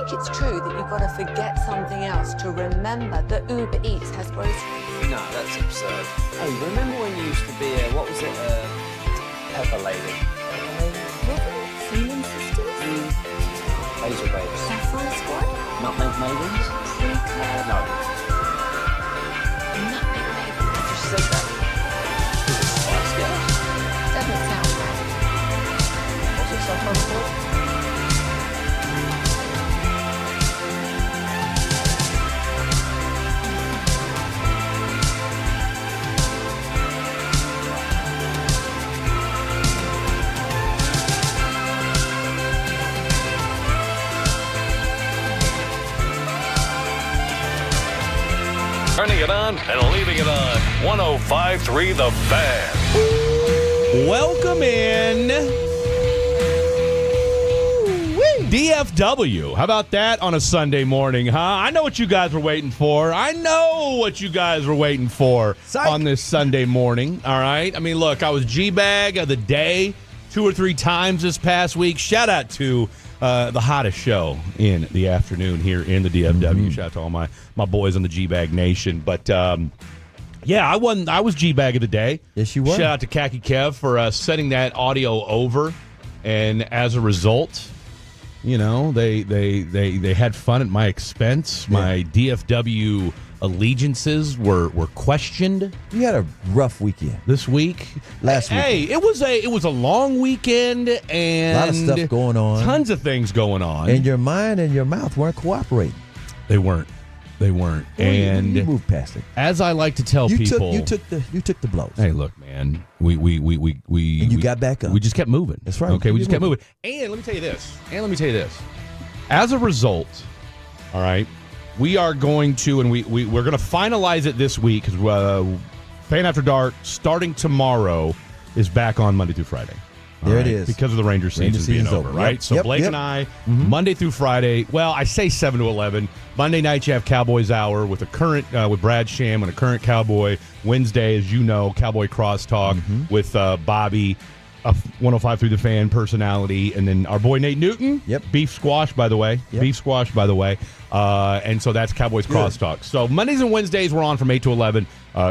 think it's true that you've got to forget something else to remember that Uber Eats has groceries? No, that's absurd. Hey, remember when you used to be what was it, Pepper Lady? Cinnamon Sisters? Hazel Babes. Saffron Squad? Nutmeg Maidens? Pre-curd? No. Nutmeg Maiden? You just said that. Is it Spice Girls? Doesn't sound right. What's it, Saffron Squad? Turning it on and leaving it on. 105.3 The Fan. Welcome in. DFW. How about that on a Sunday morning, huh? I know what you guys were waiting for. On this Sunday morning, all right? I mean, look, I was G-Bag of the day 2 or 3 times this past week. Shout out to the hottest show in the afternoon here in the DFW. Shout out to all my boys on the G-Bag Nation. But, yeah, I was G-Bag of the day. Yes, you were. Shout out to Khaki Kev for sending that audio over. And as a result, you know, they had fun at my expense. Yeah. My DFW allegiances were questioned. You had a rough weekend This week. last week. Hey, it was a long weekend and A lot of stuff going on. Tons of things going on. And your mind and your mouth weren't cooperating. They weren't. Well, And you moved past it. as I like to tell people, You took the blows. hey, look, man, we And you got back up. We just kept moving. That's right. Okay, we You just kept moving. moving. And let me tell you this. As a result, all right, we are going to, and we're going to finalize it this week because Fan After Dark, starting tomorrow, is back on Monday through Friday. All There right? it is. Because of the Ranger season being season's over, over. right? Yep, So yep, Blake yep. and I, Monday through Friday, well, I say 7 to 11. Monday night, you have Cowboys Hour with a current, with Brad Sham and a current Cowboy. Wednesday, as you know, Cowboy Crosstalk with Bobby, a 105.3 The Fan personality, and then our boy Nate Newton. Yep. Beef squash, by the way. And so that's Cowboys Crosstalk. So Mondays and Wednesdays, we're on from 8 to 11.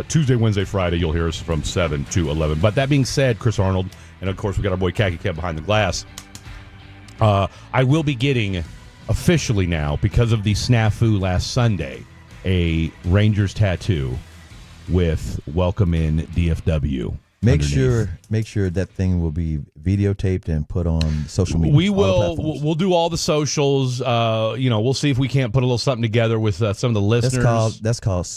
Tuesday, Wednesday, Friday, you'll hear us from 7 to 11. But that being said, Chris Arnold, and of course, we got our boy Khaki Kev behind the glass. I will be getting, officially now, because of the snafu last Sunday, a Rangers tattoo with Welcome in DFW. Make underneath. sure that thing will be videotaped and put on social media. We all the will. platforms. We'll do all the socials. We'll see if we can't put a little something together with some of the listeners. That's called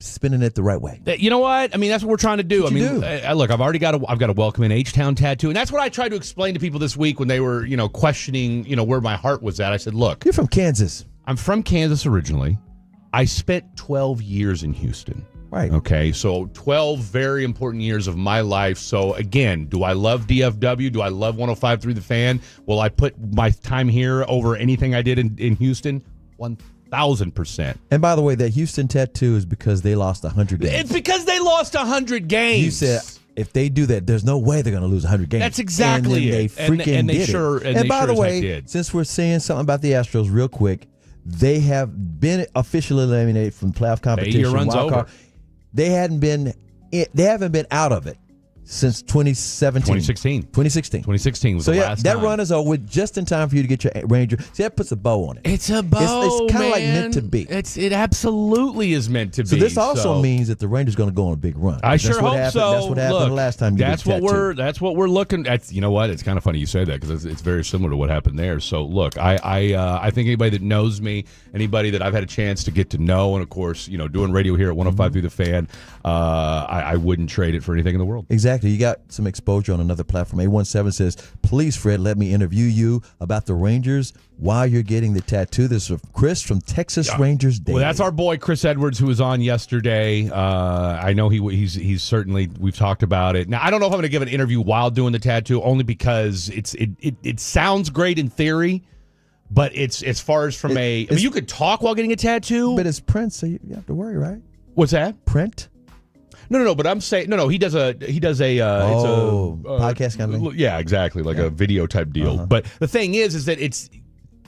spinning it the right way. You know what? I mean, that's what we're trying to do. What you do. Look, I've got a Welcome in H-Town tattoo, and that's what I tried to explain to people this week when they were, questioning, where my heart was at. I said, look, You're from Kansas, I'm from Kansas originally. I spent 12 years in Houston. right? Okay, so 12 very important years of my life. So again, do I love DFW? Do I love 105.3 The Fan? Will I put my time here over anything I did in Houston? 1,000%. And by the way, that Houston tattoo is because they lost 100 games. It's because they lost 100 games. You said if they do that, there's no way they're going to lose 100 games. That's exactly and then it. They freaking And they did sure- it. and they by sure the as heck way, did. since we're saying something about the Astros real quick, they have been officially eliminated from playoff competition. Year runs wild card. over. They haven't been out of it since 2017. 2016 was So the yeah, last that time. run is over with just in time for you to get your Ranger. See, that puts a bow on it. It's a bow, It's kind of like man. meant to be. It absolutely is meant to be. So this also means that the Rangers going to go on a big run. I sure hope happened. so. That's what happened Look, the last time. That's what we're looking at. You know what? It's kind of funny you say that because it's very similar to what happened there. So look, I think anybody that knows me, anybody that I've had a chance to get to know, and of course, doing radio here at 105.3 The Fan, I wouldn't trade it for anything in the world. Exactly. You got some exposure on another platform. 817 says, "Please, Fred, let me interview you about the Rangers while you're getting the tattoo." This is Chris from Texas Rangers Day. Well, that's our boy Chris Edwards, who was on yesterday. I know he's certainly, we've talked about it. Now, I don't know if I'm going to give an interview while doing the tattoo, only because it sounds great in theory, but it's as far as from I mean, you could talk while getting a tattoo. But it's print, so you have to worry, right? What's that? Print? No. But I'm saying he does a podcast kind of thing? Yeah, exactly, like a video type deal. But the thing is that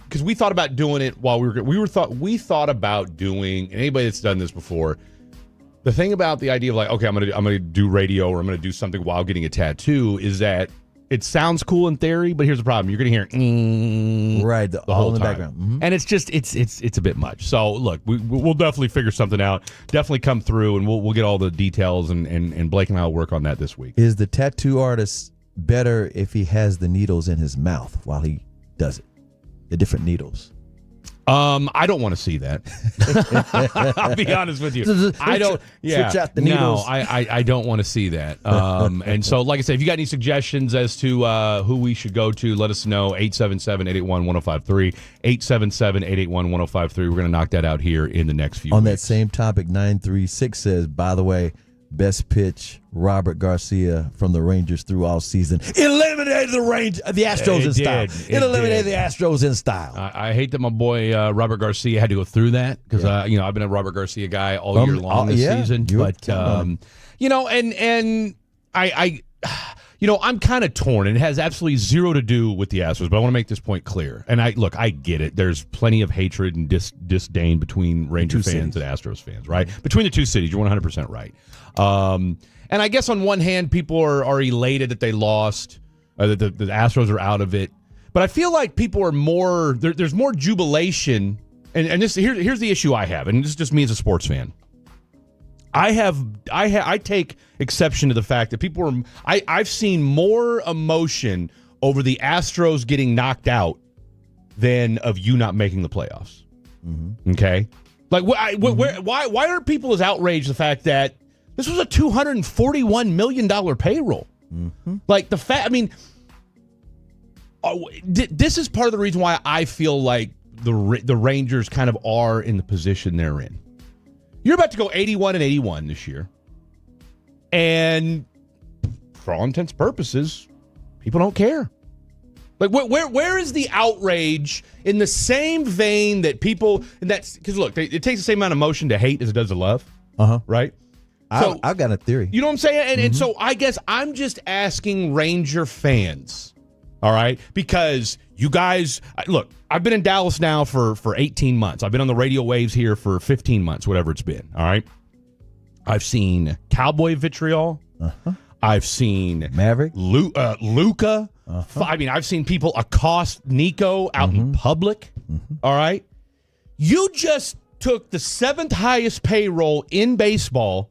because we thought about doing it while we thought about doing, and anybody that's done this before, the thing about the idea of like, okay, I'm gonna do radio or I'm gonna do something while getting a tattoo is that it sounds cool in theory, but here's the problem: you're gonna hear right the whole whole in the time. background, mm-hmm. And it's just it's a bit much. So look, we'll definitely figure something out. Definitely come through, and we'll get all the details, and Blake and I will work on that this week. Is the tattoo artist better if he has the needles in his mouth while he does it? The different needles. I don't want to see that. I'll be honest with you. I don't. Yeah, switch out the needles. No, I don't want to see that. And so, like I said, if you got any suggestions as to who we should go to, let us know. 877-881-1053. 877-881-1053. We're going to knock that out here in the next few On weeks. that same topic, 936 says, by the way, best pitch, Robert Garcia from the Rangers through all season. Eliminated the Astros in style. It eliminated the Astros in style. I hate that my boy Robert Garcia had to go through that because I've been a Robert Garcia guy all year long this season. But and I I'm kind of torn, and it has absolutely zero to do with the Astros. But I want to make this point clear. And I get it. There's plenty of hatred and disdain between Ranger fans and Astros fans, right? Between the two cities, you're 100% right. And I guess on one hand, people are elated that they lost, that the Astros are out of it. But I feel like people are more there's more jubilation, and here's the issue I have, and this is just me as a sports fan. I take exception to the fact that people are. I've seen more emotion over the Astros getting knocked out than of you not making the playoffs. Mm-hmm. Okay, like why are people as outraged the fact that this was a $241 million payroll? Mm-hmm. Like the fact, I mean, this is part of the reason why I feel like the Rangers kind of are in the position they're in. You're about to go 81-81 this year, and for all intents and purposes, people don't care. Like, where is the outrage in the same vein that people? And that's because look, it takes the same amount of emotion to hate as it does to love. Right. So I've got a theory. You know what I'm saying? And so I guess I'm just asking Ranger fans. All right, because you guys, look, I've been in Dallas now for 18 months. I've been on the radio waves here for 15 months, whatever it's been. All right, I've seen Cowboy vitriol. I've seen Maverick, Luka. I mean, I've seen people accost Nico out in public. All right, you just took the 7th highest payroll in baseball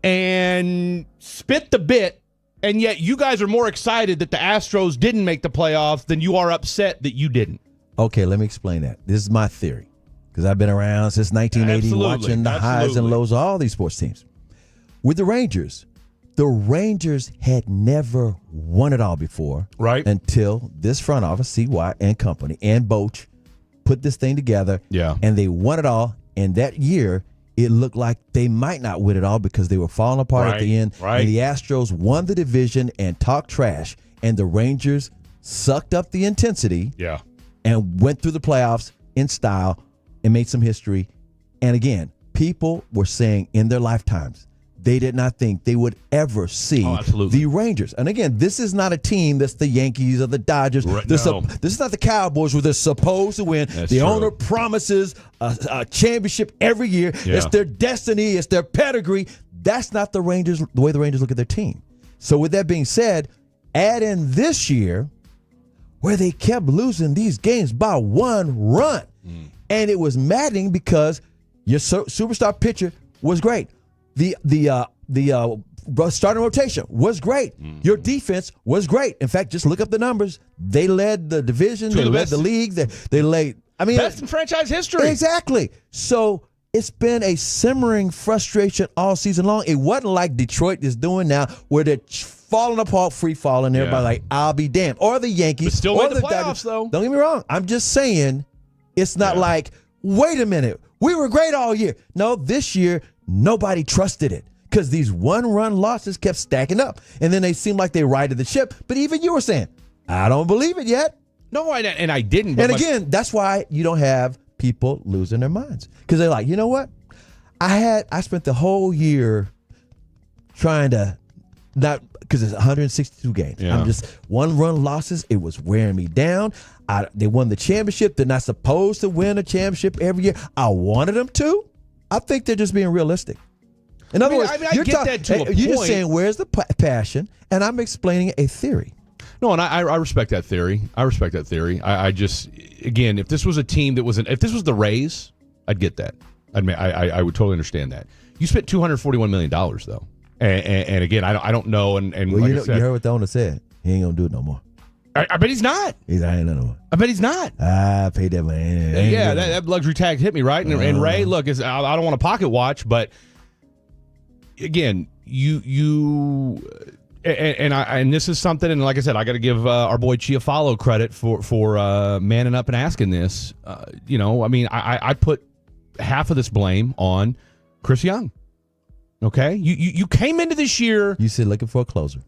and spit the bit. And yet you guys are more excited that the Astros didn't make the playoffs than you are upset that you didn't. Okay, let me explain that. This is my theory because I've been around since 1980 watching the highs and lows of all these sports teams. With the Rangers had never won it all before. Right. Until this front office, CY and company, and Boch put this thing together. Yeah. And they won it all. And that year, it looked like they might not win it all because they were falling apart at the end. Right. And the Astros won the division and talked trash. And the Rangers sucked up the intensity and went through the playoffs in style and made some history. And again, people were saying in their lifetimes, they did not think they would ever see the Rangers. And again, this is not a team that's the Yankees or the Dodgers. Right, This is not the Cowboys where they're supposed to win. That's the true. owner promises a championship every year. Yeah. It's their destiny. It's their pedigree. That's not the Rangers, the way the Rangers look at their team. So with that being said, add in this year where they kept losing these games by one run. And it was maddening because your superstar pitcher was great. The starting rotation was great. Your defense was great. In fact, just look up the numbers. They led the division. They led the league. They led. I mean, best in franchise history. Exactly. So it's been a simmering frustration all season long. It wasn't like Detroit is doing now, where they're falling apart, free falling. Everybody like, I'll be damned. Or the Yankees. But still or made the playoffs, Dodgers. though. Don't get me wrong. I'm just saying, it's not like, wait a minute, we were great all year. No, this year, nobody trusted it because these one-run losses kept stacking up. And then they seemed like they righted the ship. But even you were saying, I don't believe it yet. No, and I didn't. And again, that's why you don't have people losing their minds. Because they're like, you know what? I spent the whole year trying to not, because it's 162 games. Yeah. I'm just one-run losses. It was wearing me down. They won the championship. They're not supposed to win a championship every year. I wanted them to. I think they're just being realistic. In other words, I get that to a you're just point. saying, where's the passion? And I'm explaining a theory. No, and I respect that theory. I just, again, if this was a team that wasn't, if this was the Rays, I'd get that. I would totally understand that. You spent $241 million though, and again, I don't know. And Well, like you I said, heard what the owner said. He ain't gonna do it no more. I bet he's not. I ain't no more. I bet he's not. I paid that money. Yeah, that luxury tag hit me right. And Ray, look, I don't want to pocket watch, but again, and this is something, and like I said, I got to give our boy Chiafalo credit for manning up and asking this. I put half of this blame on Chris Young. Okay, you came into this year. You said looking for a closer.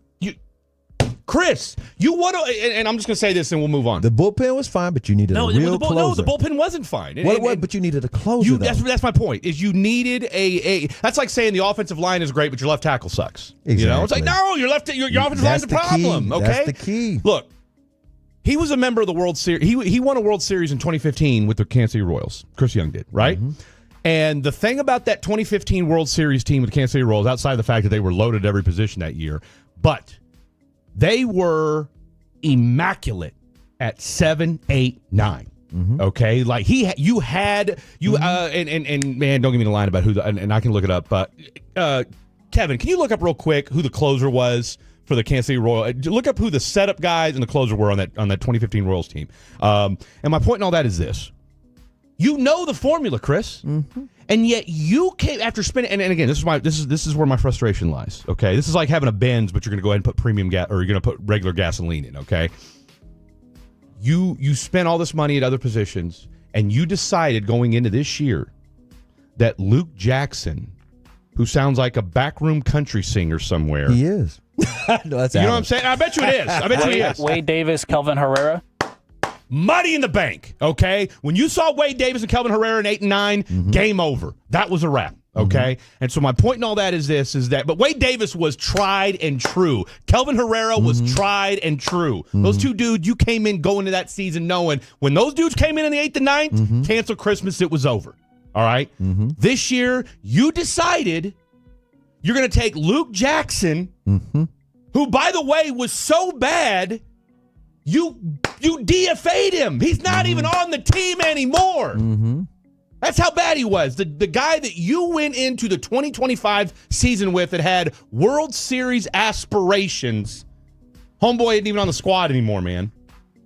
Chris, you want to, and I'm just going to say this, and we'll move on. The bullpen was fine, but you needed a real closer. No, the bullpen wasn't fine. But you needed a closer. That's my point. Is you needed a. That's like saying the offensive line is great, but your left tackle sucks. Exactly. You know, it's like no, your offensive line's the problem. Okay, that's the key. Look, he was a member of the World Series. He won a World Series in 2015 with the Kansas City Royals. Chris Young did, right? Mm-hmm. And the thing about that 2015 World Series team with the Kansas City Royals, outside of the fact that they were loaded at every position that year, but they were immaculate at 7, 8, 9. Mm-hmm. Okay, like you had and man, don't give me the line about who and I can look it up. But Kevin, can you look up real quick who the closer was for the Kansas City Royals? Look up who the setup guys and the closer were on that 2015 Royals team. And my point in all that is this: you know the formula, Chris. Mm-hmm. And yet you came after spending, and again, this is where my frustration lies. Okay, this is like having a Benz, but you're going to go ahead and put premium gas, or you're going to put regular gasoline in. Okay, you spent all this money at other positions, and you decided going into this year that Luke Jackson, who sounds like a backroom country singer somewhere, he is. No, that's you know what I'm saying? I bet you it is. I bet you he is. Wade Davis, Kelvin Herrera. Money in the bank, okay? When you saw Wade Davis and Kelvin Herrera in 8 and 9, mm-hmm. Game over. That was a wrap, okay? Mm-hmm. And so my point in all that is but Wade Davis was tried and true. Kelvin Herrera was tried and true. Mm-hmm. Those two dudes, you came in going to that season knowing when those dudes came in the 8th and 9th, cancel Christmas, it was over, all right? Mm-hmm. This year, you decided you're going to take Luke Jackson, who, by the way, was so bad, you DFA'd him. He's not even on the team anymore. Mm-hmm. That's how bad he was. The guy that you went into the 2025 season with that had World Series aspirations. Homeboy isn't even on the squad anymore, man.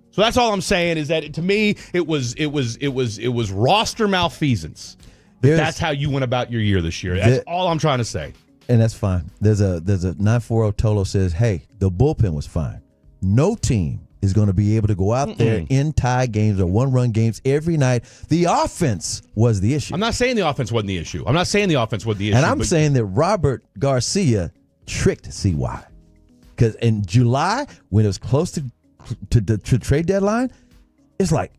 So that's all I'm saying is that to me it was roster malfeasance. That's how you went about your year this year. That's all I'm trying to say. And that's fine. There's a 940 Tolo says, hey, the bullpen was fine. No team is going to be able to go out there in tie games or one-run games every night. The offense was the issue. I'm not saying the offense wasn't the issue. And I'm saying that Robert Garcia tricked CY. Because in July, when it was close to trade deadline, it's like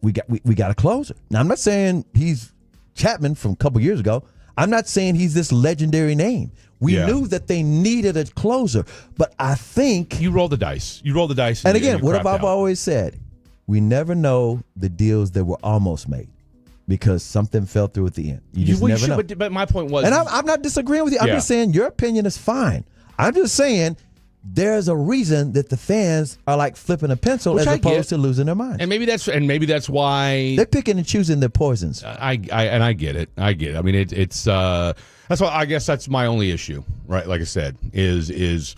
we got a closer. Now, I'm not saying he's Chapman from a couple years ago. I'm not saying he's this legendary name. We knew that they needed a closer, but I think you roll the dice. And again, what have I always said? We never know the deals that were almost made because something fell through at the end. You just never know. But my point was, and I'm not disagreeing with you. I'm just saying your opinion is fine. I'm just saying there's a reason that the fans are like flipping a pencil as opposed to losing their minds. And maybe that's why they're picking and choosing their poisons. I get it. I mean, it's that's why I guess that's my only issue, right? Like I said, is it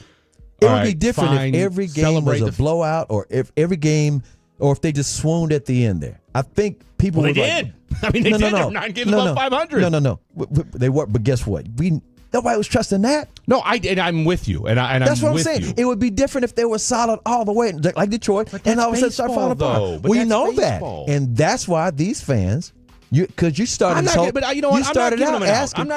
would be different if every game was a blowout, or if every game, or if they just swooned at the end there. I think people they did. I mean, they did. They were 9 games above 500. No. They were, but guess what? Nobody was trusting that. No, I'm with you, and that's what I'm saying. You. It would be different if they were solid all the way, like Detroit, and all of a sudden start falling apart. We know baseball. That, and that's why these fans, because you started. I'm not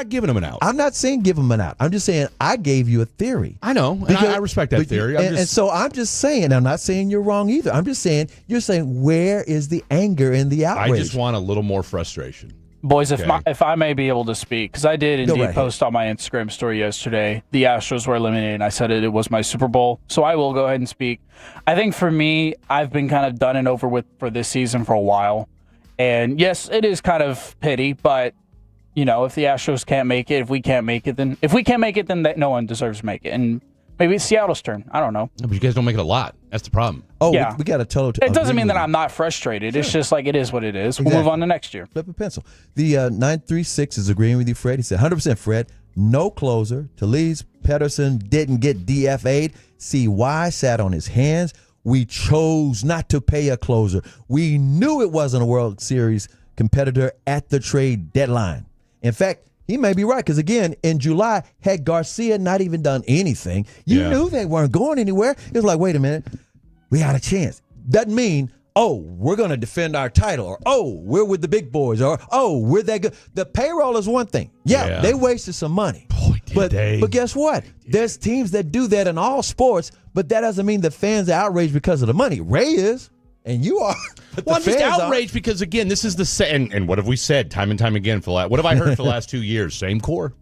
giving them an out. I'm not saying give them an out. I'm just saying I gave you a theory. I know, and I respect that theory. And so I'm just saying. I'm not saying you're wrong either. I'm just saying you're saying where is the anger and the outrage? I just want a little more frustration. Boys, Okay. if I may be able to speak, because I did Go indeed right post on my Instagram story yesterday, the Astros were eliminated, and I said it was my Super Bowl, so I will go ahead and speak. I think for me, I've been kind of done and over with for this season for a while, and yes, it is kind of pity, but, you know, if the Astros can't make it, if we can't make it, then no one deserves to make it, and maybe it's Seattle's turn. I don't know. No, but you guys don't make it a lot. That's the problem. Oh, Yeah. we got a total. It doesn't mean that I'm not frustrated. It's just like it is what it is. We'll move on to next year. Flip a pencil. The 936 is agreeing with you, Fred. He said 100% Fred. No closer. Talese Pedersen didn't get DFA'd. CY sat on his hands. We chose not to pay a closer. We knew it wasn't a World Series competitor at the trade deadline. In fact, he may be right, because, again, in July, had Garcia not even done anything, you knew they weren't going anywhere. It was like, wait a minute, we had a chance. Doesn't mean, oh, we're going to defend our title, or, oh, we're with the big boys, or, oh, we're that good. The payroll is one thing. Yeah. They wasted some money. Boy, did they. But guess what? There's teams that do that in all sports, but that doesn't mean the fans are outraged because of the money. Ray is. And you are. Well, I'm just outraged because, again, this is and what have we said time and time again what have I heard for the last 2 years? Same core.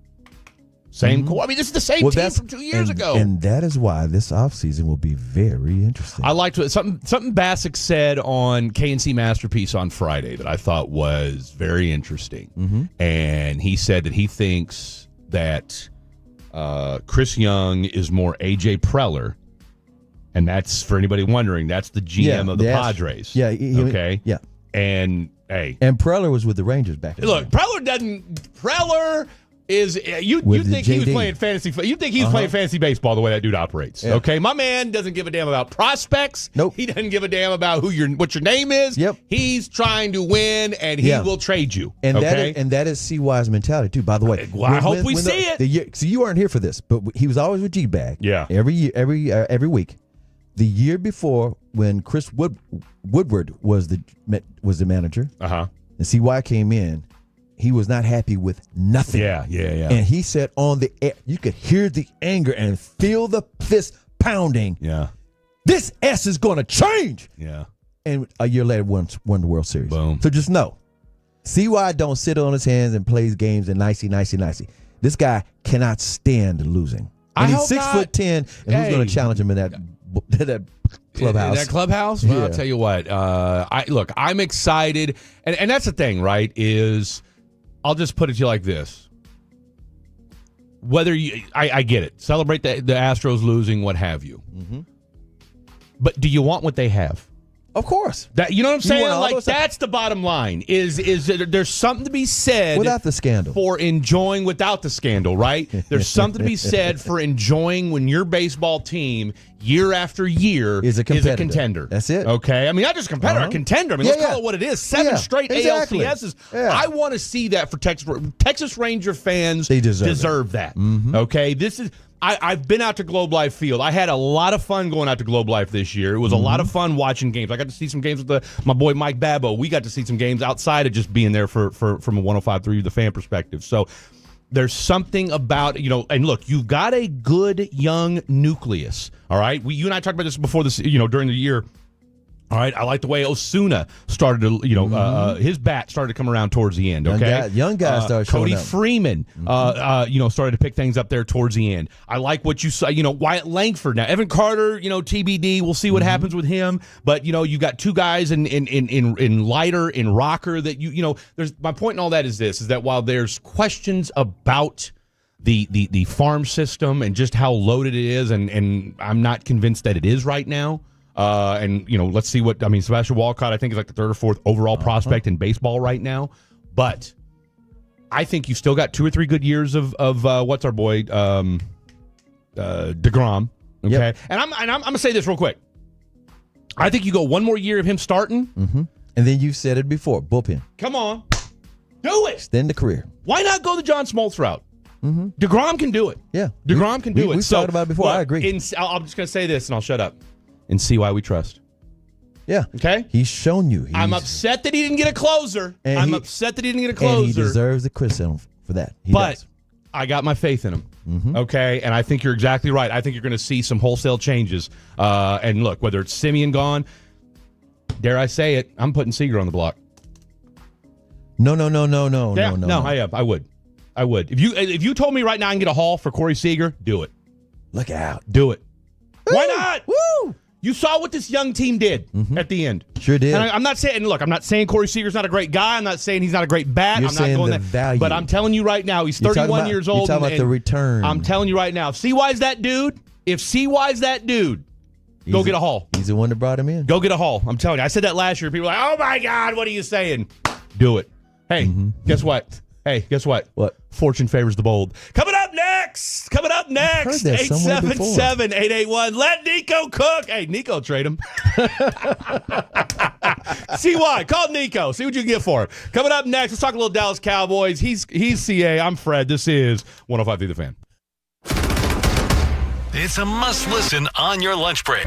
Same core. I mean, this is the same team from 2 years ago. And that is why this offseason will be very interesting. I liked something Bassick said on KNC Masterpiece on Friday that I thought was very interesting. And he said that he thinks that Chris Young is more A.J. Preller. And that's, for anybody wondering, that's the GM of the Padres. Yeah. Okay. Yeah. And, hey. And Preller was with the Rangers back in the Look, day. Preller is, you think he was playing fantasy, you think he's playing fantasy baseball the way that dude operates. Yeah. Okay. My man doesn't give a damn about prospects. Nope. He doesn't give a damn about what your name is. Yep. He's trying to win, and he will trade you. And okay? that is CY's mentality too. By the way, Well, I hope we see it. So you weren't here for this, but he was always with G-Bag. Yeah. Every year, every week. The year before, when Chris Woodward was the manager, and CY came in, he was not happy with nothing. Yeah. And he said on the air, you could hear the anger and feel the fist pounding. Yeah. This S is going to change. Yeah. And a year later, won the World Series. Boom. So just know, CY don't sit on his hands and plays games and nicey. This guy cannot stand losing. And he's 6'10", and who's going to challenge him in that clubhouse? That clubhouse? Well, Yeah. I'll tell you what. I'm excited, and that's the thing, right? Is I'll just put it to you like this: whether I get it, celebrate the Astros losing, what have you. But do you want what they have? Of course. That you know what I'm saying? want all Like those- that's the bottom line. Is that there's something to be said Without the scandal. for enjoying without the scandal, right? There's something to be said for enjoying when your baseball team year after year Is a contender. That's it. Okay, I mean not just a competitor, a contender. I mean let's call it what it is. 7 straight exactly. ALCSs. Yeah. I want to see that for Texas Ranger fans. They deserve that. Okay, this is. I've been out to Globe Life Field. I had a lot of fun going out to Globe Life this year. It was a lot of fun watching games. I got to see some games with my boy Mike Babbo. We got to see some games outside of just being there from a 105.3 the fan perspective. So there's something about, and look, you've got a good young nucleus. All right, you and I talked about this before this, during the year. All right, I like the way Osuna started to, his bat started to come around towards the end. Okay, young guys started showing Cody up. Freeman, started to pick things up there towards the end. I like what you saw. Wyatt Langford now, Evan Carter, TBD. We'll see what happens with him. But you got two guys in Leiter, in Rocker that There's my point in all that is that while there's questions about the farm system and just how loaded it is, and I'm not convinced that it is right now. Let's see Sebastian Walcott, I think, is like the 3rd or 4th overall prospect in baseball right now. But I think you still got 2 or 3 good years of what's our boy, DeGrom. Okay. Yep. And I'm going to say this real quick. I think you go one more year of him starting. And then you said it before, bullpen. Come on. Do it. Extend the career. Why not go the John Smoltz route? DeGrom can do it. Yeah. DeGrom can do it. We've talked about it before. Look, I agree. I'm just going to say this, and I'll shut up. And see why we trust. Yeah. Okay? He's shown you. I'm upset that he didn't get a closer. And I'm he- upset that he didn't get a closer. And he deserves the criticism for that. He but does. I got my faith in him. Okay? And I think you're exactly right. I think you're going to see some wholesale changes. And look, whether it's Simeon gone, dare I say it, I'm putting Seager on the block. No. Yeah, I would. If you told me right now I can get a haul for Corey Seager, do it. Look out. Do it. Woo! Why not? Woo! You saw what this young team did at the end. Sure did. And I'm not saying Corey Seager's not a great guy. I'm not saying he's not a great bat. You're I'm not saying going the that. value. But I'm telling you right now, he's 31 years old. You're talking about the return. I'm telling you right now, if CY's that dude, go get a haul. He's the one that brought him in. Go get a haul. I'm telling you. I said that last year. People were like, oh, my God, what are you saying? Do it. Hey, guess what? What? Fortune favors the bold. Coming up next. Heard that somewhere before. 877-881. Let Nico cook. Hey, Nico, trade him. CY, call Nico. See what you can get for him. Coming up next, let's talk a little Dallas Cowboys. He's CA. I'm Fred. This is 105.3 The Fan. It's a must-listen on your lunch break.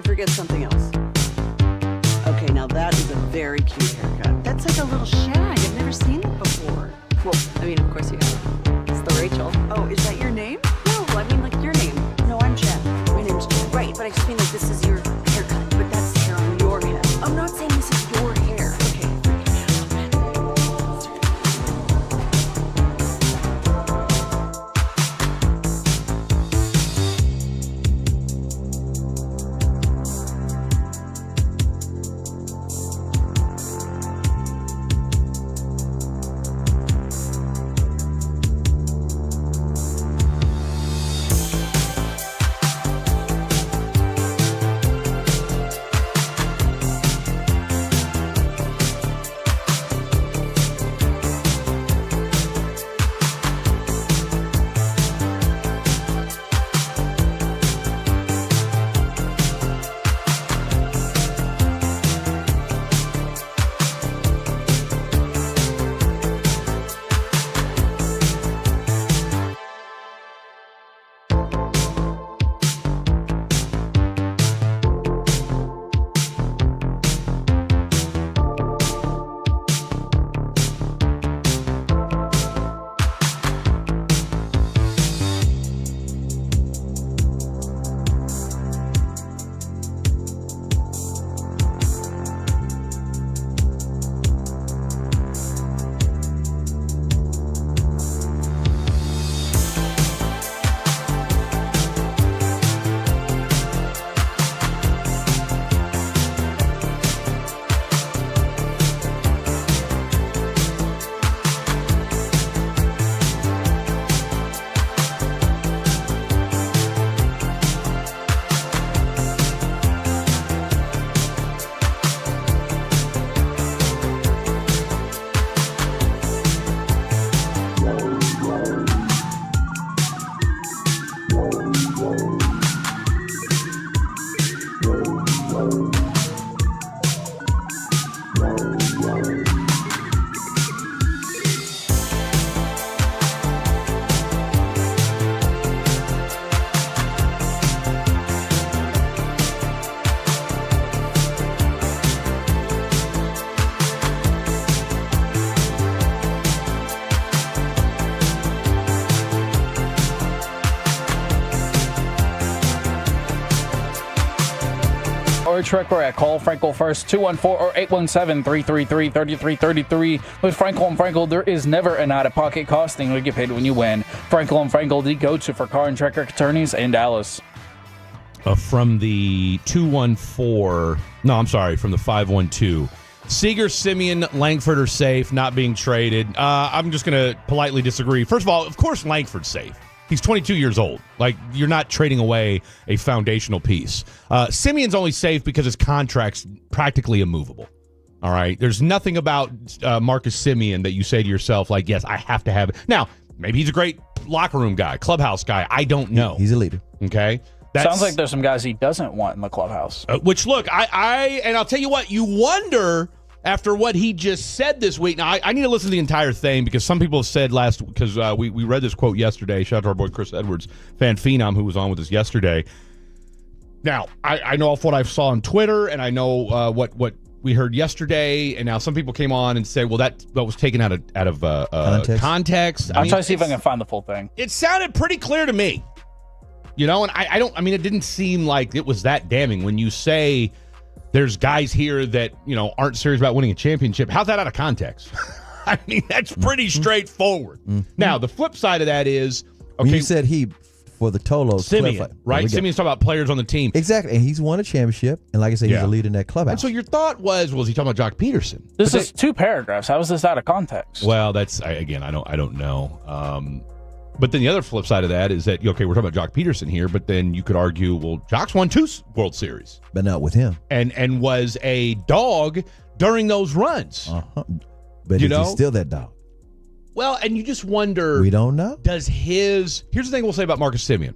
to forget something else. Okay, now that is a very cute haircut. That's like a little shag. I've never seen it before. Well, I mean, of course you have. It's the Rachel. Oh, is that your name? No, I mean like your name. No, I'm Jen. My name's Jen. Right, but I just mean like this is your haircut, but that's the hair on your head. I'm not saying this is your hair. Okay. search record at Call Frankel first, 214 or 817-333-3333. With Frankel and Frankel, there is never an out-of-pocket costing. We get paid when you win. Frankel and Frankel, the go-to for car and truck attorneys in Dallas. From the 214, no, I'm sorry, from the 512. Seager, Simeon, Langford are safe, not being traded. I'm just going to politely disagree. First of all, of course Langford's safe. He's 22 years old. Like, you're not trading away a foundational piece. Simeon's only safe because his contract's practically immovable. All right? There's nothing about Marcus Simeon that you say to yourself, like, yes, I have to have it. Now, maybe he's a great locker room guy, clubhouse guy. I don't know. He's a leader. Okay? Sounds like there's some guys he doesn't want in the clubhouse. Which, look, and I'll tell you what, you wonder after what he just said this week. Now, I need to listen to the entire thing because some people have said because we read this quote yesterday. Shout out to our boy Chris Edwards, fan phenom, who was on with us yesterday. Now, I know off what I saw on Twitter, and I know what we heard yesterday, and now some people came on and said, well, that was taken out of context. I'll try to see if I can find the full thing. It sounded pretty clear to me. You know, and it didn't seem like it was that damning when you say there's guys here that, aren't serious about winning a championship. How's that out of context? I mean, that's pretty straightforward. Mm-hmm. Now, the flip side of that is, when you said he for the Tolos. Simeon, right? Simeon's talking about players on the team. Exactly, and he's won a championship, and like I said, he's a leader in that clubhouse. And so your thought was he talking about Jock Peterson? This is 2 paragraphs. How is this out of context? Well, that's, I don't know. But then the other flip side of that is that, okay, we're talking about Jock Peterson here, but then you could argue, well, Jock's won 2 World Series. But not with him. And was a dog during those runs. Uh-huh. But is he still that dog? Well, and you just wonder. We don't know. Here's the thing we'll say about Marcus Simeon.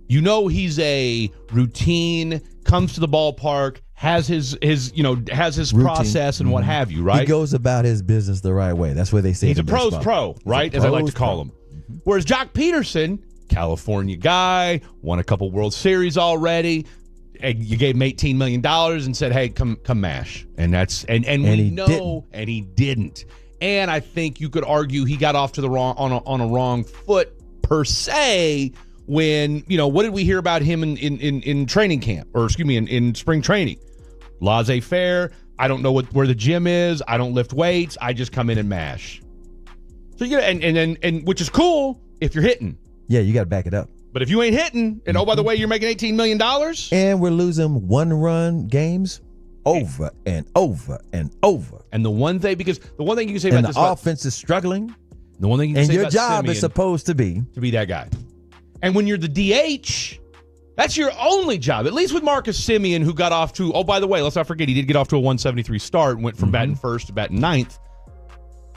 He's a routine, comes to the ballpark, has his process and what have you, right? He goes about his business the right way. That's what they say. He's a pro's pro, right? As I like to call him. Whereas Jock Peterson, California guy, won a couple World Series already. You gave him $18 million and said, "Hey, come mash," and he didn't. And I think you could argue he got off to the wrong foot per se. When what did we hear about him in training camp, or excuse me, in spring training? Laissez-faire. I don't know where the gym is. I don't lift weights. I just come in and mash. So and which is cool if you're hitting. Yeah, you got to back it up. But if you ain't hitting, and oh by the way, you're making $18 million, and we're losing 1-run games over and over and over. And the one thing you can say about this, the offense is struggling. The one thing you can say your about job Simeon is supposed to be that guy. And when you're the DH, that's your only job. At least with Marcus Simeon, who got off to, oh by the way, let's not forget he did get off to a 173 start, went from batting first to batting ninth.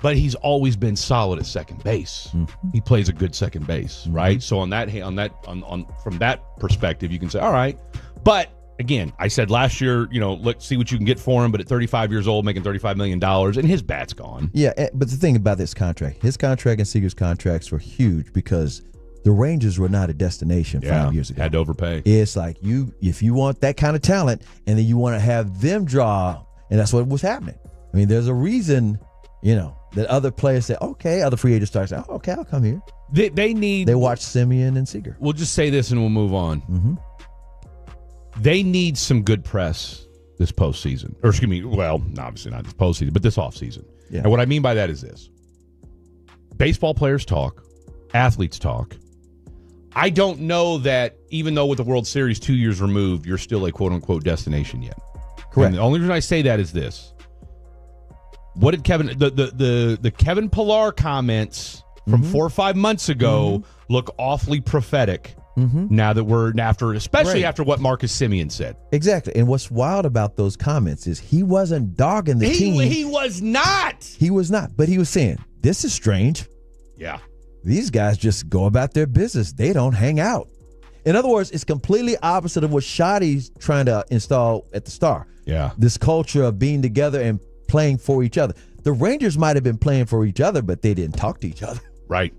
But he's always been solid at second base. Mm-hmm. He plays a good second base, right? So from that perspective, you can say, all right. But again, I said last year, let's see what you can get for him. But at 35 years old, making $35 million, and his bat's gone. Yeah, but the thing about this contract, his contract and Seager's contracts were huge because the Rangers were not a destination 5 years ago. Had to overpay. It's like if you want that kind of talent, and then you want to have them draw, and that's what was happening. I mean, there's a reason, that other players say, okay, other free agents start saying, oh, okay, I'll come here. They watch Simeon and Seager. We'll just say this and we'll move on. Mm-hmm. They need some good press this postseason. Or excuse me, well, obviously not this postseason, but this offseason. Yeah. And what I mean by that is this. Baseball players talk. Athletes talk. I don't know that even though with the World Series 2 years removed, you're still a quote-unquote destination yet. Correct. And the only reason I say that is this. What did the Kevin Pillar comments from 4 or 5 months ago look awfully prophetic now that after what Marcus Simeon said. Exactly. And what's wild about those comments is he wasn't dogging the team. He was not. He was not. But he was saying, this is strange. Yeah. These guys just go about their business. They don't hang out. In other words, it's completely opposite of what Shotty's trying to install at the Star. Yeah. This culture of being together and playing for each other. The Rangers might have been playing for each other, but they didn't talk to each other. Right.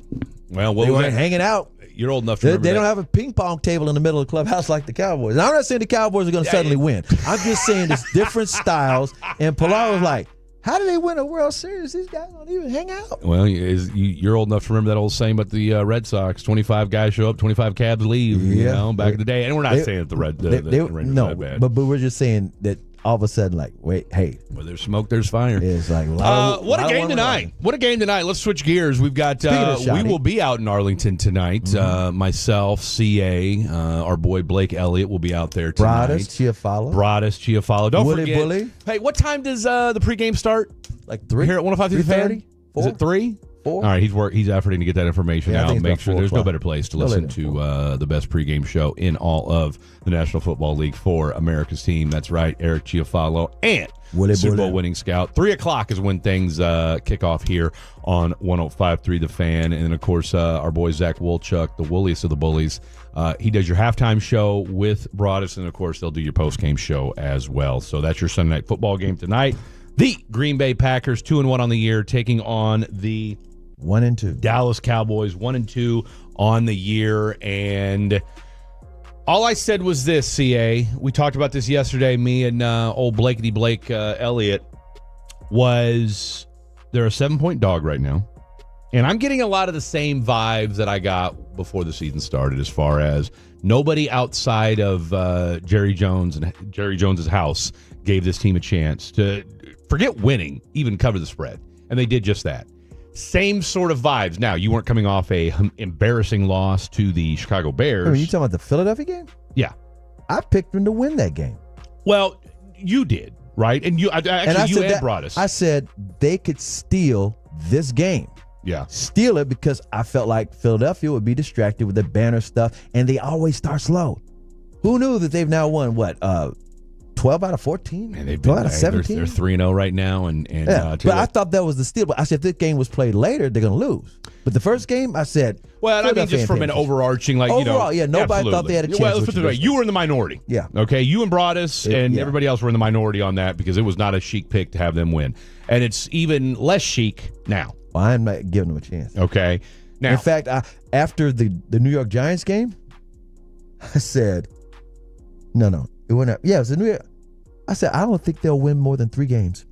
Well, they weren't hanging out. You're old enough to remember They don't have a ping pong table in the middle of the clubhouse like the Cowboys. And I'm not saying the Cowboys are going to suddenly win. I'm just saying it's different styles. And Pilar was like, How do they win a World Series? These guys don't even hang out. Well, you're old enough to remember that old saying about the Red Sox: 25 guys show up, 25 cabs leave. You know, back in the day. And we're not saying that the Rangers are that bad. But we're just saying that all of a sudden, like, wait, hey, where there's smoke, there's fire. It's like what a game tonight! What a game tonight! Let's switch gears. We've got we will be out in Arlington tonight. Myself, CA, our boy Blake Elliott will be out there tonight. Broadus Chiafalo. Don't Willie forget. Bully. Hey, what time does the pregame start? Like 3 here at 105.3 The Fan. 4? Is it 3? 4? All right, he's efforting to get that information I out. think it's Make about sure 4 there's no o'clock. better place to listen to the best pregame show in all of the National Football League for America's team. That's right, Eric Chiafalo and Willie Super Bowl Bully. winning scout. 3 o'clock is when things kick off here on 105.3 The Fan. And then, of course, our boy Zach Wolchuk, the wooliest of the bullies. He does your halftime show with Broadus, and, of course, they'll do your postgame show as well. So that's your Sunday night football game tonight. The Green Bay Packers, 2-1 on the year, taking on the 1-2 Dallas Cowboys, 1-2 on the year. And all I said was this, CA. We talked about this yesterday, me and old Blakety Blake Elliott, was they're a 7-point dog right now. And I'm getting a lot of the same vibes that I got before the season started, as far as nobody outside of Jerry Jones and Jerry Jones's house gave this team a chance to forget winning, even cover the spread. And they did just that. Same sort of vibes. Now, you weren't coming off a embarrassing loss to the Chicago Bears. Are you talking about the Philadelphia game? Yeah. I picked them to win that game. Well, you did, right? And you brought us. I said they could steal this game. Yeah. Steal it because I felt like Philadelphia would be distracted with the banner stuff, and they always start slow. Who knew that they've now won, 12 out of 14? And they've 12 out of 17? They're 3-0 right now. But I thought that was the steal. But I said if this game was played later, they're going to lose. But the first game, I said, well, I mean, just from an overarching, overall, yeah, nobody thought they had a chance. Well, let's put it this way. You were in the minority. Yeah. Okay, you and Broadus and everybody else were in the minority on that because it was not a chic pick to have them win. And it's even less chic now. Well, I'm not giving them a chance. Okay. Now, in fact, after the New York Giants game, I said, no. It went up. Yeah, it was the New York. I said, I don't think they'll win more than 3 games.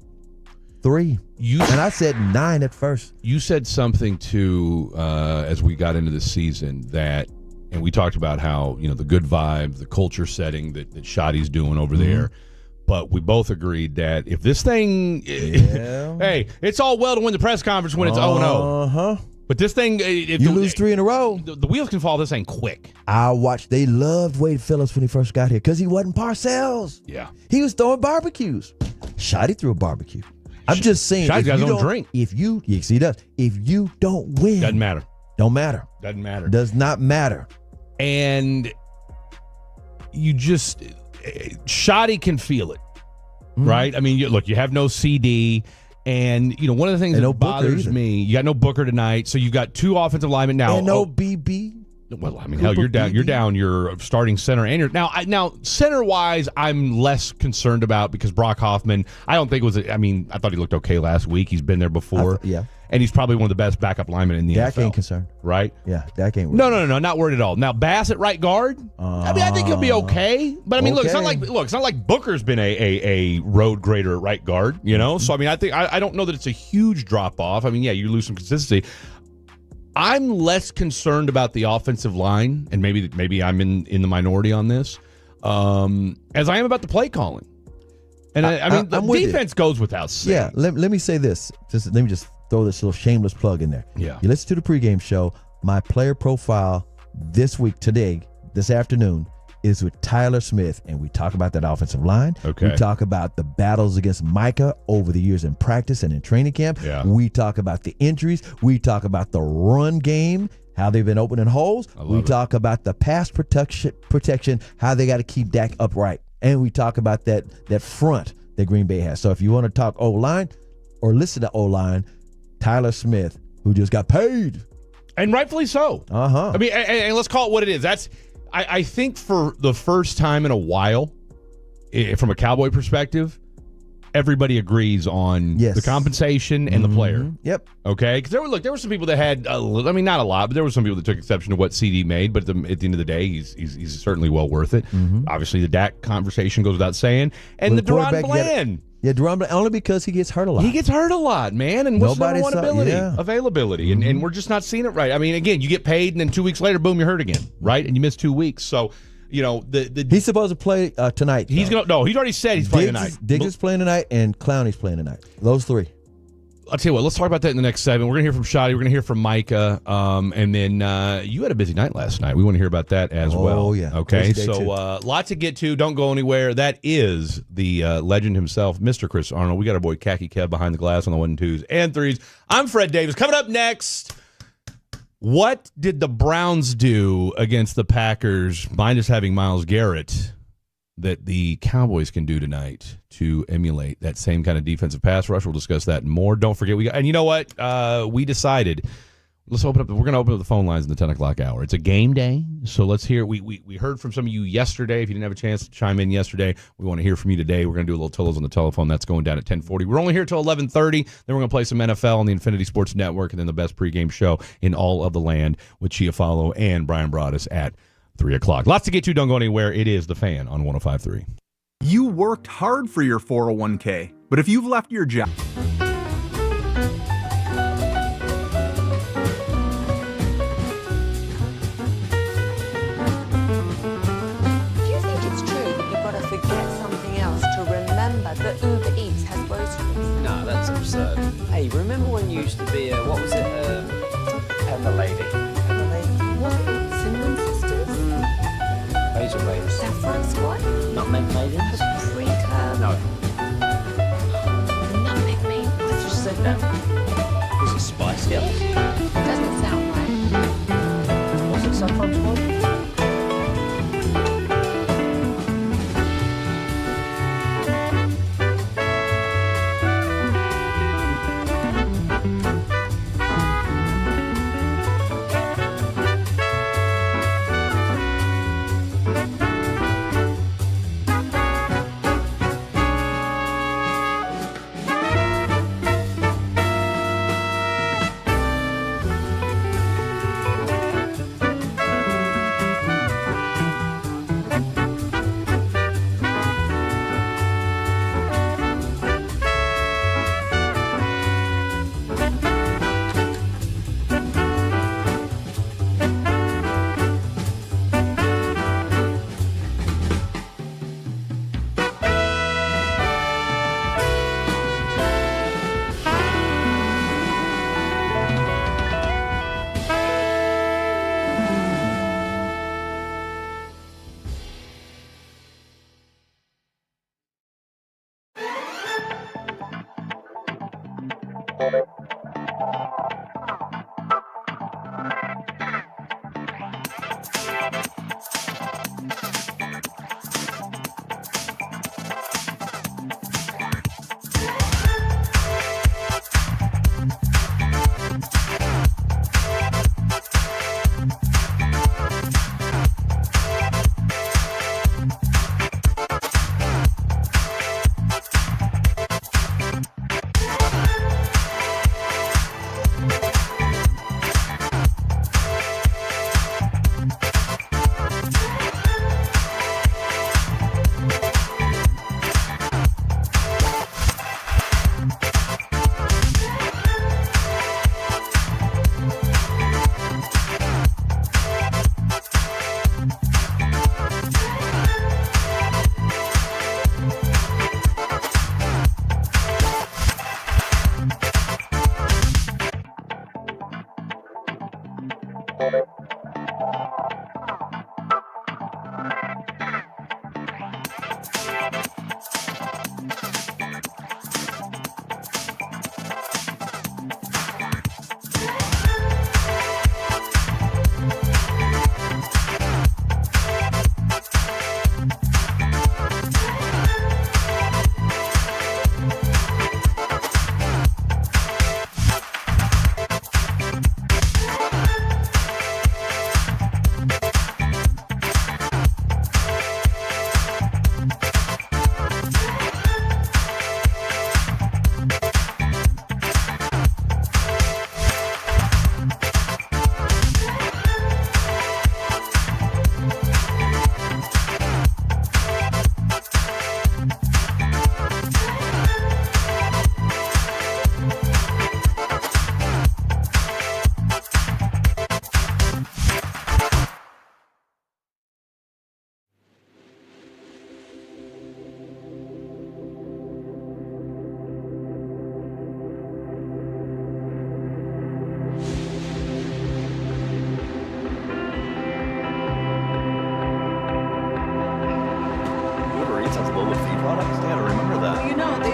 3. And I said 9 at first. You said something to as we got into the season that, and we talked about how, the good vibe, the culture setting that Shotty's doing over there. But we both agreed that if this thing, hey, it's all well to win the press conference when it's 0-0. But this thing, if you lose 3 in a row, the wheels can fall this thing quick. I watched. They loved Wade Phillips when he first got here because he wasn't Parcells. Yeah, he was throwing barbecues. Shotty threw a barbecue. I'm just saying, Shotty guys don't drink. Yes, he does. If you don't win, doesn't matter. Don't matter. Doesn't matter. Does not matter. And you just, Shotty can feel it, right? I mean, you have no CD. And, one of the things that bothers me, you got no Booker tonight, so you've got 2 offensive linemen now. And no BB. Well, I mean, hell, you're down. You're down your starting center, and now center wise, I'm less concerned about because Brock Hoffman. I don't think it was. I mean, I thought he looked okay last week. He's been there before. And he's probably one of the best backup linemen in the NFL. Dak ain't concerned, right? Yeah, Dak ain't. No, not worried at all. Now Bass at right guard. I mean, I think he'll be okay. But I mean, look, it's not like Booker's been a road grader at right guard. So I mean, I don't know that it's a huge drop off. I mean, yeah, you lose some consistency. I'm less concerned about the offensive line, and maybe I'm in the minority on this, as I am about the play calling. And I mean, the defense goes without saying. Yeah, let me say this. Let me just throw this little shameless plug in there. Yeah. You listen to the pregame show. My player profile this afternoon, is with Tyler Smith, and we talk about that offensive line. Okay. We talk about the battles against Micah over the years in practice and in training camp. Yeah. We talk about the injuries. We talk about the run game, how they've been opening holes. We talk about the pass protection, how they got to keep Dak upright. And we talk about that front that Green Bay has. So if you want to talk O-line or listen to O-line, Tyler Smith, who just got paid. And rightfully so. I mean, and let's call it what it is. That's I think for the first time in a while, from a Cowboy perspective, everybody agrees on the compensation and the player. Yep. Okay? Because there were some people that had, not a lot, but there were some people that took exception to what CD made. But at the end of the day, he's certainly well worth it. Obviously, the Dak conversation goes without saying. And the Deron Bland. Yeah, De'Ron, only because he gets hurt a lot. He gets hurt a lot, man. And what's Nobody number one saw- ability? yeah. Availability. And we're just not seeing it right. I mean, again, you get paid, and then 2 weeks later, boom, you're hurt again, right? And you miss 2 weeks. So, you know, he's supposed to play tonight. he's going to, no, he's already said he's playing tonight. Diggs is playing tonight, and Clowney's playing tonight. Those three. I'll tell you what, let's talk about that in the next segment. We're going to hear from Shotty. We're going to hear from Micah. And then you had a busy night last night. We want to hear about that as well. Oh, yeah. Okay, Busy day, so too. lot to get to. Don't go anywhere. That is the legend himself, Mr. Chris Arnold. We got our boy Khaki Kev behind the glass on the 1s, 2s, and 3s. I'm Fred Davis. Coming up next, what did the Browns do against the Packers, minus having Myles Garrett, that the Cowboys can do tonight to emulate that same kind of defensive pass rush? We'll discuss that and more. Don't forget, and you know what? We decided, let's open up. We're going to open up the phone lines in the 10 o'clock hour. It's a game day, so let's hear. We heard from some of you yesterday. If you didn't have a chance to chime in yesterday, we want to hear from you today. We're going to do a little Tillos on the telephone. That's going down at 10:40. We're only here till 11:30. Then we're going to play some NFL on the Infinity Sports Network, and then the best pregame show in all of the land with Chia Follow and Brian Broaddus at 3 o'clock. Lots to get to. Don't go anywhere. It is The Fan on 105.3. You worked hard for your 401k, but if you've left your job... Do you think it's true that you've got to forget something else to remember that Uber Eats has groceries? No, that's absurd. Hey, remember when you used to be what was it? Pepper Lady. What? Cinnamon Sisters? Razor Blades. Saffron Squad? Nutmeg Maidens. Paprika? No. Nutmeg meat? I just said that. Was it Spice Girls? Doesn't sound right. Was it Saffron Squad?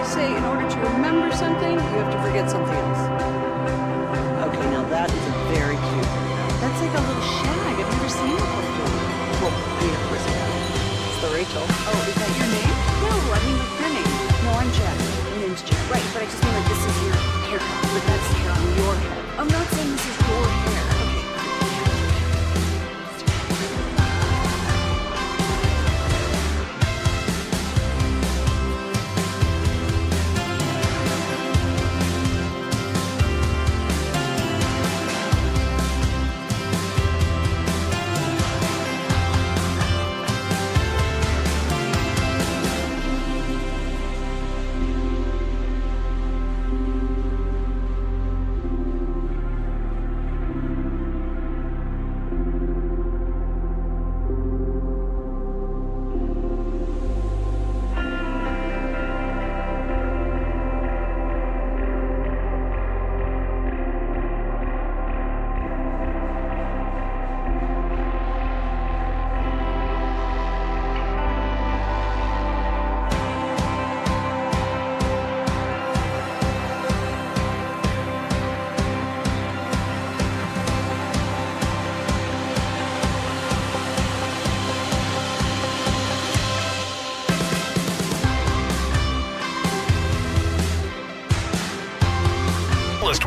they say in order to remember something, you have to forget something else. Okay, now that is a very cute haircut. That's like a little shag. I've never seen it before. Well, I mean, of course you have. It's the Rachel. Oh, is that your name? No, I mean like your name. No, I'm Jen. My name's Jen. Right, but I just mean like this is your haircut. But that's the hair on your head. I'm not saying this is your hair. Okay.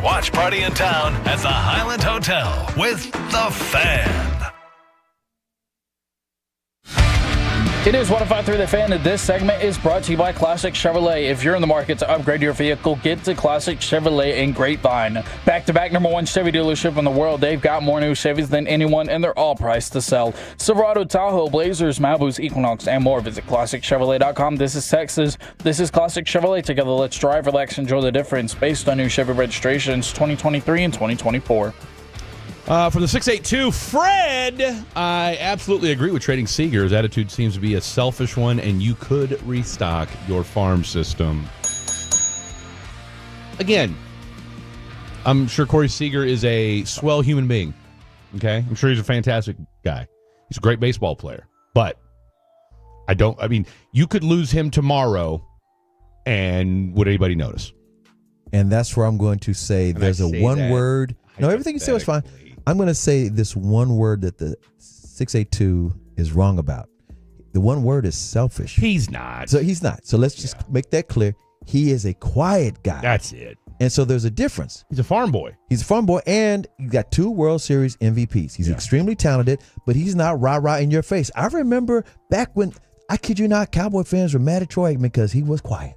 Watch party in town at the Highland Hotel with The Fan. It is 105.3 The Fan, and this segment is brought to you by Classic Chevrolet. If you're in the market to upgrade your vehicle, get to Classic Chevrolet in Grapevine. Back-to-back #1 Chevy dealership in the world. They've got more new Chevys than anyone, and they're all priced to sell. Silverado, Tahoe, Blazers, Malibus, Equinox, and more. Visit ClassicChevrolet.com. This is Texas. This is Classic Chevrolet. Together, let's drive, relax, enjoy the difference. Based on new Chevy registrations 2023 and 2024. From the 682, Fred, I absolutely agree with trading Seager. His attitude seems to be a selfish one, and you could restock your farm system. Again, I'm sure Corey Seager is a swell human being. Okay? I'm sure he's a fantastic guy. He's a great baseball player. But you could lose him tomorrow, and would anybody notice? And that's where I'm going to say there's a one word. No, everything you said was fine. I'm going to say this one word that the 682 is wrong about. The one word is selfish. He's not. So he's not. So let's just make that clear. He is a quiet guy. That's it. And so there's a difference. He's a farm boy. He's a farm boy, and he's got 2 World Series MVPs. He's extremely talented, but he's not rah-rah in your face. I remember back when, I kid you not, Cowboy fans were mad at Troy Aikman because he was quiet.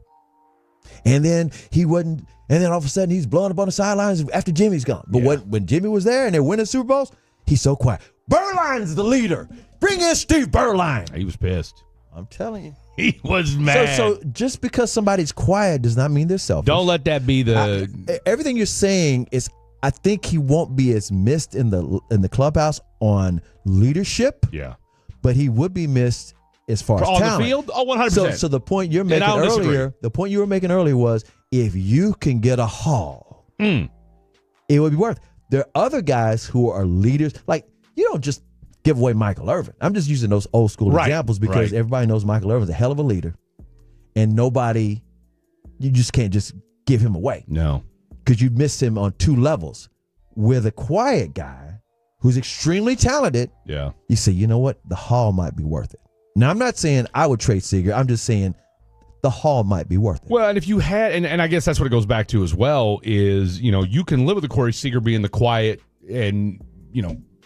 And then he wasn't. And then all of a sudden, he's blowing up on the sidelines after Jimmy's gone. But when Jimmy was there and they're winning Super Bowls, he's so quiet. Berline's the leader. Bring in Steve Berline. He was pissed. I'm telling you. He was mad. So just because somebody's quiet does not mean they're selfish. Don't let that be the... everything you're saying is, I think he won't be as missed in the clubhouse on leadership. Yeah. But he would be missed as far as talent. On the field? Oh, 100%. So the point you're making earlier, the point you were making earlier was, if you can get a haul, it would be worth it. There are other guys who are leaders. Like, you don't just give away Michael Irvin. I'm just using those old school examples because everybody knows Michael Irvin's a hell of a leader. And you just can't just give him away. No. Because you missed him on 2 levels. Where the quiet guy, who's extremely talented, you say, you know what? The haul might be worth it. Now, I'm not saying I would trade Seager. I'm just saying the haul might be worth it. Well, and if you had, and I guess that's what it goes back to as well, is, you can live with the Corey Seager being the quiet and,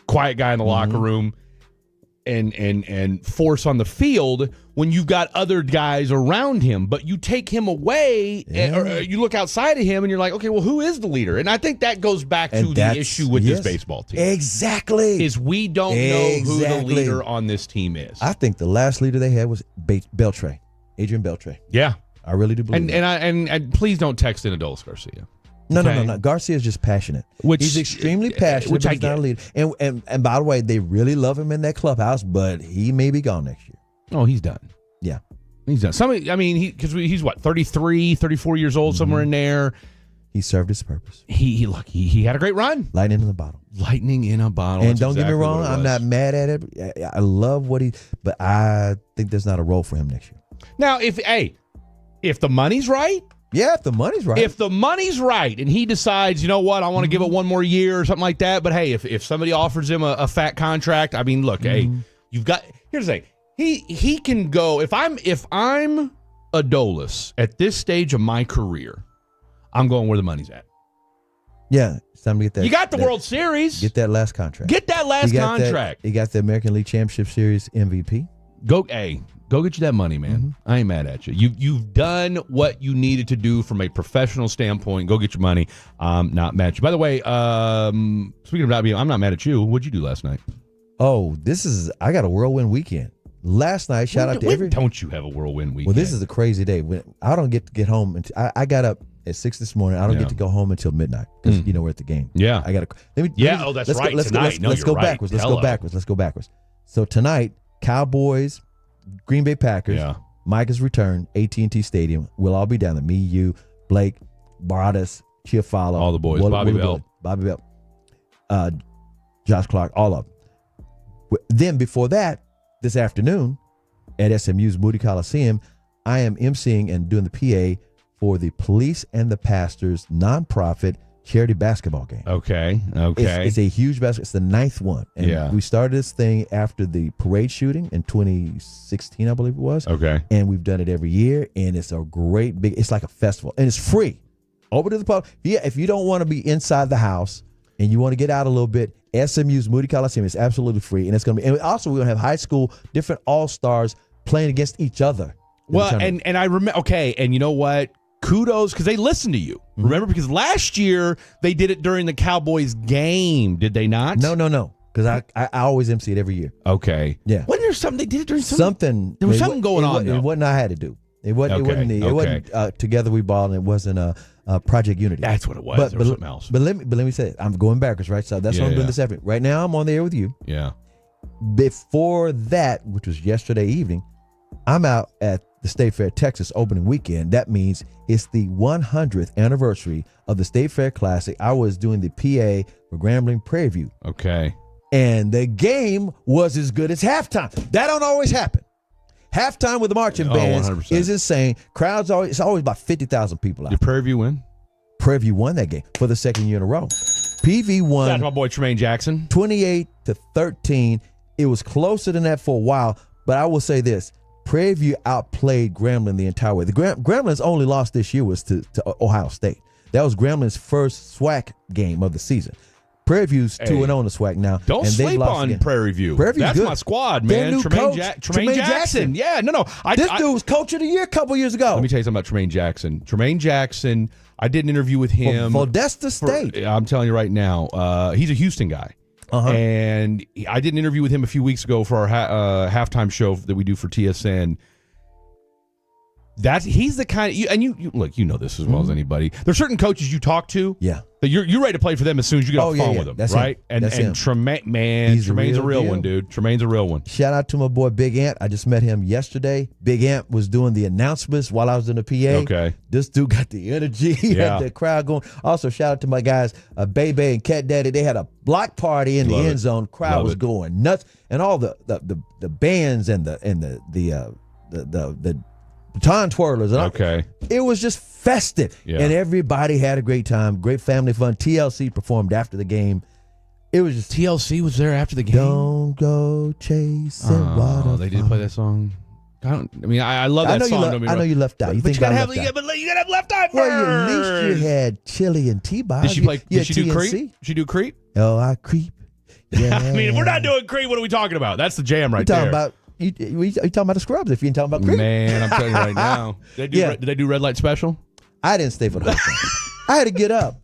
quiet guy in the locker room and force on the field when you've got other guys around him. But you take him away, or you look outside of him and you're like, okay, well, who is the leader? And I think that goes back to the issue with this baseball team. Exactly. Is we don't know who the leader on this team is. I think the last leader they had was Beltre. Adrian Beltre. Yeah. I really do believe that. And please don't text in Adolis Garcia. No. Garcia is just passionate. He's extremely passionate, but he's not a leader. And by the way, they really love him in that clubhouse, but he may be gone next year. Oh, he's done. Yeah. He's done. Because he's what, 33, 34 years old, somewhere in there. He served his purpose. He had a great run. Lightning in a bottle. And don't get me wrong, I'm not mad at it. I love but I think there's not a role for him next year. Now, If the money's right. Yeah, if the money's right. If the money's right and he decides, you know what, I want to give it one more year or something like that. But, hey, if somebody offers him a fat contract, I mean, look, hey, you've got – here's the thing. He can go – if I'm Adolis at this stage of my career, I'm going where the money's at. Yeah, it's time to get that. You got the World Series. Get that last contract. Get that last contract. You got the American League Championship Series MVP. Go get you that money, man. I ain't mad at you. You've done what you needed to do from a professional standpoint. Go get your money. I'm not mad at you. By the way, speaking of not being, I'm not mad at you. What'd you do last night? Oh, I got a whirlwind weekend. Last night, shout out to every. Don't you have a whirlwind weekend? Well, this is a crazy day. I don't get home until I got up at 6 this morning. I don't get to go home until midnight because we're at the game. Yeah, I got to. That's right. Let's go backwards. Let's go backwards. So tonight, Cowboys, Green Bay Packers. Yeah. Micah's return, AT&T Stadium. We'll all be down there. Me, you, Blake, Baradas, Chiafalo, all the boys. Bobby Bell, Josh Clark, all of them. Then before that, this afternoon at SMU's Moody Coliseum, I am emceeing and doing the PA for the Police and the Pastors nonprofit charity basketball game. Okay. It's a huge basketball. It's the 9th one. And we started this thing after the parade shooting in 2016, I believe it was. Okay. And we've done it every year, and it's a great big, it's like a festival, and it's free. Open to the public. Yeah, if you don't want to be inside the house and you want to get out a little bit, SMU's Moody Coliseum is absolutely free, and it's going to be. And also, we're going to have high school, different all-stars playing against each other. Well, and I remember. Okay, and you know what? Kudos, because they listened to you. Remember, because last year they did it during the Cowboys game, did they not? No. Because I always MC it every year. Okay. Yeah. Wasn't there something they did it during something? There was something going on. It wasn't I had to do. It wasn't. It wasn't Together We Ball, and it wasn't Project Unity. That's what it was. There was something else. But let me say it. I'm going backwards, right? So that's what I'm doing this afternoon. Right now, I'm on the air with you. Yeah. Before that, which was yesterday evening, I'm out at the State Fair Texas opening weekend. That means it's the 100th anniversary of the State Fair Classic. I was doing the PA for Grambling Prairie View. Okay. And the game was as good as halftime. That don't always happen. Halftime with the marching bands 100%. is insane. Crowds it's always about 50,000 people out. Did Prairie View win? Prairie View won that game for the second year in a row. PV won. Shout out to my boy Tremaine Jackson. 28-13. It was closer than that for a while, but I will say this. Prairie View outplayed Grambling the entire way. The Grambling's only loss this year was to Ohio State. That was Grambling's first SWAC game of the season. Prairie View's 2-0 in the SWAC now. Don't sleep on again. Prairie View. That's good. My squad, man. Tremaine Jackson. Yeah, no. This dude was Coach of the Year a couple years ago. Let me tell you something about Tremaine Jackson. Tremaine Jackson, I did an interview with him. Modesta State. I'm telling you right now, he's a Houston guy. And I did an interview with him a few weeks ago for our halftime show that we do for TSN. He's the kind of you look, you know this as well as anybody. There's certain coaches you talk to, that you're ready to play for them as soon as you get off the phone with them, that's right? Him. And Tremaine, man, Tremaine's a real one, dude. Tremaine's a real one. Shout out to my boy Big Ant. I just met him yesterday. Big Ant was doing the announcements while I was in the PA. Okay, this dude got the energy, he had the crowd going. Also, shout out to my guys, Bebe and Cat Daddy. They had a block party in the end zone. Crowd was going nuts, and all the bands and the baton twirlers. And it was just festive. And everybody had a great time. Great family fun. TLC performed after the game. It was just TLC was there after the game. Don't go chasing water. They did play that song. I love that song. I know you left out. You but think you gotta have left out first. Well, at least you had Chili and T-Bob. Did she play? Did she do Creep? Did she do Creep? Oh, I creep. Yeah. I mean, if we're not doing Creep, what are we talking about? That's the jam right there. You talking about the Scrubs if you ain't talking about Creep. Man, I'm telling you right now. Did they do Red Light Special? I didn't stay for the whole thing. I had to get up.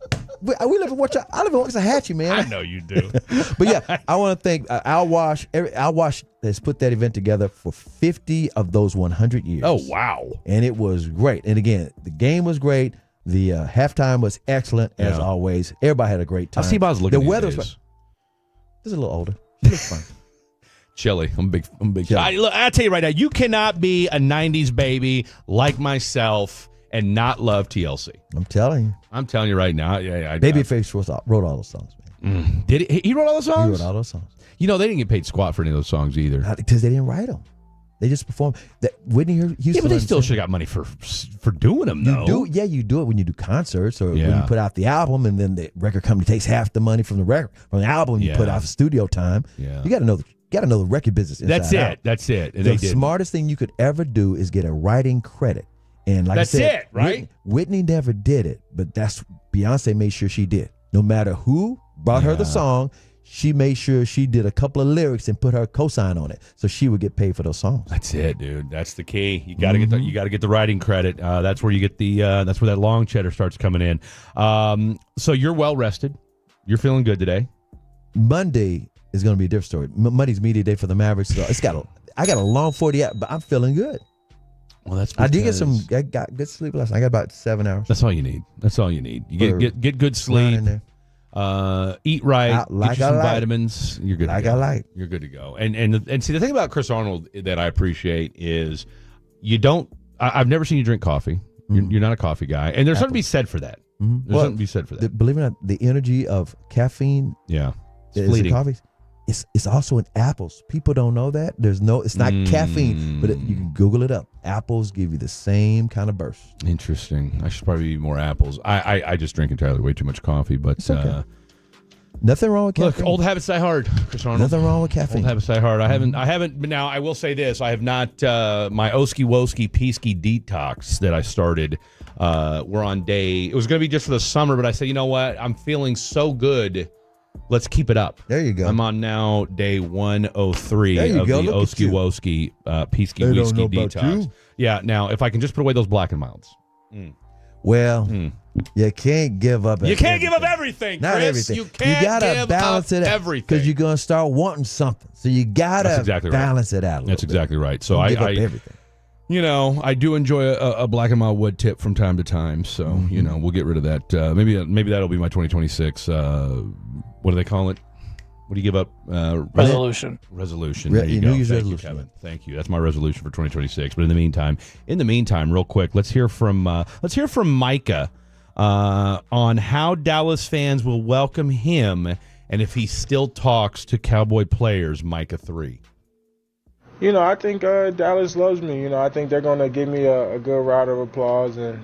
I live in Waxahachie, man. I know you do. But yeah, I want to thank Al Wash. Al Wash has put that event together for 50 of those 100 years. Oh, wow. And it was great. And again, the game was great. The halftime was excellent, as always. Everybody had a great time. I see Bob's looking. The weather's just a little older. She looks fine. Chili. I'm big. I tell you right now, you cannot be a 90s baby like myself and not love TLC. I'm telling you right now. Babyface wrote all those songs, man. Did he wrote all the songs? He wrote all those songs. You know, they didn't get paid squat for any of those songs either. Because they didn't write them. They just perform. That Whitney Houston. Yeah, but they still should have got money for doing them, though. You do it when you do concerts or when you put out the album, and then the record company takes half the money from the album. You put out studio time. Yeah. You got to know the record business. That's out. That's it. And the smartest thing you could ever do is get a writing credit. And like that's I said, it, right? Whitney never did it, but that's Beyonce made sure she did. No matter who brought her the song, she made sure she did a couple of lyrics and put her cosign on it, so she would get paid for those songs. That's it, dude. That's the key. You got to get the writing credit. That's where you get that's where that long cheddar starts coming in. So you're well rested. You're feeling good today. Monday is going to be a different story. Monday's media day for the Mavericks. So I got a long 40 hours, but I'm feeling good. Well, that's I got good sleep last night. I got about 7 hours. That's all you need. You get good sleep. Eat right. Get you some vitamins. You're good. You're good to go. And see, the thing about Chris Arnold that I appreciate is you don't. I've never seen you drink coffee. You're not a coffee guy, and there's something to be said for that. There's something to be said for that. Believe it or not, the energy of caffeine. Yeah, it's fleeting. Coffee. It's also in apples. People don't know that. It's not caffeine, but you can Google it up. Apples give you the same kind of burst. Interesting. I should probably eat more apples. I just drink entirely way too much coffee, but it's okay. Nothing wrong with caffeine. Look, old habits die hard, Chris Arnold. Nothing wrong with caffeine. Old habits die hard. I haven't. But now I will say this: I have not. My Oski Woski Peasky detox that I started. We're on day. It was going to be just for the summer, but I said, you know what? I'm feeling so good. Let's keep it up. There you go. I'm on now day 103 of the Oski Woski Peasky Whiskey detox. Yeah. Now, if I can just put away those black and milds. Well, you can't give up. You can't give up everything, Chris. Not everything. You can't gotta balance it out. Everything. Because you're going to start wanting something. So you got to balance it out a little That's exactly bit. right. So Don't give up everything. You know, I do enjoy a black and mild wood tip from time to time. So, you know, we'll get rid of that. Maybe that'll be my 2026. What do they call it? What do you give up? Resolution. Resolution. There you go. Thank you, Kevin. Thank you. That's my resolution for 2026. But in the meantime, real quick, let's hear from Micah on how Dallas fans will welcome him and if he still talks to Cowboy players. Micah 3. You know, I think Dallas loves me. You know, I think they're going to give me a good round of applause. And,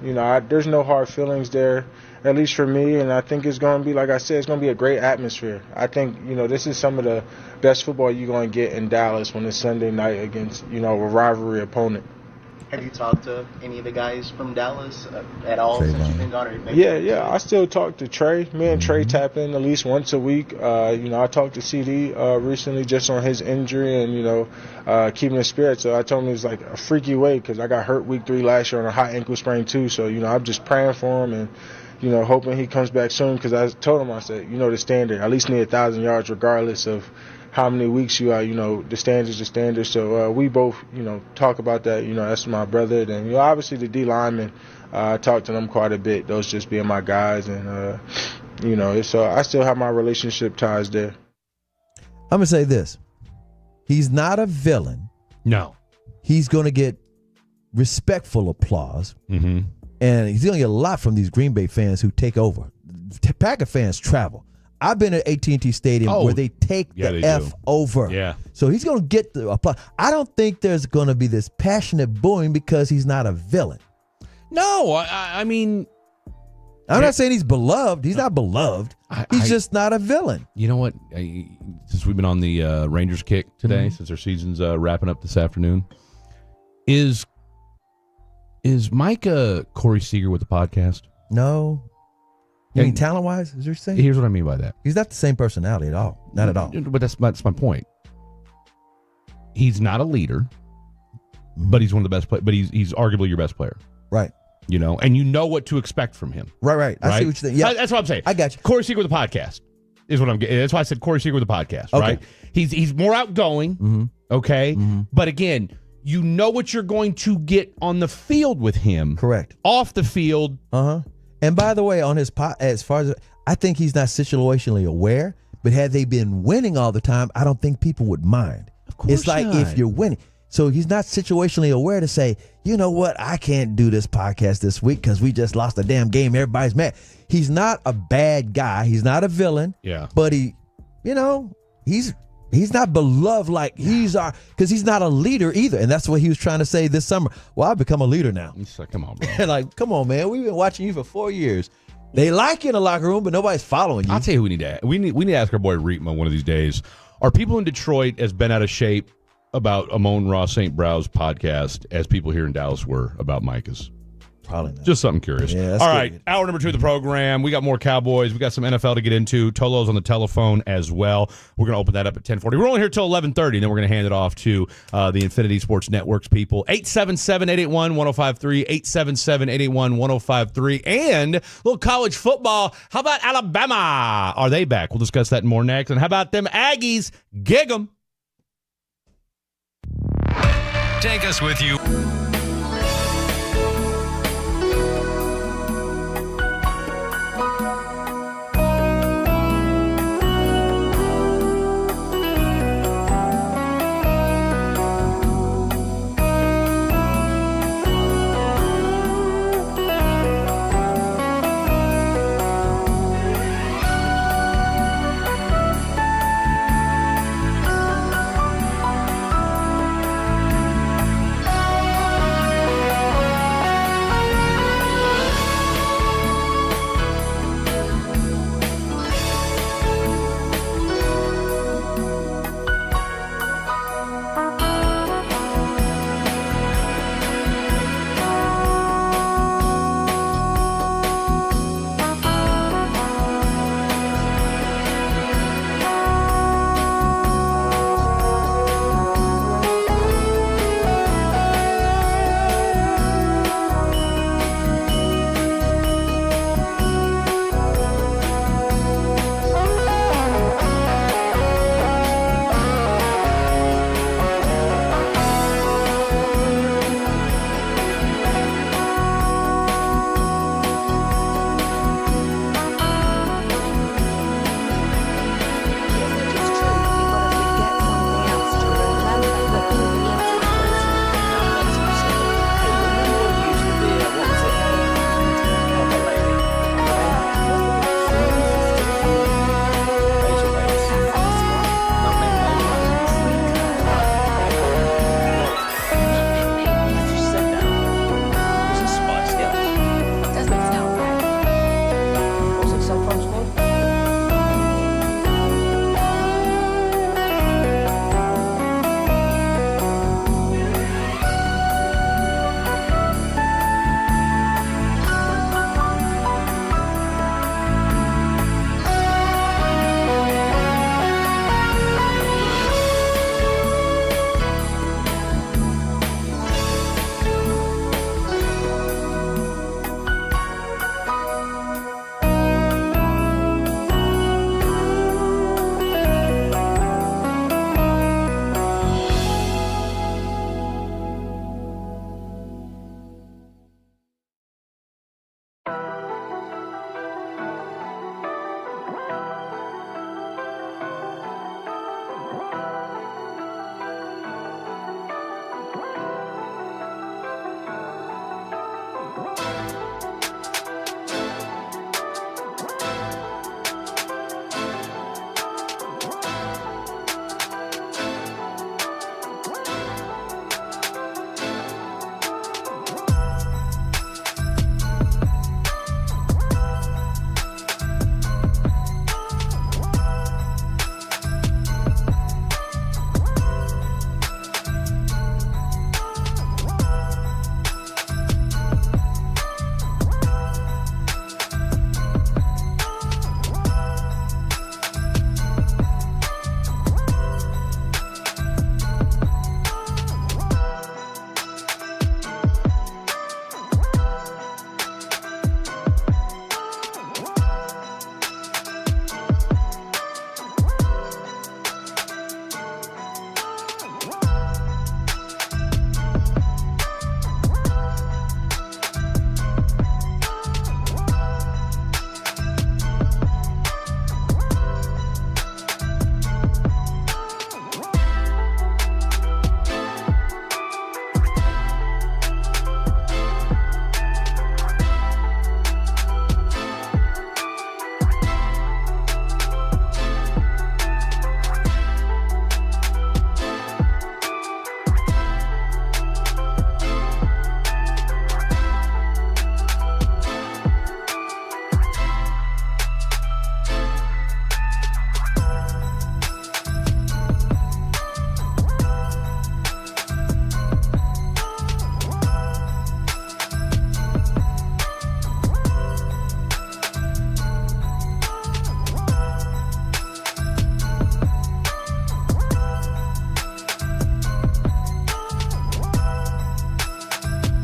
you know, there's no hard feelings there, at least for me. And I think it's going to be, like I said, it's going to be a great atmosphere. I think, you know, this is some of the best football you're going to get in Dallas when it's Sunday night against, you know, a rivalry opponent. Have you talked to any of the guys from Dallas at all since you've been gone? Yeah. I still talk to Trey. Me and Trey tap in at least once a week. You know, I talked to CD recently just on his injury and, you know, keeping his spirit. So I told him it was like a freaky way because I got hurt week 3 last year on a high ankle sprain too. So, you know, I'm just praying for him and, you know, hoping he comes back soon because I told him, I said, you know, the standard, at least need 1,000 yards regardless of how many weeks you are, you know, the standard's the standard. So we both, you know, talk about that. You know, that's my brother. And, you know, obviously the D linemen, I talk to them quite a bit. Those just being my guys. And, you know, so I still have my relationship ties there. I'm going to say this. He's not a villain. No. He's going to get respectful applause. Mm-hmm. And he's going to get a lot from these Green Bay fans who take over. Packer fans travel. I've been at AT&T Stadium where they take the F over. Yeah. So he's going to get the applause. I don't think there's going to be this passionate booing because he's not a villain. No, I mean... I'm not saying he's beloved. He's not beloved. He's just not a villain. You know what? Since we've been on the Rangers kick today, since their season's wrapping up this afternoon, is Micah Corey Seager with the podcast? No. You mean talent-wise? Is what you're saying? Here's what I mean by that. He's not the same personality at all. Not at all. But that's my point. He's not a leader, but he's one of the best players. But he's arguably your best player. Right. You know, and you know what to expect from him. Right. I see what you're saying. Yeah. That's what I'm saying. I got you. Corey Seager with the podcast is what I'm getting. That's why I said Corey Seager with the podcast, right? He's more outgoing, okay? Mm-hmm. But again, you know what you're going to get on the field with him. Correct. Off the field. And by the way, on his as far as I think he's not situationally aware, but had they been winning all the time, I don't think people would mind. Of course it's like not. if you're winning. So he's not situationally aware to say, you know what, I can't do this podcast this week because we just lost a damn game. Everybody's mad. He's not a bad guy. He's not a villain. Yeah. But he, you know, he's He's not beloved like because he's not a leader either. And that's what he was trying to say this summer. Well, I've become a leader now. He's like, come on, bro. Like, come on, man. We've been watching you for 4 years. They like you in the locker room, but nobody's following you. I'll tell you who we need to ask. We need to ask our boy Reetma one of these days. Are people in Detroit as bent out of shape about Amon-Ra St. Brow's podcast as people here in Dallas were about Micah's? Probably not. Just something curious. Yeah, all right, hour number 2 of the program. We got more Cowboys. We got some NFL to get into. Tolo's on the telephone as well. We're going to open that up at 10:40. We're only here till 11:30, and then we're going to hand it off to the Infinity Sports Networks people. 877-881-1053, 877-881-1053, and a little college football. How about Alabama? Are they back? We'll discuss that and more next. And how about them Aggies? Gig 'em. Take us with you.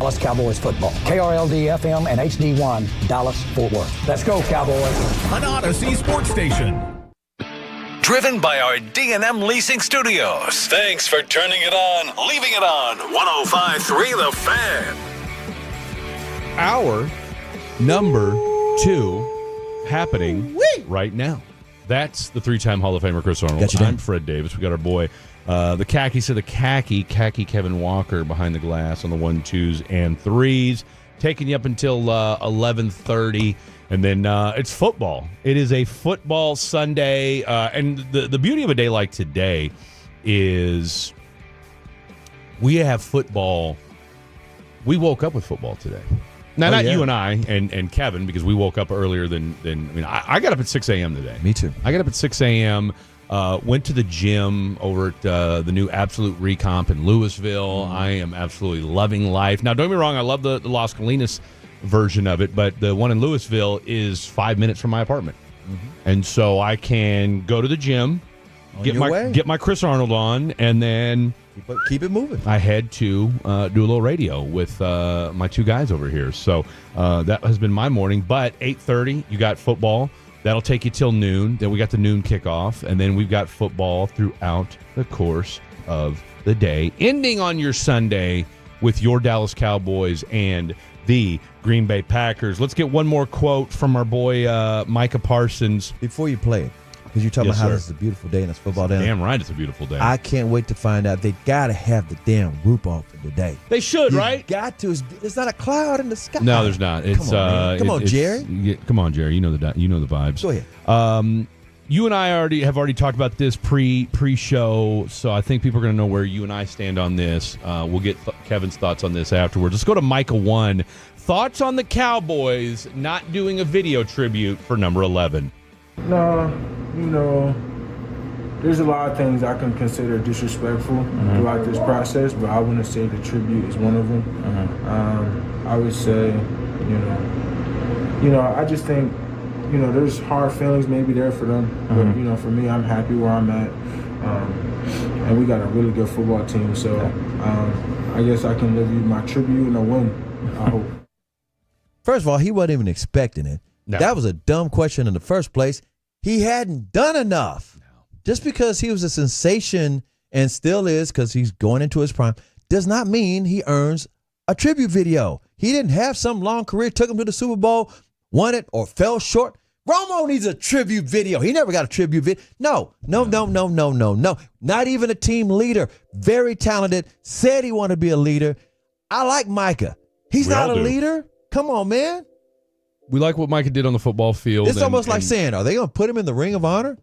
Dallas Cowboys football. KRLD-FM and HD1, Dallas, Fort Worth. Let's go, Cowboys. An Odyssey sports station. Driven by our D&M Leasing Studios. Thanks for turning it on, leaving it on. 105.3 The Fan. Hour number 2 happening right now. That's the 3-time Hall of Famer Chris Arnold. I'm Fred Davis. We got our boy, the khaki Kevin Walker behind the glass on the 1, 2s, and 3s, taking you up until 11:30. And then it's football. It is a football Sunday. And the beauty of a day like today is we have football. We woke up with football today. Now, not you and I and Kevin, because we woke up earlier than I got up at 6 a.m. today. Me too. I got up at 6 a.m., went to the gym over at the new Absolute Recomp in Louisville. I am absolutely loving life. Now, don't get me wrong. I love the Las Colinas version of it, but the one in Louisville is 5 minutes from my apartment. And so I can go to the gym, get my Chris Arnold on, and then keep it moving. I head to do a little radio with my 2 guys over here. So that has been my morning. But 8:30, you got football. That'll take you till noon. Then we got the noon kickoff, and then we've got football throughout the course of the day, ending on your Sunday with your Dallas Cowboys and the Green Bay Packers. Let's get one more quote from our boy Micah Parsons. Before you play it, because you're talking about how this is a beautiful day and it's football day. Damn right it's a beautiful day. I can't wait to find out. They got to have the damn roof off for today. They should, right? Got to. There's not a cloud in the sky. No, there's not. It's, come on, Jerry. Come on, Jerry. You know the vibes. Go ahead. You and I have already talked about this pre-show, so I think people are going to know where you and I stand on this. We'll get Kevin's thoughts on this afterwards. Let's go to Micah 1. Thoughts on the Cowboys not doing a video tribute for number 11? No, there's a lot of things I can consider disrespectful throughout this process, but I wouldn't say the tribute is one of them. I would say, I just think, there's hard feelings maybe there for them, but for me, I'm happy where I'm at, and we got a really good football team. So I guess I can live you my tribute and a win. I hope. First of all, he wasn't even expecting it. No. That was a dumb question in the first place. He hadn't done enough. No. Just because he was a sensation and still is, because he's going into his prime, does not mean he earns a tribute video. He didn't have some long career, took him to the Super Bowl, won it, or fell short. Romo needs a tribute video. He never got a tribute video. No. Not even a team leader. Very talented. Said he wanted to be a leader. I like Micah. He's not a leader. Come on, man. We like what Micah did on the football field. It's almost like saying, are they going to put him in the Ring of Honor?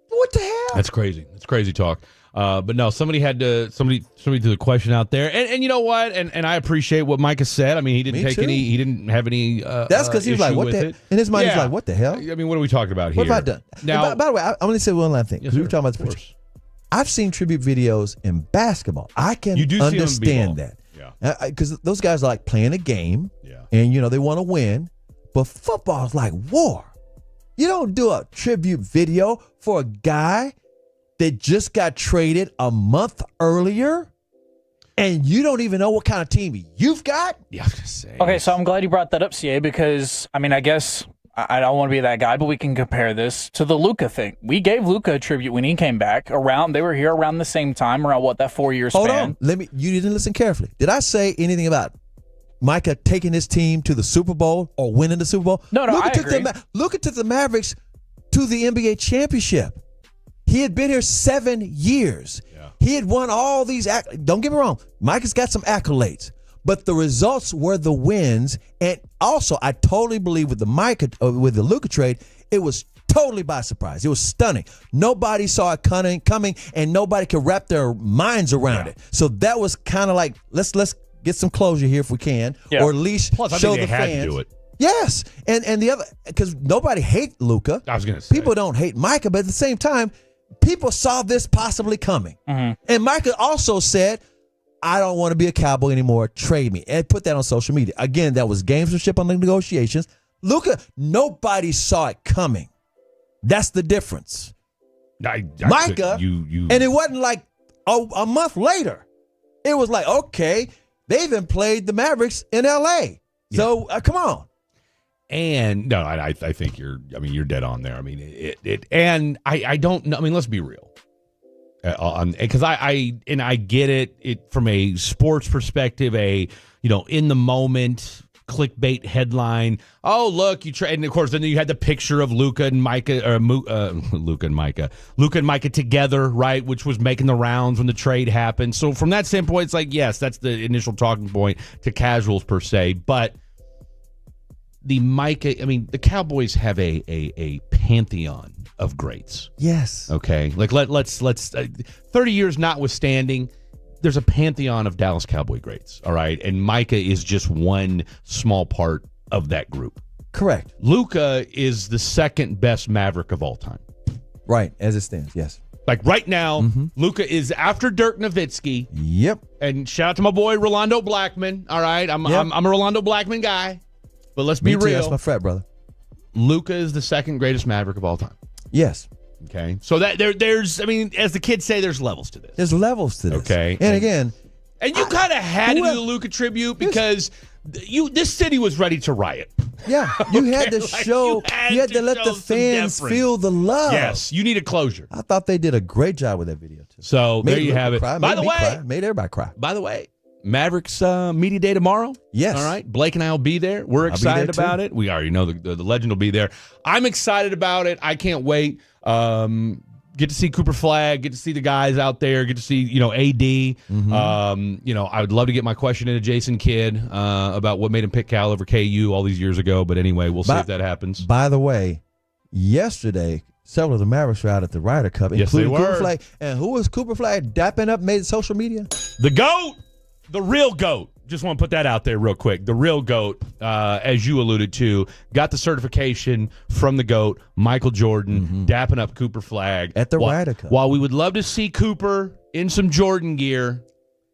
What the hell? That's crazy. It's crazy talk. But no, somebody threw the question out there, and you know what? And I appreciate what Micah said. I mean, he didn't he didn't have any. That's because he was like, what the hell? In his mind, he's like, what the hell? I mean, what are we talking about here? What have I done? Now, by the way, I'm going to say one last thing. Yes, we were talking about the picture. I've seen tribute videos in basketball. I can understand that. Because those guys are like playing a game, and they want to win. But football is like war. You don't do a tribute video for a guy that just got traded a month earlier, and you don't even know what kind of team you've got? Yeah, I was gonna say. Okay, so I'm glad you brought that up, CA, because, I guess I don't want to be that guy, but we can compare this to the Luka thing. We gave Luka a tribute when he came back. They were here around the same time, around that 4-year span? Hold on. You didn't listen carefully. Did I say anything about Micah taking his team to the Super Bowl or winning the Super Bowl? No, I agree. Look at the Mavericks to the NBA championship. He had been here 7 years. Yeah. He had won all these. Don't get me wrong. Micah's got some accolades, but the results were the wins. And also, I totally believe with the Luka trade, it was totally by surprise. It was stunning. Nobody saw it coming, and nobody could wrap their minds around it. So that was kind of like, let's get some closure here if we can, or at least show the fans. To do it. Yes, and the other, because nobody hate Luka. I was going to say. People don't hate Micah, but at the same time, people saw this possibly coming. Mm-hmm. And Micah also said, I don't want to be a Cowboy anymore. Trade me. And put that on social media. Again, that was gamesmanship on the negotiations. Luka, nobody saw it coming. That's the difference. Micah, and it wasn't like a month later. It was like, okay, They even played the Mavericks in L.A. So come on. And no, I think you're dead on there. I mean, and I don't know. I mean, let's be real. Because I get it from a sports perspective, in the moment clickbait headline. Oh, look, and of course then you had the picture of Luka and Micah together, right, which was making the rounds when the trade happened. So from that standpoint, it's like, yes, that's the initial talking point to casuals per se, but the Cowboys have a pantheon of greats. Yes. Okay. Like let's 30 years notwithstanding, there's a pantheon of Dallas Cowboy greats. All right. And Micah is just one small part of that group. Correct. Luka is the second best Maverick of all time. Right. As it stands. Yes. Like right now, Luka is after Dirk Nowitzki. Yep. And shout out to my boy Rolando Blackman. All right. I'm a Rolando Blackman guy. But let's be Me too, real. that's my frat brother. Luka is the second greatest Maverick of all time. Yes. Okay. So that there's, as the kids say, there's levels to this. There's levels to this. Okay. And again. And you kind of had to do the Luka tribute because this city was ready to riot. Yeah. You had to show, you had to let the fans feel the love. Yes. You need a closure. I thought they did a great job with that video, too. So there you have it. By the way. Made everybody cry. By the way. Mavericks Media Day tomorrow. Yes. All right. Blake and I will be there. We're excited about it. We already know the legend will be there. I'm excited about it. I can't wait. Get to see Cooper Flagg. Get to see the guys out there. Get to see, AD. I would love to get my question into Jason Kidd about what made him pick Cal over KU all these years ago. But anyway, we'll see if that happens. By the way, yesterday, several of the Mavericks were out at the Ryder Cup, including Cooper Flagg. And who was Cooper Flagg dapping up, made social media? The GOAT. The real GOAT. Just want to put that out there real quick. The real GOAT, as you alluded to, got the certification from the GOAT, Michael Jordan, dapping up Cooper Flagg. At the Ryder Cup. While we would love to see Cooper in some Jordan gear.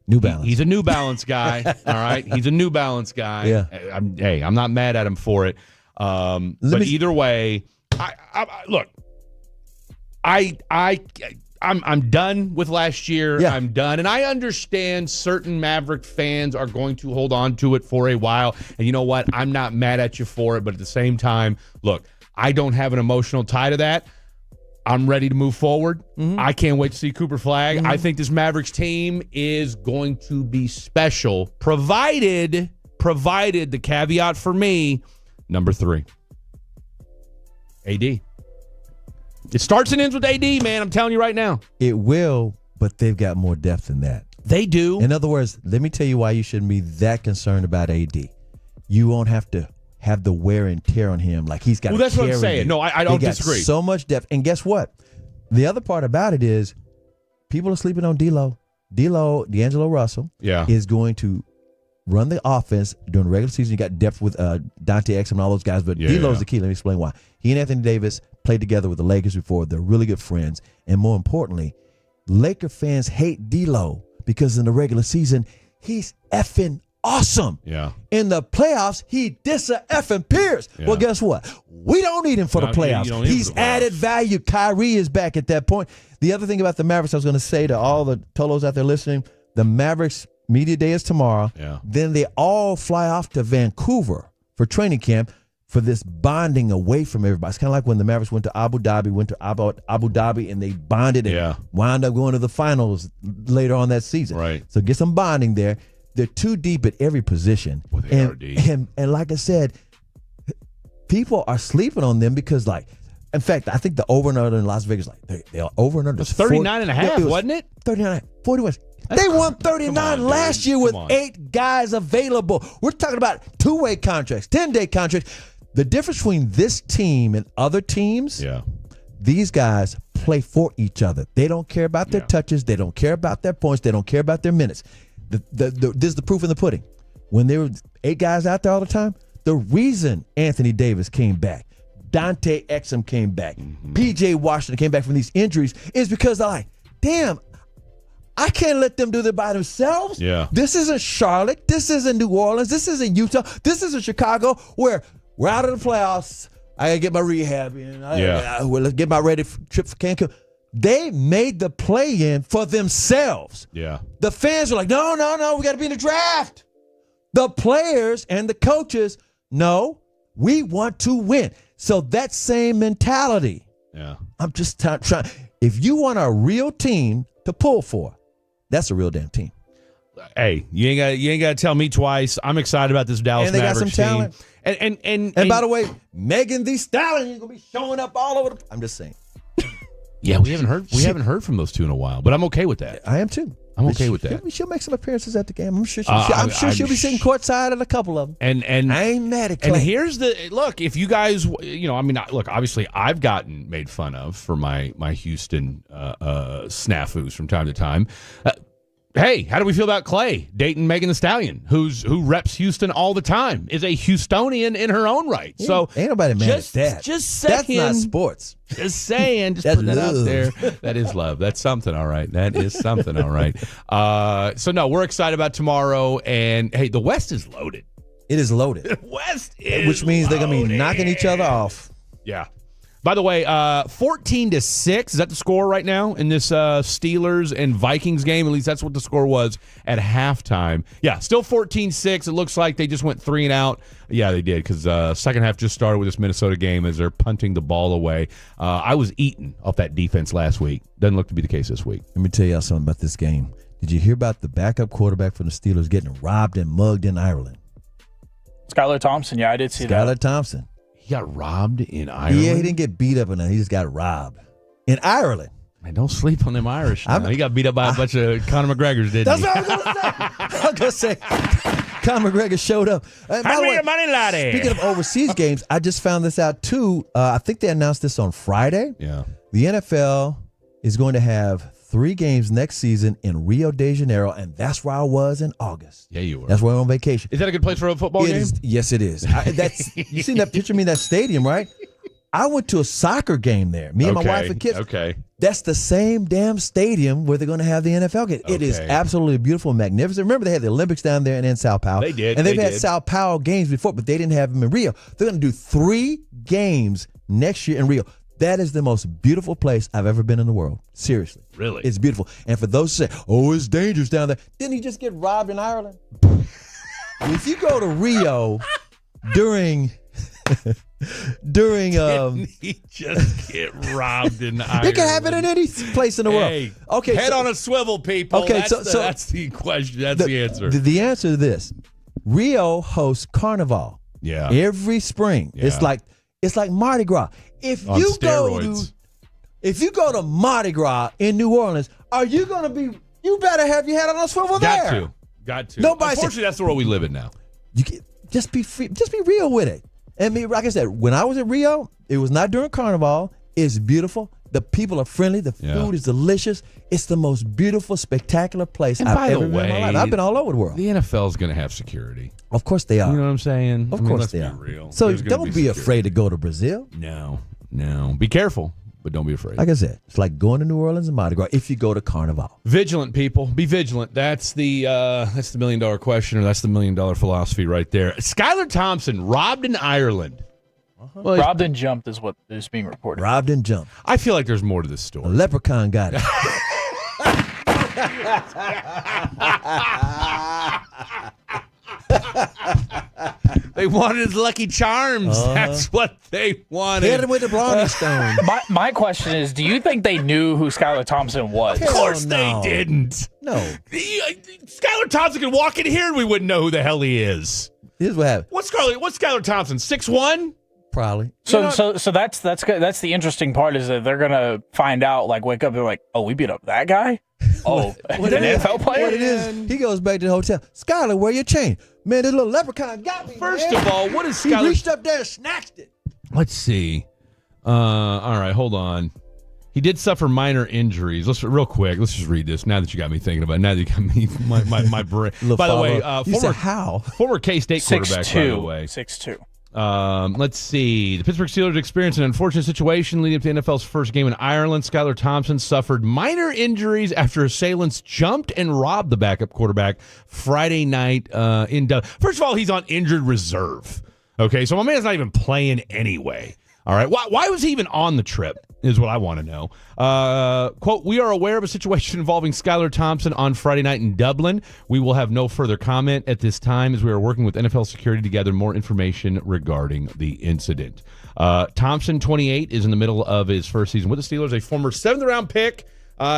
New Balance. He's a New Balance guy. All right? He's a New Balance guy. Yeah. I'm not mad at him for it. But either way, I'm done with last year. Yeah. I'm done. And I understand certain Maverick fans are going to hold on to it for a while. And you know what? I'm not mad at you for it. But at the same time, look, I don't have an emotional tie to that. I'm ready to move forward. I can't wait to see Cooper Flagg. I think this Mavericks team is going to be special, provided the caveat for me, number 3, AD. It starts and ends with AD, man. I'm telling you right now. It will, but they've got more depth than that. They do. In other words, let me tell you why you shouldn't be that concerned about AD. You won't have to have the wear and tear on him like he's got. Well, that's what I'm saying. No, I don't disagree. So much depth. And guess what? The other part about it is people are sleeping on D'Angelo Russell is going to run the offense during the regular season. You got depth with Dante Exum and all those guys, but D'Lo's the key. Let me explain why. He and Anthony Davis played together with the Lakers before. They're really good friends. And more importantly, Laker fans hate D'Lo because in the regular season, he's effing awesome. Yeah. In the playoffs, he effing Pierce. Yeah. Well, guess what? We don't need him for the playoffs. He's added value. Kyrie is back at that point. The other thing about the Mavericks, I was going to say to all the Tolos out there listening, the Mavericks Media Day is tomorrow. Yeah. Then they all fly off to Vancouver for training camp for this bonding away from everybody. It's kind of like when the Mavericks went to Abu Dhabi, and they bonded and wound up going to the finals later on that season. Right. So get some bonding there. They're too deep at every position. Well, they are deep. And like I said, people are sleeping on them because, like, in fact, I think the over and under in Las Vegas, they are over and under. It was 39.5, wasn't it? 39, 41. They won 39 last year with 8 guys available. We're talking about 2-way contracts, 10-day contracts. The difference between this team and other teams, these guys play for each other. They don't care about their touches. They don't care about their points. They don't care about their minutes. This is the proof in the pudding. When there were 8 guys out there all the time, the reason Anthony Davis came back, Dante Exum came back, P.J. Washington came back from these injuries is because they're like, damn, I can't let them do that by themselves. Yeah. This isn't Charlotte. This isn't New Orleans. This isn't Utah. This isn't Chicago where we're out of the playoffs. I got to get my rehab in. Let's get my ready trip for Cancun. They made the play-in for themselves. Yeah. The fans are like, no, we got to be in the draft. The players and the coaches, no, we want to win. So that same mentality. Yeah. I'm just trying. If you want a real team to pull for, that's a real damn team. Hey, you ain't got to tell me twice. I'm excited about this Dallas And they got Mavericks some talent. team. And by the way, Megan Thee Stallion is gonna be showing up all over. I'm just saying. Yeah, we haven't heard from those two in a while, but I'm okay with that. I am too. I'm okay with that. She'll make some appearances at the game. I'm sure. She'll be sitting courtside at a couple of them. And I ain't mad at Clay. And here's the look. If you guys, look. Obviously, I've gotten made fun of for my Houston snafus from time to time. Hey, how do we feel about Clay dating Megan Thee Stallion, who reps Houston all the time, is a Houstonian in her own right? Yeah, So ain't nobody mad at that. Just saying, that's not sports. Just saying, just That's putting that out love. there. That is love. That's something, all right. That is something, all right. So no, we're excited about tomorrow, and hey, the West is loaded. It is loaded. The West is Which means they're gonna be loaded. knocking each other off. Yeah. By the way, 14-6 is that the score right now in this Steelers and Vikings game? At least that's what the score was at halftime. Yeah, still 14-6. It looks like they just went 3 and out. Yeah, they did because second half just started with this Minnesota game as they're punting the ball away. I was eaten off that defense last week. Doesn't look to be the case this week. Let me tell y'all something about this game. Did you hear about the backup quarterback for the Steelers getting robbed and mugged in Ireland? Skylar Thompson. Yeah, I did see that. Skylar Thompson. He got robbed in Ireland? Yeah, he didn't get beat up or nothing. He just got robbed in Ireland. Man, don't sleep on them Irish. He got beat up by a bunch of Conor McGregors, didn't That's he? what I was going to say. I was going to say, Conor McGregor showed up. By the way, money, laddie. speaking of overseas games, I just found this out too. I think they announced this on Friday. Yeah. The NFL is going to have 3 games next season in Rio de Janeiro, and that's where I was in August. Yeah, you were. That's where I'm on vacation. Is that a good place for a football game? Yes, it is. You seen that picture of me in that stadium, right? I went to a soccer game there. Me and my wife and kids. Okay. That's the same damn stadium where they're going to have the NFL game. It is absolutely beautiful and magnificent. Remember, they had the Olympics down there and in Sao Paulo. They did. And they've had Sao Paulo games before, but they didn't have them in Rio. They're going to do 3 games next year in Rio. That is the most beautiful place I've ever been in the world. Seriously. Really? It's beautiful. And for those who say, oh, it's dangerous down there, didn't he just get robbed in Ireland? If you go to Rio during he just get robbed in Ireland. it can happen in any place in the world. Hey, okay, head on a swivel, people. Okay, that's the question. That's the answer. The answer to this: Rio hosts Carnival. Yeah. Every spring. Yeah. It's like Mardi Gras. If On you steroids. go to Mardi Gras in New Orleans, are you gonna be? You better have your head on a swivel there. Got to. Nobody said- Unfortunately, that's the world we live in now. You can, just be free, just be real with it. And me, like I said, when I was at Rio, it was not during Carnival. It's beautiful. The people are friendly. The food is delicious. It's the most beautiful, spectacular place I've ever been in my life. I've been all over the world. The NFL is going to have security. Of course they are. You know what I'm saying? Of course let's they be are. real. So There's gonna don't be security. afraid to go to Brazil. No. Be careful, but don't be afraid. Like I said, it's like going to New Orleans and Mardi Gras if you go to Carnival. Vigilant, people. Be vigilant. That's the $1 million question, or that's the $1 million philosophy right there. Skylar Thompson robbed in Ireland. Well, Robbed and jumped is what is being reported. Robbed and jumped. I feel like there's more to this A story. leprechaun got it. They wanted his Lucky Charms. That's what they wanted. Hit him with the Blondie Stone. My question is, do you think they knew who Skylar Thompson was? Of course no. they didn't. No. Skylar Thompson could walk in here and we wouldn't know who the hell he is. Here's what happened. What's Skylar Thompson? 6'1"? Probably. So that's good. That's the interesting part is that they're gonna find out, like wake up, they're like, oh, we beat up that guy. Oh, an NFL player. What it is, he goes back to the hotel. Skylar, where your chain? Man, this little leprechaun got me. First man. of all, what is He Skylar? reached up there and snatched it. Let's see. All right, hold on. He did suffer minor injuries. Let's real quick. Let's just read this. Now that you got me thinking about it. Now that you got me my brain. By the way, former K-State quarterback. By the way, 6'2". Let's see. The Pittsburgh Steelers experienced an unfortunate situation leading up to the NFL's first game in Ireland. Skylar Thompson suffered minor injuries after assailants jumped and robbed the backup quarterback Friday night in Dublin. First of all, he's on injured reserve. Okay, so my man's not even playing anyway. All right, why was he even on the trip? is what I want to know. Quote, we are aware of a situation involving Skylar Thompson on Friday night in Dublin. We will have no further comment at this time as we are working with NFL security to gather more information regarding the incident. Thompson, 28, is in the middle of his first season with the Steelers, a former 7th-round pick.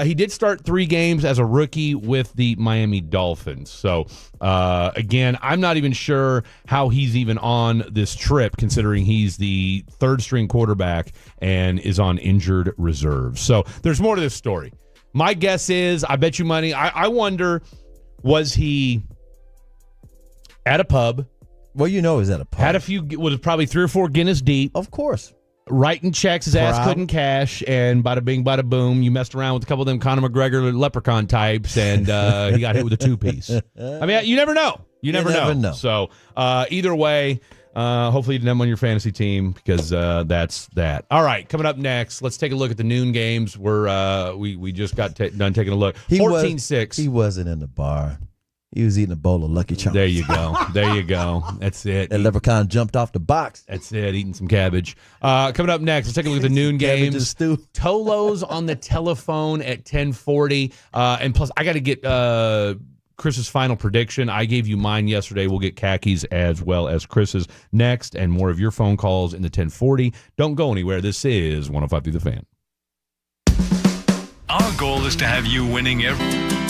He did start 3 games as a rookie with the Miami Dolphins. So, again, I'm not even sure how he's even on this trip, considering he's the 3rd-string quarterback and is on injured reserve. So there's more to this story. My guess is, I bet you money, I wonder, was he at a pub? Well, you know he's at a pub. Had a few, was probably 3 or 4 Guinness deep. Of course. Writing checks his ass couldn't cash, and bada bing, bada boom, you messed around with a couple of them Conor McGregor leprechaun types, and he got hit with a 2-piece. I mean, you never know. You never know. So either way, hopefully you didn't have him on your fantasy team, because that's that. All right, coming up next, let's take a look at the noon games. We just got done taking a look. 14-6. He wasn't in the bar. He was eating a bowl of Lucky Charms. There you go. There you go. That's it. That leprechaun jumped off the box. That's it. Eating some cabbage. Coming up next, let's take a look at the noon games. Tolo's on the telephone at 10:40. And plus, I got to get Chris's final prediction. I gave you mine yesterday. We'll get Khakis as well as Chris's next, and more of your phone calls in the 10:40. Don't go anywhere. This is 105 through the Fan. Our goal is to have you winning every...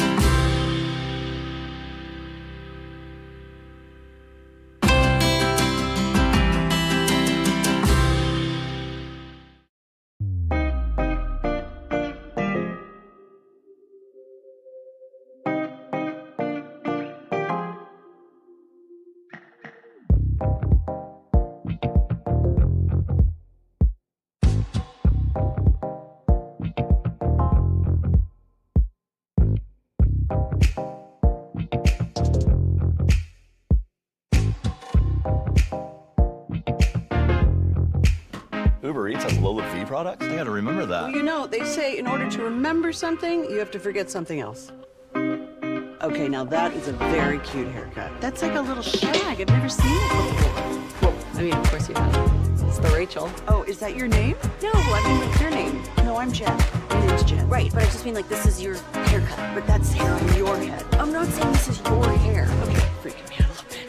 Uber Eats has low fee products? I gotta remember that. Well, you know, they say in order to remember something, you have to forget something else. Okay, now that is a very cute haircut. That's like a little shag. I've never seen it before. Well, I mean, of course you have. It's the Rachel. Oh, is that your name? No, I mean, what's your name? No, I'm Jen. My name's Jen. Right, but I just mean like this is your haircut. But that's hair on your head. I'm not saying this is your hair. Okay, freaking me out a little bit.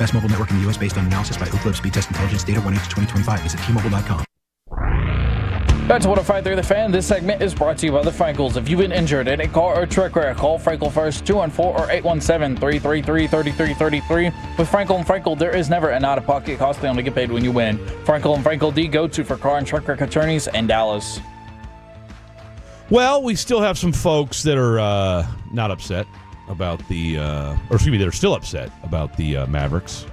best mobile network in the U.S. based on analysis by Ookla Speed Test Intelligence Data 1H2025. Visit T-Mobile.com. Back to 105.3 The Fan. This segment is brought to you by the Frankels. If you've been injured in a car or truck wreck, call Frankel first, 214 or 817-333-3333. With Frankel and Frankel, there is never an out-of-pocket cost. They only get paid when you win. Frankel and Frankel, the go-to for car and truck wreck attorneys in Dallas. Well, we still have some folks that are not upset about they're still upset about the Mavericks.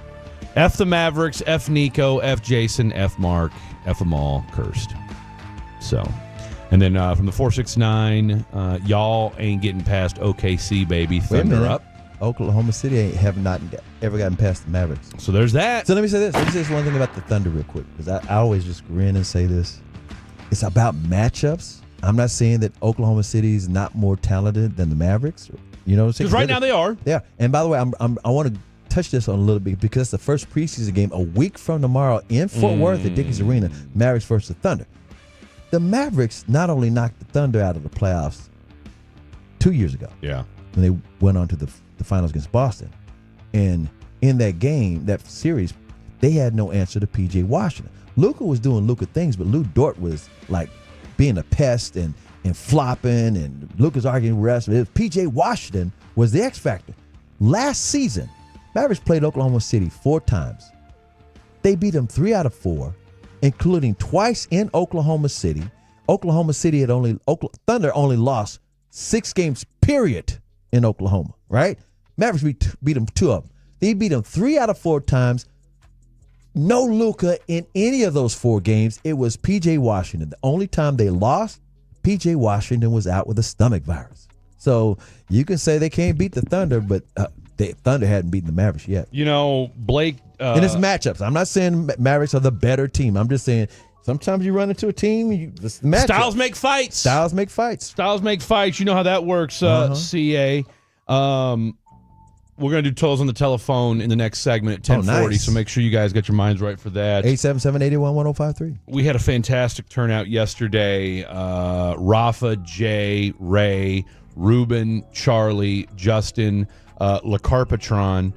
F the Mavericks, F Nico, F Jason, F Mark, F them all, cursed. So, and then from the 469, y'all ain't getting past OKC, baby. Thunder up. Oklahoma City have not ever gotten past the Mavericks. So there's that. So let me say this. Let me say this one thing about the Thunder real quick, because I always just grin and say this. It's about matchups. I'm not saying that Oklahoma City is not more talented than the Mavericks. You know what I'm saying? Because right now they are. Yeah. And by the way, I want to touch this on a little bit because it's the first preseason game a week from tomorrow in Fort Worth at Dickies Arena, Mavericks versus the Thunder. The Mavericks not only knocked the Thunder out of the playoffs 2 years ago. Yeah. When they went on to the finals against Boston. And in that game, that series, they had no answer to P.J. Washington. Luka was doing Luka things, but Lou Dort was like being a pest and flopping, and Luka's arguing with us. P.J. Washington was the X factor. Last season, Mavericks played Oklahoma City 4 times. They beat them 3 out of 4. Including twice in Oklahoma City. Oklahoma City Thunder only lost 6 games, period, in Oklahoma, right? Mavericks beat them 2 of them. They beat them 3 out of 4 times. No Luka in any of those 4 games. It was P.J. Washington. The only time they lost, P.J. Washington was out with a stomach virus. So you can say they can't beat the Thunder, but the Thunder hadn't beaten the Mavericks yet. You know, Blake... and it's matchups. I'm not saying Mavericks are the better team. I'm just saying sometimes you run into a team. Styles make fights. Styles make fights. Styles make fights. You know how that works, CA. We're going to do totals on the telephone in the next segment at 10:40, nice. so make sure you guys get your minds right for that. 877-881-1053. We had a fantastic turnout yesterday. Rafa, Jay, Ray, Ruben, Charlie, Justin, LaCarpatron,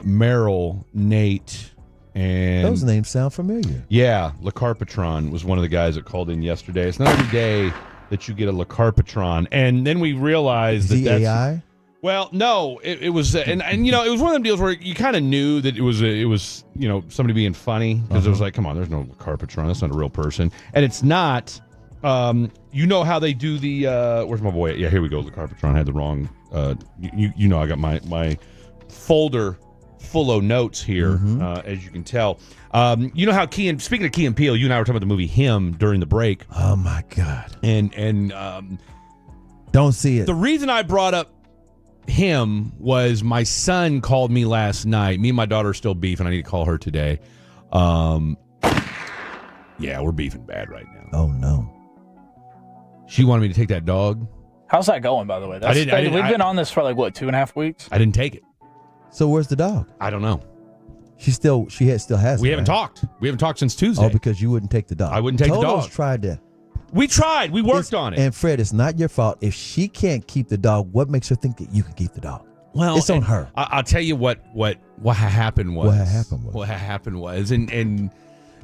Merrill, Nate, and... Those names sound familiar. Yeah, LaCarpatron was one of the guys that called in yesterday. It's not every day that you get a LaCarpatron. And then we realized that's... AI? Well, no, it was... And you know, it was one of them deals where you kind of knew that it was you know, somebody being funny. Because it was like, come on, there's no LaCarpatron. That's not a real person. And it's not... you know how they do the... where's my boy? Yeah, here we go. LaCarpatron had the wrong... you know I got my folder full of notes here, as you can tell. You know how speaking of Key and Peele, you and I were talking about the movie Him during the break. Oh my God. And don't see it. The reason I brought up Him was my son called me last night. Me and my daughter are still beefing. I need to call her today. Yeah, we're beefing bad right now. Oh no. She wanted me to take that dog. How's that going, by the way? We've been on this for like, what, 2.5 weeks? I didn't take it. So where's the dog? I don't know. She still has We it, haven't right? talked. We haven't talked since Tuesday. Oh, because you wouldn't take the dog. I wouldn't take the dog. Toto's tried to. We tried. We worked on it. And Fred, it's not your fault. If she can't keep the dog, what makes her think that you can keep the dog? Well, it's on her. I'll tell you what happened was. What happened was. And you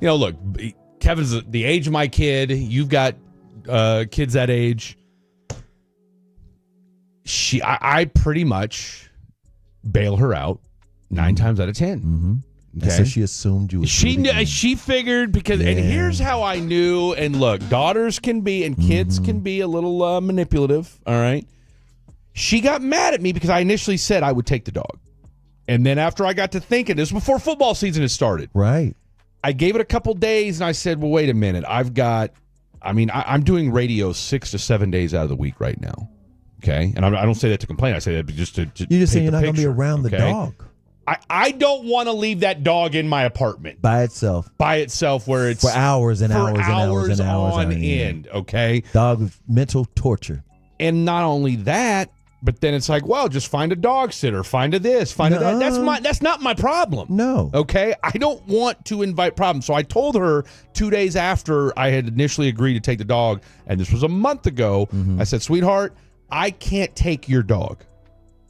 know, look, Kevin's the age of my kid. You've got kids that age. I pretty much bail her out 9 times out of 10. Mm-hmm. Okay. So she assumed you would. She figured because, and here's how I knew. And look, daughters can be and kids can be a little manipulative. All right. She got mad at me because I initially said I would take the dog, and then after I got to thinking, this was before football season had started. Right. I gave it a couple days, and I said, "Well, wait a minute. I'm doing radio 6 to 7 days out of the week right now." Okay, and I don't say that to complain. I say that just to you just say you're not going to be picture, around the dog. I don't want to leave that dog in my apartment by itself where it's for hours and hours and hours and hours on end. Okay, dog with mental torture. And not only that, but then it's like, well, just find a dog sitter, find a this, find a that. That's not my problem. No. Okay, I don't want to invite problems. So I told her 2 days after I had initially agreed to take the dog, and this was a month ago. I said, sweetheart, I can't take your dog.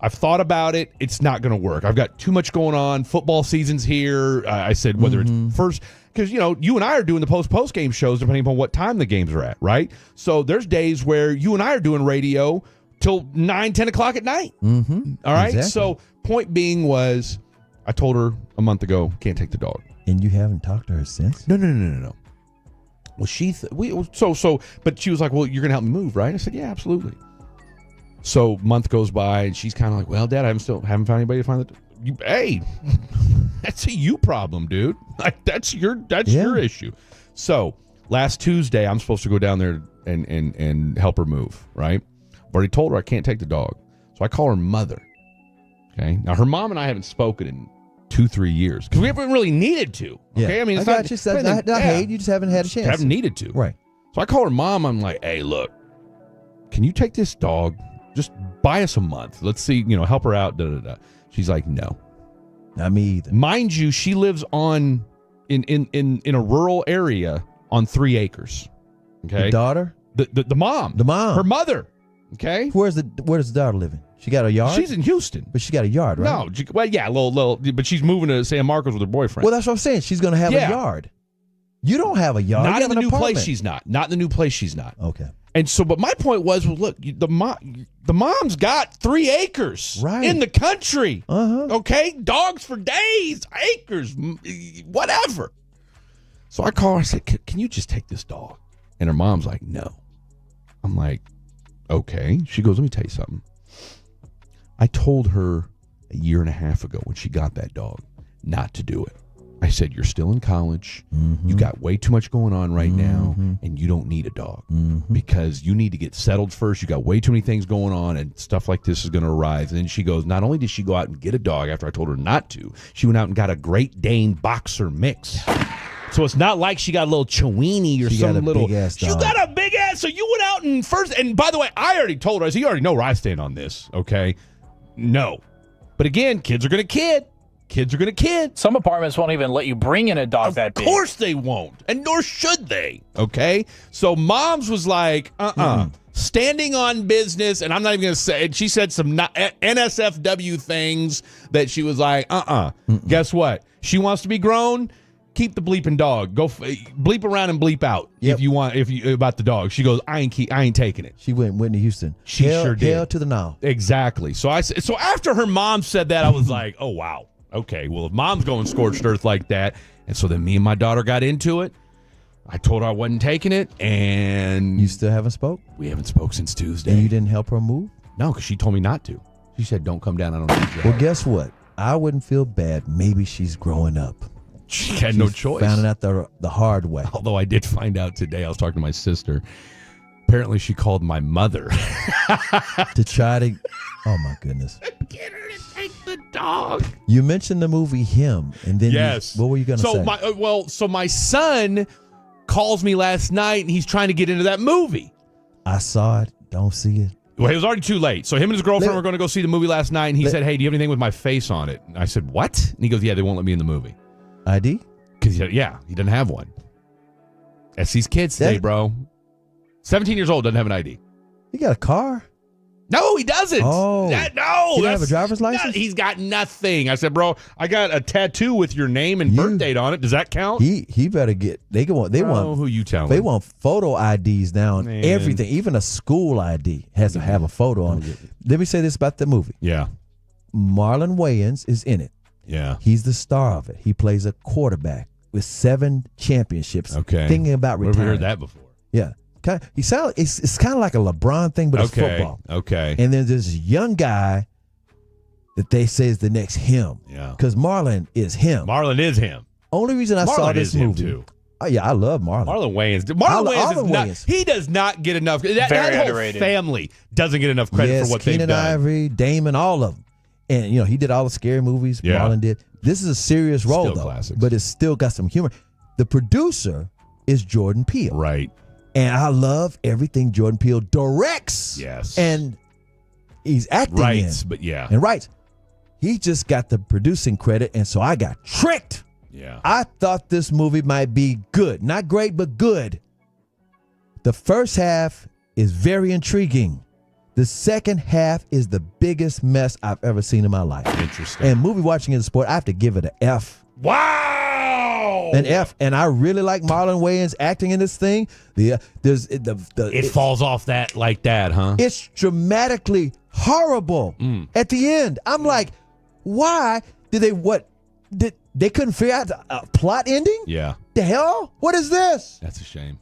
I've thought about it. It's not going to work. I've got too much going on. Football season's here. I said whether it's first, because, you and I are doing the post-game shows depending upon what time the games are at, right? So there's days where you and I are doing radio till 9, 10 o'clock at night. Mm-hmm. All right? Exactly. So point being was, I told her a month ago, can't take the dog. And you haven't talked to her since? No. Well, but she was like, well, you're going to help me move, right? I said, yeah, absolutely. So month goes by, and she's kind of like, well, Dad, I haven't found anybody to find hey, that's a you problem, dude. Like, that's your issue. So last Tuesday, I'm supposed to go down there and help her move, right? I've already told her I can't take the dog. So I call her mother. Okay. Now, her mom and I haven't spoken in 2-3 years because we haven't really needed to. Okay. Yeah. I mean, it's I not got you. I hate you just haven't had a chance. Haven't needed to. Right. So I call her mom. I'm like, hey, look, can you take this dog? Just buy us a month. Let's see, help her out. She's like, no. Not me either. Mind you, she lives in a rural area on 3 acres. Okay. The daughter? The mom. The mom. Her mother. Okay. Where does the daughter live in? She got a yard? She's in Houston. But she got a yard, right? No. Well, yeah, little, but she's moving to San Marcos with her boyfriend. Well, that's what I'm saying. She's going to have a yard. You don't have a yard. Not you in have the an new apartment. place. She's not. Not in the new place. She's not. Okay. And so, but my point was, well, look, the mom's got 3 acres in the country. Okay, dogs for days, acres, whatever. So I call her. I said, "Can you just take this dog?" And her mom's like, "No." I'm like, "Okay." She goes, "Let me tell you something. I told her a year and a half ago when she got that dog not to do it. I said, you're still in college. You got way too much going on right now, and you don't need a dog because you need to get settled first. You got way too many things going on, and stuff like this is going to arise. And then she goes, not only did she go out and get a dog after I told her not to, she went out and got a Great Dane boxer mix. So it's not like she got a little Chiweenie or some little. You got a big ass. So you went out and first. And by the way, I already told her. I said, you already know where I stand on this. Okay, no. But again, kids are going to kid. Kids are going to kid. Some apartments won't even let you bring in a dog that big. Of course they won't, and nor should they. Okay, so mom's was like, standing on business, and I'm not even going to say it. She said some NSFW things that she was like, Guess what? She wants to be grown. Keep the bleeping dog. Go bleep around and bleep out if you want. About the dog, she goes, I ain't taking it. She went to Houston. She sure did. Hell to the now. Exactly. So so after her mom said that, I was like, oh wow. Okay, well, if mom's going scorched earth like that, and so then me and my daughter got into it, I told her I wasn't taking it, and... You still haven't spoke? We haven't spoke since Tuesday. And you didn't help her move? No, because she told me not to. She said, don't come down, I don't need you. Well, guess what? I wouldn't feel bad. Maybe she's growing up. She had no choice. Found out the hard way. Although I did find out today, I was talking to my sister. Apparently, she called my mother. To try to... Oh, my goodness. Get her to take the dog. You mentioned the movie Him, and then yes. What were you going to say? So my son calls me last night, and he's trying to get into that movie. I saw it. Don't see it. Well, it was already too late. So him and his girlfriend were going to go see the movie last night, and he said, hey, do you have anything with my face on it? And I said, what? And he goes, yeah, they won't let me in the movie. ID? Because, he doesn't have one. That's these kids today, bro. 17 years old, doesn't have an ID. He got a car? No, he doesn't. Oh. No. He doesn't have a driver's license? He's got nothing. I said, bro, I got a tattoo with your name and birth date on it. Does that count? He better get, they want who you telling? They want photo IDs now and everything. Even a school ID has to have a photo on it. Let me say this about the movie. Yeah. Marlon Wayans is in it. Yeah. He's the star of it. He plays a quarterback with 7 championships. Okay. Thinking about retiring. We've heard that before. Yeah. It's kind of like a LeBron thing, but it's football. Okay. And then there's this young guy that they say is the next him. Yeah. Because Marlon is him. Marlon is him. Only reason I saw this movie. Too. Oh yeah, I love Marlon. Marlon Wayans. He does not get enough. That whole underrated. family doesn't get enough credit for what they've done. Ivory, Damon, all of them. And he did all the scary movies. Yeah. Marlon did. This is a serious role Still though, classics. but it's still got some humor. The producer is Jordan Peele. Right. And I love everything Jordan Peele directs. Yes. And he's acting Writes, in. but yeah. And writes. He just got the producing credit, and so I got tricked. Yeah. I thought this movie might be good. Not great, but good. The first half is very intriguing. The second half is the biggest mess I've ever seen in my life. Interesting. And movie watching in the sport, I have to give it an F. Wow. An F. And I really like Marlon Wayans acting in this thing. It falls off that like that, huh? It's dramatically horrible at the end. I'm like, why did they couldn't figure out a plot ending? Yeah. The hell? What is this? That's a shame.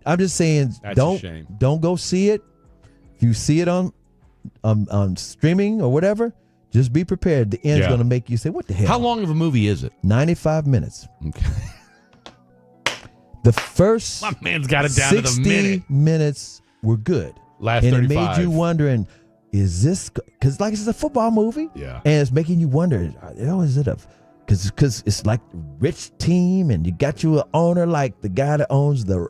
I'm just saying, That's a shame. Don't go see it. If you see it on streaming or whatever, just be prepared. The end's going to make you say, what the hell? How long of a movie is it? 95 minutes. Okay. The first My man's got it down to the 60 minute. minutes were good. Last and 35. it made you wondering, is this, because like it's a football movie. Yeah. And it's making you wonder, is it because it's like a rich team and you got you an owner like the guy that owns the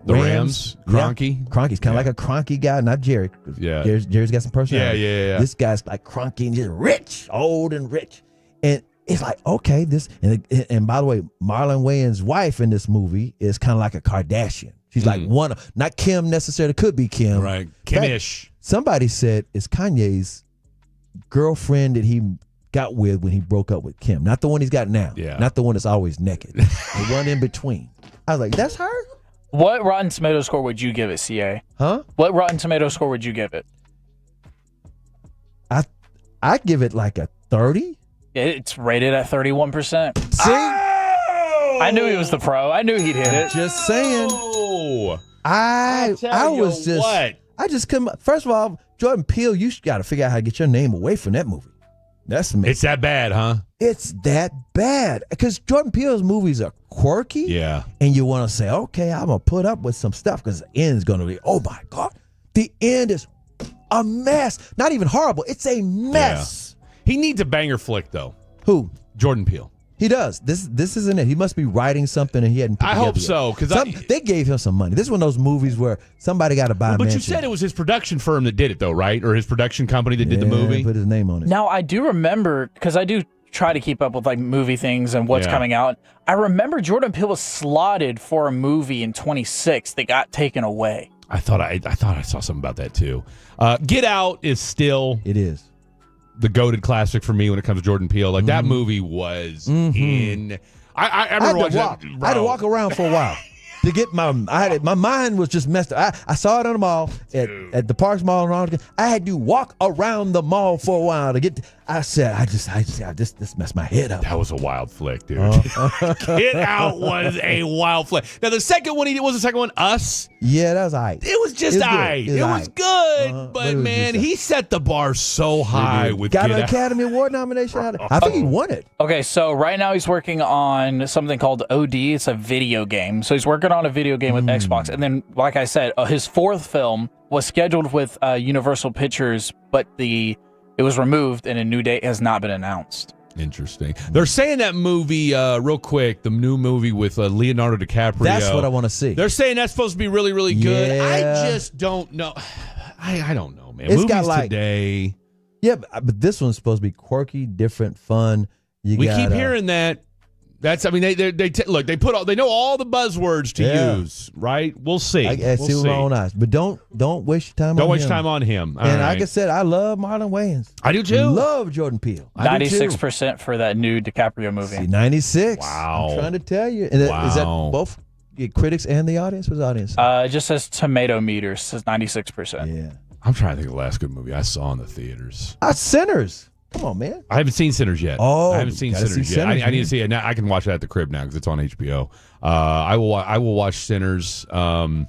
Rams, Kroenke. Yeah. Kroenke's kind of like a Kroenke guy, not Jerry. Yeah. Jerry's got some personality. Yeah. This guy's like Kroenke and just rich, old and rich. And it's like, okay, this, and by the way, Marlon Wayans' wife in this movie is kind of like a Kardashian. She's like not Kim necessarily, could be Kim. Right. Kim-ish. Somebody said it's Kanye's girlfriend that he got with when he broke up with Kim. Not the one he's got now. Yeah. Not the one that's always naked. The one in between. I was like, that's her? What Rotten Tomato score would you give it, CA? Huh? What Rotten Tomato score would you give it? I give it like a 30. It's rated at 31%. See? I knew he was the pro. I knew he'd hit it. Just saying. Oh. I was just. What? I just couldn't. First of all, Jordan Peele, you got to figure out how to get your name away from that movie. That's me. It's that bad, huh? It's that bad. Because Jordan Peele's movies are quirky. Yeah. And you want to say, okay, I'm going to put up with some stuff because the end is going to be, oh my God. The end is a mess. Not even horrible. It's a mess. Yeah. He needs a banger flick, though. Who? Jordan Peele. He does. This isn't it. He must be writing something and he hadn't put I together hope yet. so. Because they gave him some money. This is one of those movies where somebody got to buy a But mansion. you said it was his production firm that did it, though, right? Or his production company that did the movie? Put his name on it. Now, I do remember, because I do try to keep up with like movie things and what's coming out. I remember Jordan Peele was slotted for a movie in 26 that got taken away. I thought I saw something about that, too. Get Out is still... It is. The goated classic for me when it comes to Jordan Peele. Like, that movie was in... I remember watching that. I had to walk around for a while to get my mind was just messed up. I saw it on the mall at the Parks Mall and all. I had to walk around the mall for a while to get. I said, this messed my head up. That was a wild flick, dude. Get Out was a wild flick. Now the second one he did was the second one, Us. Yeah, that was all right. It was just all right. It was good, but man, he set the bar so high with got Get an Out. Academy Award nomination out of it. I think he won it. Okay, so right now he's working on something called OD. It's a video game. So he's working on a video game with Xbox. And then, like I said, his fourth film was scheduled with Universal Pictures, but it was removed and a new date has not been announced. Interesting. They're saying that movie, real quick, the new movie with Leonardo DiCaprio. That's what I want to see. They're saying that's supposed to be really, really good. Yeah. I just don't know. I don't know, man. It's Movies got like, today. Yeah, but this one's supposed to be quirky, different, fun. We keep hearing that. That's. I mean, look. They know all the buzzwords to use, right? We'll see. I see with my own eyes, but don't waste your time. Don't waste time on him. All right. Like I said, I love Marlon Wayans. I do too. Love Jordan Peele. 96% for that new DiCaprio movie. See, 96. Wow. I'm trying to tell you. And is that both critics and the audience? What's the audience? It just says tomato meter. It says 96%. Yeah. I'm trying to think of the last good movie I saw in the theaters. Sinners. Come on, man. I haven't seen Sinners yet. Oh, I haven't seen Sinners yet. I need to see it. Now I can watch that at the crib now because it's on HBO. I will watch Sinners. I'm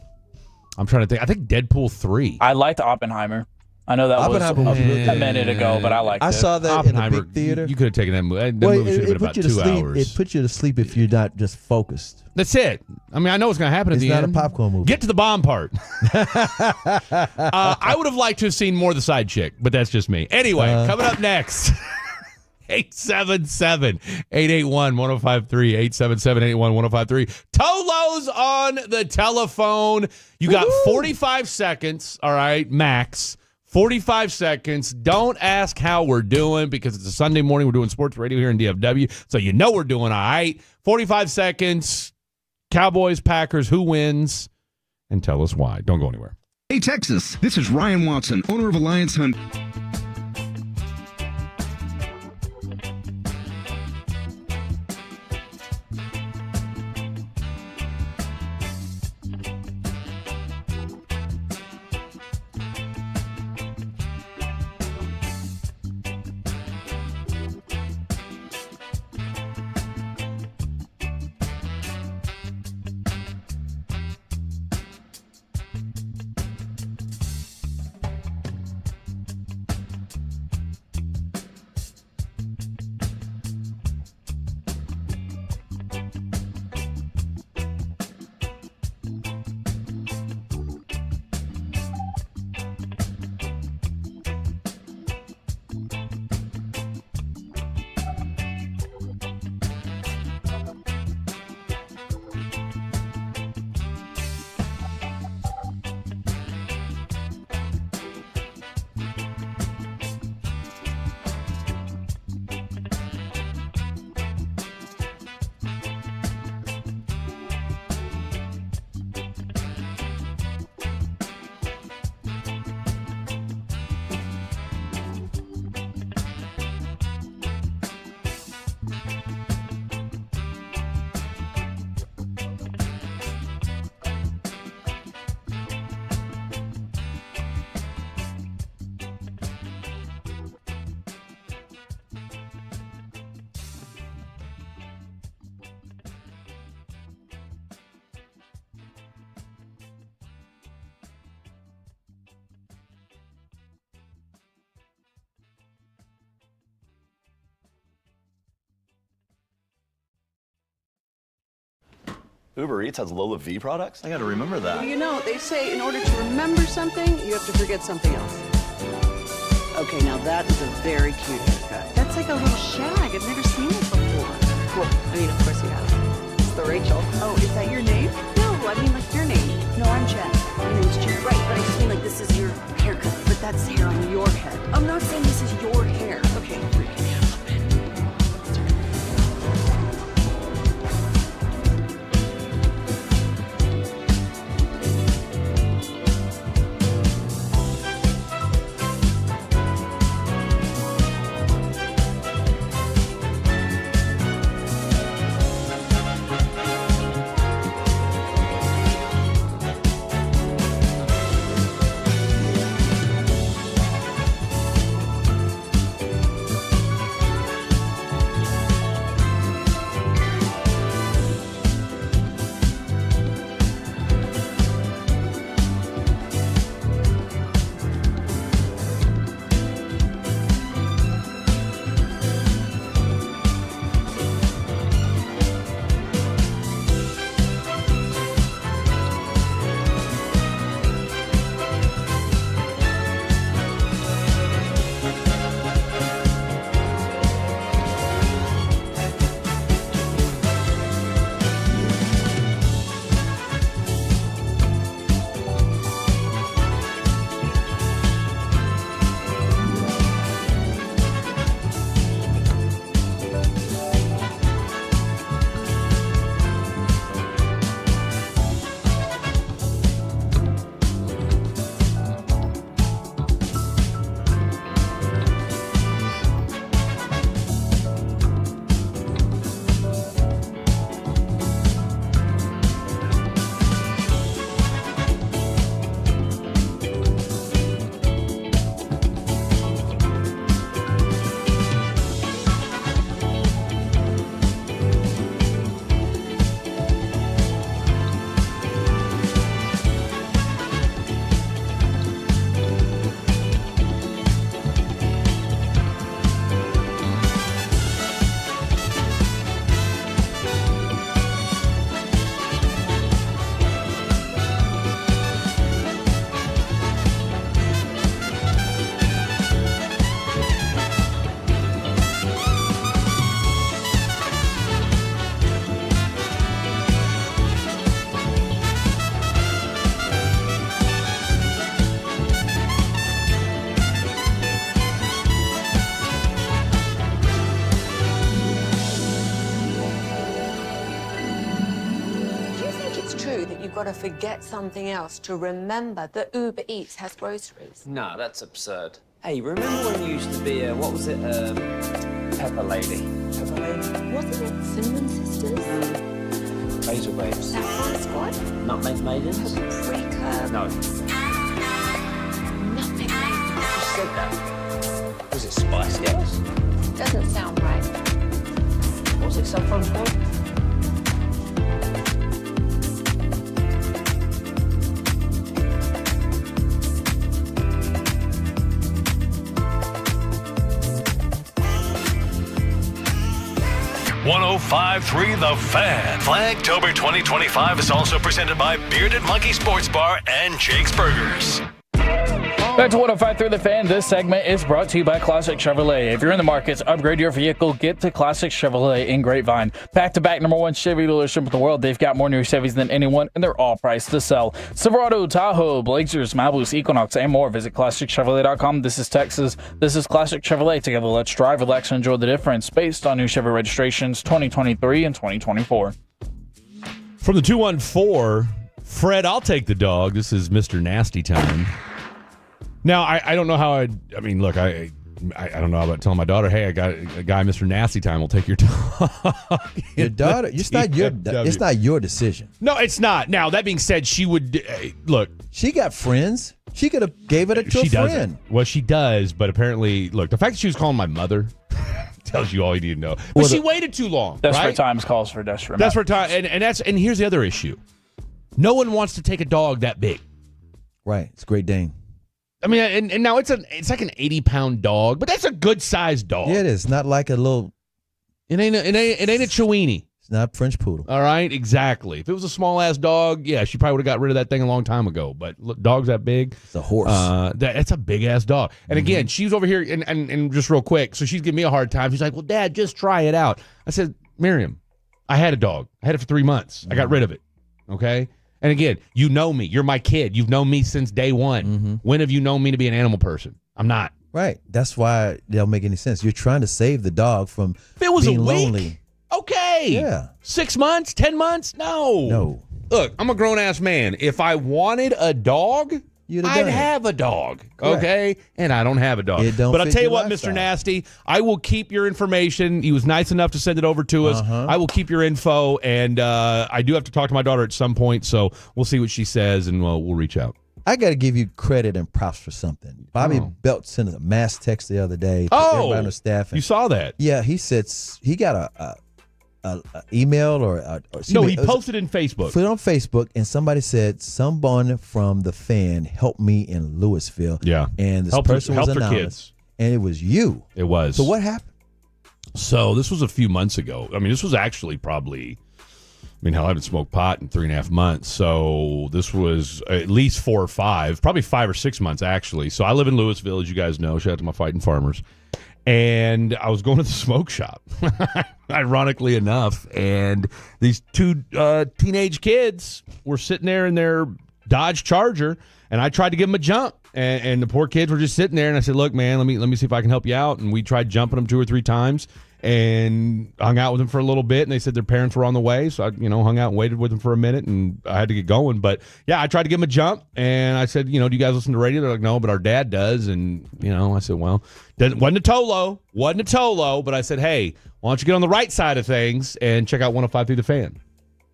trying to think. I think Deadpool 3. I liked Oppenheimer. I know that was a minute ago, but I liked it. I saw that in a big theater. You could have taken that movie. That movie should have been about 2 hours. It puts you to sleep if you're not just focused. That's it. I mean, I know what's going to happen at the end. It's not a popcorn movie. Get to the bomb part. I would have liked to have seen more of the side chick, but that's just me. Anyway, coming up next. 877-881-1053. 877-881-1053. Tolo's on the telephone. You got 45 seconds, all right, max. 45 seconds. Don't ask how we're doing because it's a Sunday morning. We're doing sports radio here in DFW, so you know we're doing all right. 45 seconds. Cowboys, Packers, who wins? And tell us why. Don't go anywhere. Hey, Texas, this is Ryan Watson, owner of Alliance Hunt. Uber Eats has Lola V products? I gotta remember that. Well, you know, they say in order to remember something, you have to forget something else. Okay, now that is a very cute haircut. That's like a little shag. I've never seen it before. Well, I mean, of course you have. It's the Rachel. Oh, is that your name? No, I mean like your name. No, I'm Jen. My name's Jen. Right, but I just mean like this is your haircut. But that's hair on your head. I'm not saying this is your hair. Okay, freaking out. got to forget something else to remember that Uber Eats has groceries. No, that's absurd. Hey, remember when you used to be a, what was it, Pepper Lady? Pepper Lady? Wasn't it Cinnamon Sisters? Basil Babes. Saffron Squad? Nutmeg Maidens? Paprika? No. Nutmeg Maidens. Who said that? Was it Spice Girls? Doesn't sound right. Was it Saffron Squad? 105.3 The Fan. Flagtober 2025 is also presented by Bearded Monkey Sports Bar and Jake's Burgers. Back to 105.3 The Fan. This segment is brought to you by Classic Chevrolet. If you're in the market to upgrade your vehicle, get to Classic Chevrolet in Grapevine. Back-to-back #1 Chevy dealership in the world. They've got more new Chevys than anyone, and they're all priced to sell. Silverado, Tahoe, Blazers, Malibu, Equinox, and more. Visit ClassicChevrolet.com. This is Texas. This is Classic Chevrolet. Together, let's drive, relax, and enjoy the difference based on new Chevy registrations 2023 and 2024. From the 214, Fred, I'll take the dog. This is Mr. Nasty Time. Now, I don't know how I mean, look, I don't know about telling my daughter, hey, I got a guy, Mr. Nasty Time, will take your dog. Your daughter, it's not your decision. No, it's not. Now, that being said, she would, look. She got friends. She could have gave it to a friend. Well, she does, but apparently, look, the fact that she was calling my mother tells you all you need to know. But she waited too long. Desperate times calls for desperate. Desperate time, and here's the other issue. No one wants to take a dog that big. Right. It's Great Dane. I mean, and now it's like an 80-pound dog, but that's a good sized dog. Yeah, it is. Not like a little. It ain't a Chiweenie. It's not French poodle. All right, exactly. If it was a small ass dog, yeah, she probably would have got rid of that thing a long time ago. But look, dogs that big, it's a horse. That's a big ass dog. And again, she was over here, and just real quick, so she's giving me a hard time. She's like, "Well, Dad, just try it out." I said, "Miriam, I had a dog. I had it for 3 months. I got rid of it. Okay." And again, you know me. You're my kid. You've known me since day one. Mm-hmm. When have you known me to be an animal person? I'm not. Right. That's why it don't make any sense. You're trying to save the dog from if it was being a week, lonely. Okay. Yeah. 6 months, 10 months? No. No. Look, I'm a grown-ass man. If I wanted a dog, I'd have a dog. Correct. Okay? And I don't have a dog. But I'll tell you what, Mr. Nasty, I will keep your information. He was nice enough to send it over to us. I will keep your info, and I do have to talk to my daughter at some point, so we'll see what she says, and we'll reach out. I got to give you credit and props for something. Bobby Belt sent us a mass text the other day to everybody on the staff. You saw that? Yeah, he said he got a email he posted in Facebook. Put it on Facebook, and somebody said someone from the fan helped me in Louisville. Yeah, and this person was anonymous, kids. And it was you. It was. So what happened? So this was a few months ago. I mean, this was actually probably. I mean, hell, I haven't smoked pot in 3.5 months. So this was at least 4 or 5, probably 5 or 6 months actually. So I live in Louisville, as you guys know. Shout out to my fighting farmers. And I was going to the smoke shop, ironically enough, and these 2 teenage kids were sitting there in their Dodge Charger, and I tried to give them a jump, and the poor kids were just sitting there, and I said, "Look, man, let me see if I can help you out." And we tried jumping them 2 or 3 times, and hung out with them for a little bit, and they said their parents were on the way, so I hung out and waited with them for a minute, and I had to get going. But yeah, I tried to give them a jump, and I said, do you guys listen to radio? They're like, no, but our dad does. And I said, well, wasn't a Tolo, but I said, hey, why don't you get on the right side of things and check out 105.3 The Fan.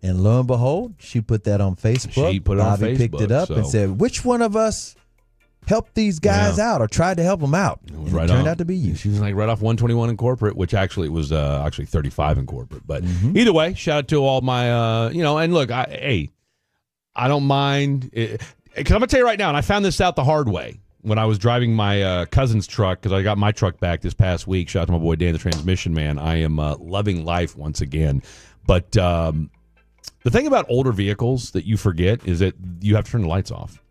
And lo and behold, she put that on Facebook. She put it Bobby on Facebook, picked it up and said, which one of us helped these guys out or tried to help them out? And it turned out to be you. She was like right off 121 in corporate, which actually was 35 in corporate. But either way, shout out to all my, and look, I don't mind. Because I'm going to tell you right now, and I found this out the hard way when I was driving my cousin's truck, because I got my truck back this past week. Shout out to my boy Dan, the transmission man. I am loving life once again. But the thing about older vehicles that you forget is that you have to turn the lights off.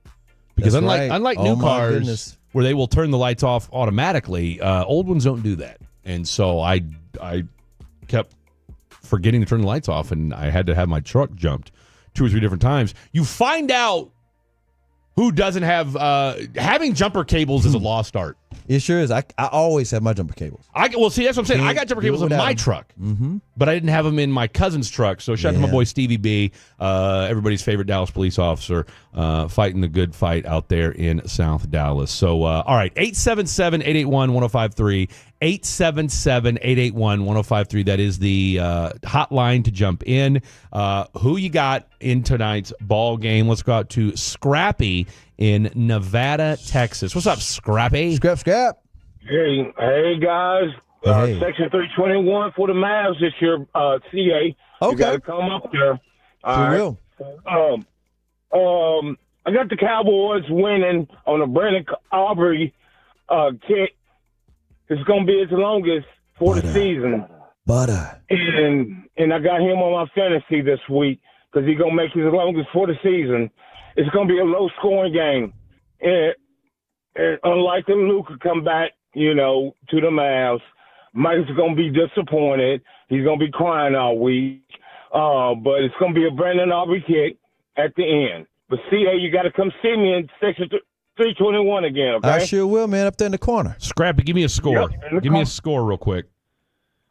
Because unlike new cars where they will turn the lights off automatically, old ones don't do that. And so I kept forgetting to turn the lights off, and I had to have my truck jumped 2 or 3 different times. You find out who doesn't have having jumper cables is a lost art. It sure is. I always have my jumper cables. Well, see, that's what I'm saying. I got jumper cables in my truck, but I didn't have them in my cousin's truck. So shout out to my boy Stevie B, everybody's favorite Dallas police officer, fighting the good fight out there in South Dallas. So, all right, 877-881-1053, 877-881-1053. That is the hotline to jump in. Who you got in tonight's ball game? Let's go out to Scrappy in Nevada, Texas. What's up, Scrappy? Scrap. Hey guys. Section 321 for the Mavs this year, CA. Okay. You got to come up there. Sure will. I got the Cowboys winning on a Brandon Aubrey kick. It's going to be his longest for the season. And I got him on my fantasy this week because he's going to make his longest for the season. It's going to be a low-scoring game. And unlike the Luka comeback, to the Mavs, Mike's going to be disappointed. He's going to be crying all week. But it's going to be a Brandon Aubrey kick at the end. But, CA, you got to come see me in Section 321 again, okay? I sure will, man, up there in the corner. Scrappy, give me a score. Give me a score real quick.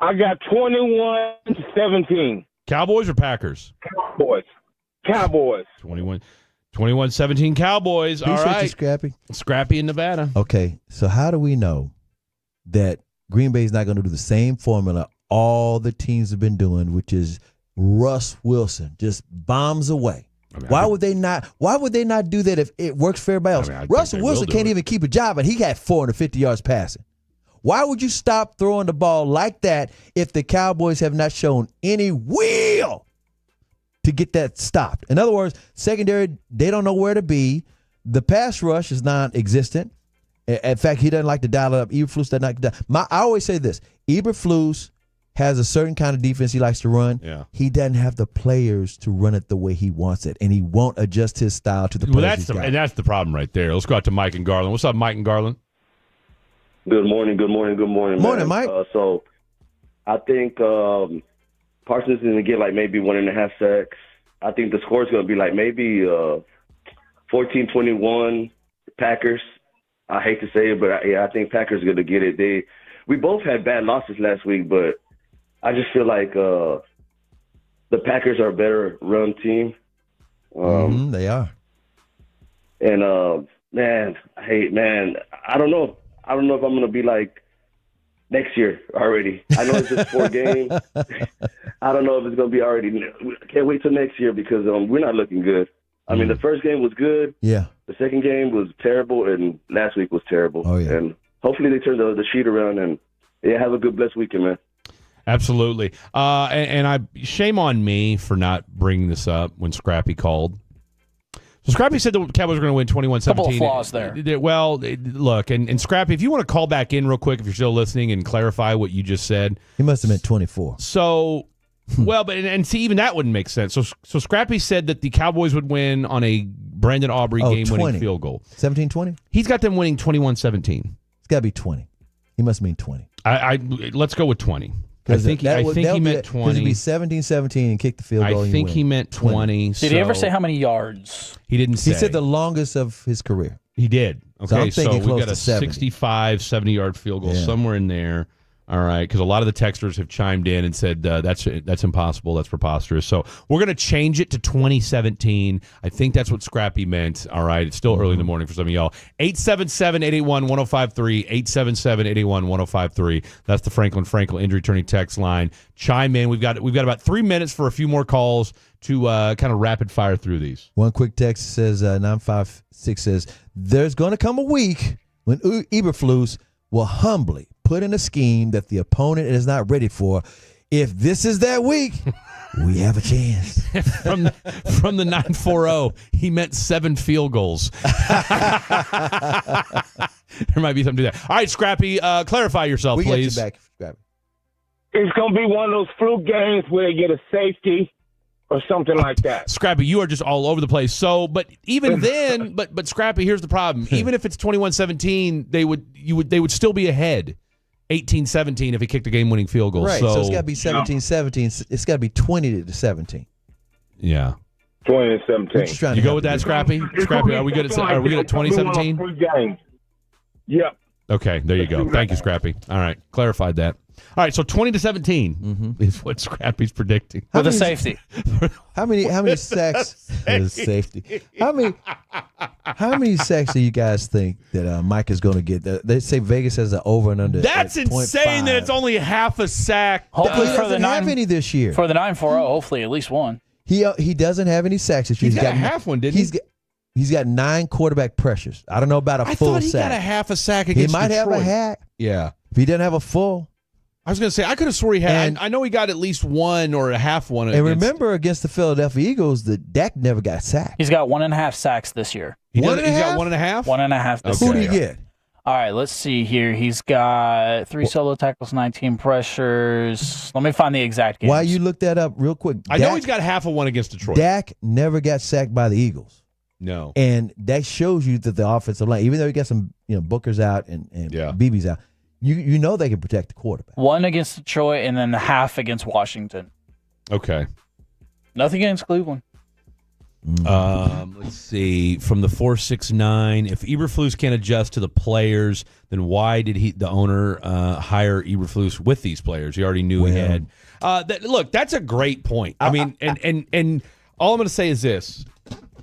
I got 21-17. Cowboys or Packers? Cowboys. 21-17 Cowboys. Appreciate All right. you, Scrappy. Scrappy in Nevada. Okay, so how do we know that Green Bay is not going to do the same formula all the teams have been doing, which is Russ Wilson just bombs away? Why would they not do that if it works for everybody else? Russell Wilson can't even keep a job, and he got 450 yards passing. Why would you stop throwing the ball like that if the Cowboys have not shown any will to get that stopped? In other words, secondary, they don't know where to be. The pass rush is non-existent. In fact, he doesn't like to dial it up. Eberflus doesn't like to dial. I always say this. Eberflus has a certain kind of defense he likes to run. Yeah. He doesn't have the players to run it the way he wants it, and he won't adjust his style to the players and that's the problem right there. Let's go out to Mike and Garland. What's up, Mike and Garland? Good morning. Morning, Mike. So I think Parsons is going to get like maybe 1.5 sacks. I think the score is going to be like maybe 14-21 Packers. I hate to say it, but I think Packers are going to get it. We both had bad losses last week, but I just feel like the Packers are a better run team. They are. And I don't know. I don't know if I'm going to be like next year already. I know it's just 4 games. I don't know if it's going to be already. I can't wait till next year because we're not looking good. I mean, the first game was good. Yeah. The second game was terrible, and last week was terrible. Oh, yeah. And hopefully they turn the sheet around and have a good, blessed weekend, man. Absolutely. And shame on me for not bringing this up when Scrappy called. So Scrappy said the Cowboys were going to win 21-17. Couple of flaws there. Well, look, and Scrappy, if you want to call back in real quick, if you're still listening, and clarify what you just said. He must have meant 24. So, well, but and see, even that wouldn't make sense. So Scrappy said that the Cowboys would win on a Brandon Aubrey game-winning field goal. 17-20? He's got them winning 21-17. It's got to be 20. He must mean 20. Let's go with 20. I think he meant 20. It'd be 17-17 and kick the field goal. I think he meant 20. Did he ever say how many yards? He didn't say. He said the longest of his career. He did. Okay, so we got a 65, 70-yard field goal somewhere in there. All right, because a lot of the texters have chimed in and said that's impossible, that's preposterous. So we're going to change it to 2017. I think that's what Scrappy meant. All right, it's still early in the morning for some of y'all. 877-881-1053, 877-881-1053. That's the Franklin injury attorney text line. Chime in. We've got about 3 minutes for a few more calls to kind of rapid fire through these. One quick text says 956 says there's going to come a week when Eberflus will humbly put in a scheme that the opponent is not ready for. If this is that week, we have a chance. From the 940, he meant 7 field goals. There might be something to that. All right, Scrappy, clarify yourself, please. We got you back, Scrappy. It's going to be one of those fluke games where they get a safety or something like that. Scrappy, you are just all over the place. So, but even then, but Scrappy, here's the problem. Even if it's 21-17, they would still be ahead. 18-17 if he kicked a game-winning field goal. Right, so it's got to be 17-17. It's got to be 20-17. Yeah. 20-17. You go with that, Scrappy? Scrappy, are we good at 2017? Yep. Okay, there you go. Thank you, Scrappy. All right, clarified that. All right, so 20-17 is what Scrappy's predicting. With a safety. How many sacks? Safety. How many sacks do you guys think that Mike is going to get? They say Vegas has an over and under. That's insane that it's only half a sack. Hopefully he doesn't have any this year. For the 9-4-0, hopefully at least one. He doesn't have any sacks this year. He's got a half one, didn't he? He's got 9 quarterback pressures. I don't know about a full thought he sack. got a half a sack against He might Detroit. have a hat. Yeah. If he didn't have a full. I was going to say, I could have swore he had. And- I know he got at least one or a half one. And remember against the Philadelphia Eagles, that Dak never got sacked. He's got 1.5 sacks this year. He's got 1.5? 1.5 this Who year. did he get? All right, let's see here. He's got 3 solo tackles, 19 pressures. Let me find the exact games. While you look that up real quick. I know he's got half of one against Detroit. Dak never got sacked by the Eagles. No. And that shows you that the offensive line, even though he got some Booker's out and BB's out, you know they can protect the quarterback. 1 against Detroit and then half against Washington. Okay. Nothing against Cleveland. Let's see. From the 469, if Eberflus can't adjust to the players, then why did the owner hire Eberflus with these players? He already knew he had. Look, that's a great point. I mean, and all I'm going to say is this.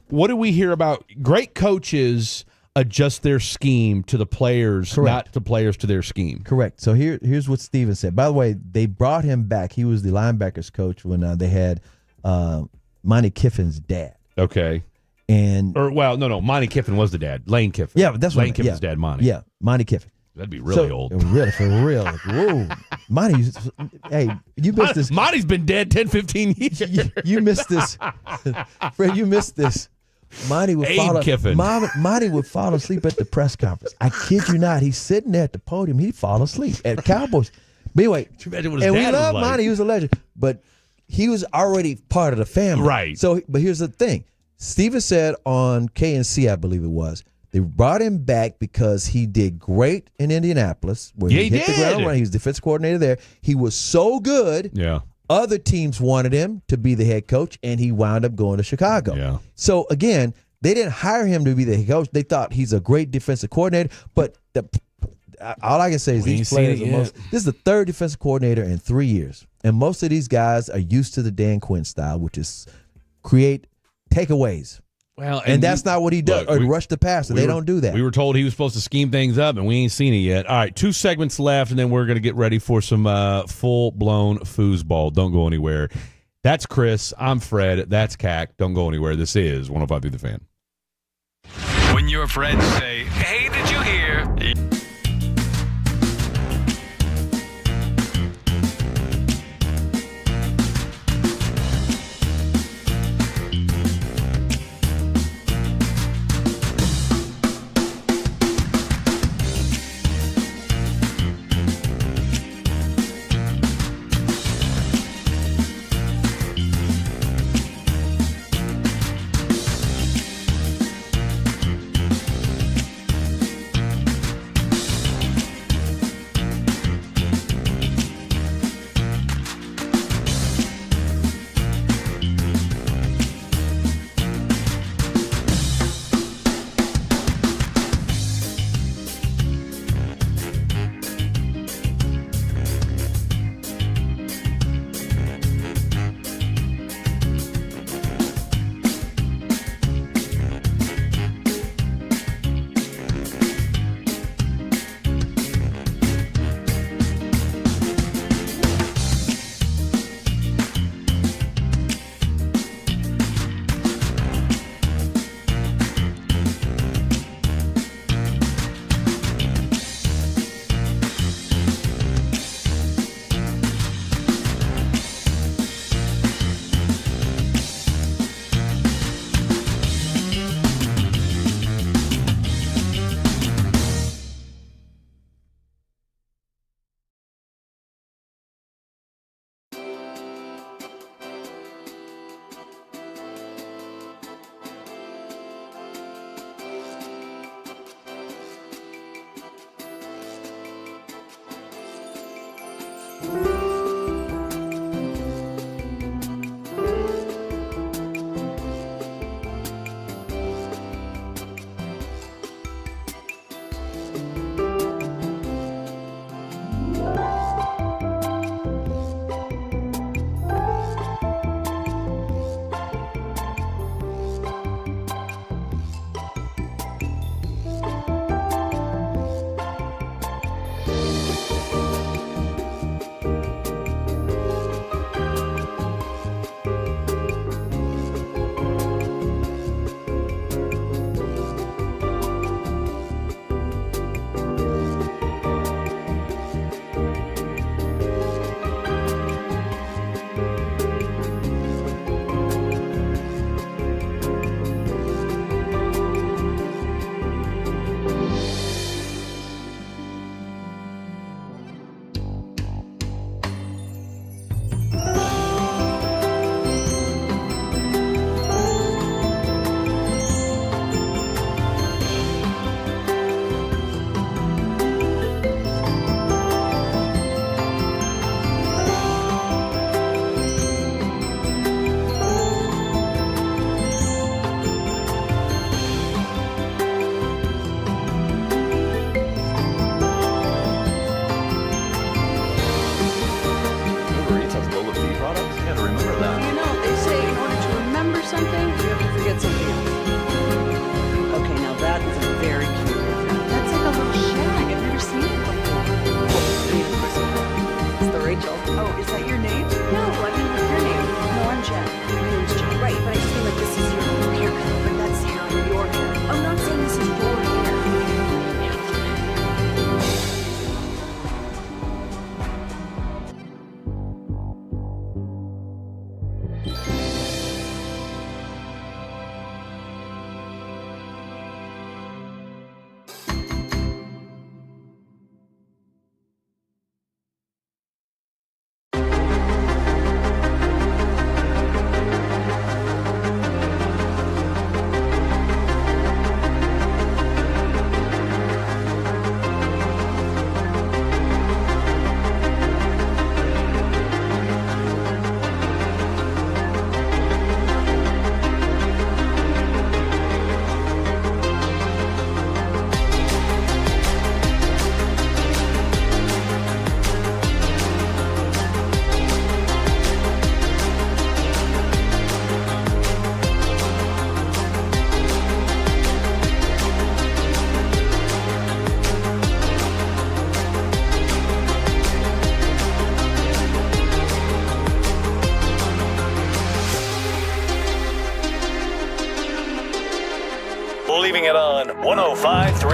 What do we hear about? Great coaches adjust their scheme to the players, Correct. not the players to their scheme. Correct. So here's what Steven said. By the way, they brought him back. He was the linebackers coach when they had Monty Kiffin's dad. Okay. Monty Kiffin was the dad. Lane Kiffin. Yeah, but that's what Lane Kiffin's dad, Monty. Yeah, Monty Kiffin. That'd be really old. Really, for real. Like, whoa. Monty, hey, you missed this. Monty's been dead 10, 15 years. You missed this. Fred, you missed this. Monty would Monty would fall asleep at the press conference. I kid you not. He's sitting there at the podium. He'd fall asleep at Cowboys. But anyway, and we love Monty. He was a legend. But he was already part of the family. Right. So, but here's the thing. Steven said on KNC, I believe it was, they brought him back because he did great in Indianapolis, where he hit the ground running. He was defensive coordinator there. He was so good. Yeah. Other teams wanted him to be the head coach, and he wound up going to Chicago. Yeah. So, again, they didn't hire him to be the head coach. They thought he's a great defensive coordinator. But all I can say is these players this is the 3rd defensive coordinator in 3 years. And most of these guys are used to the Dan Quinn style, which is create takeaways. Well, and that's not what he does. Or rush the passer. They don't do that. We were told he was supposed to scheme things up, and we ain't seen it yet. All right, 2 segments left, and then we're going to get ready for some full-blown foosball. Don't go anywhere. That's Chris. I'm Fred. That's CAC. Don't go anywhere. This is 105 Through the Fan. When your friends say, hey, did you hear?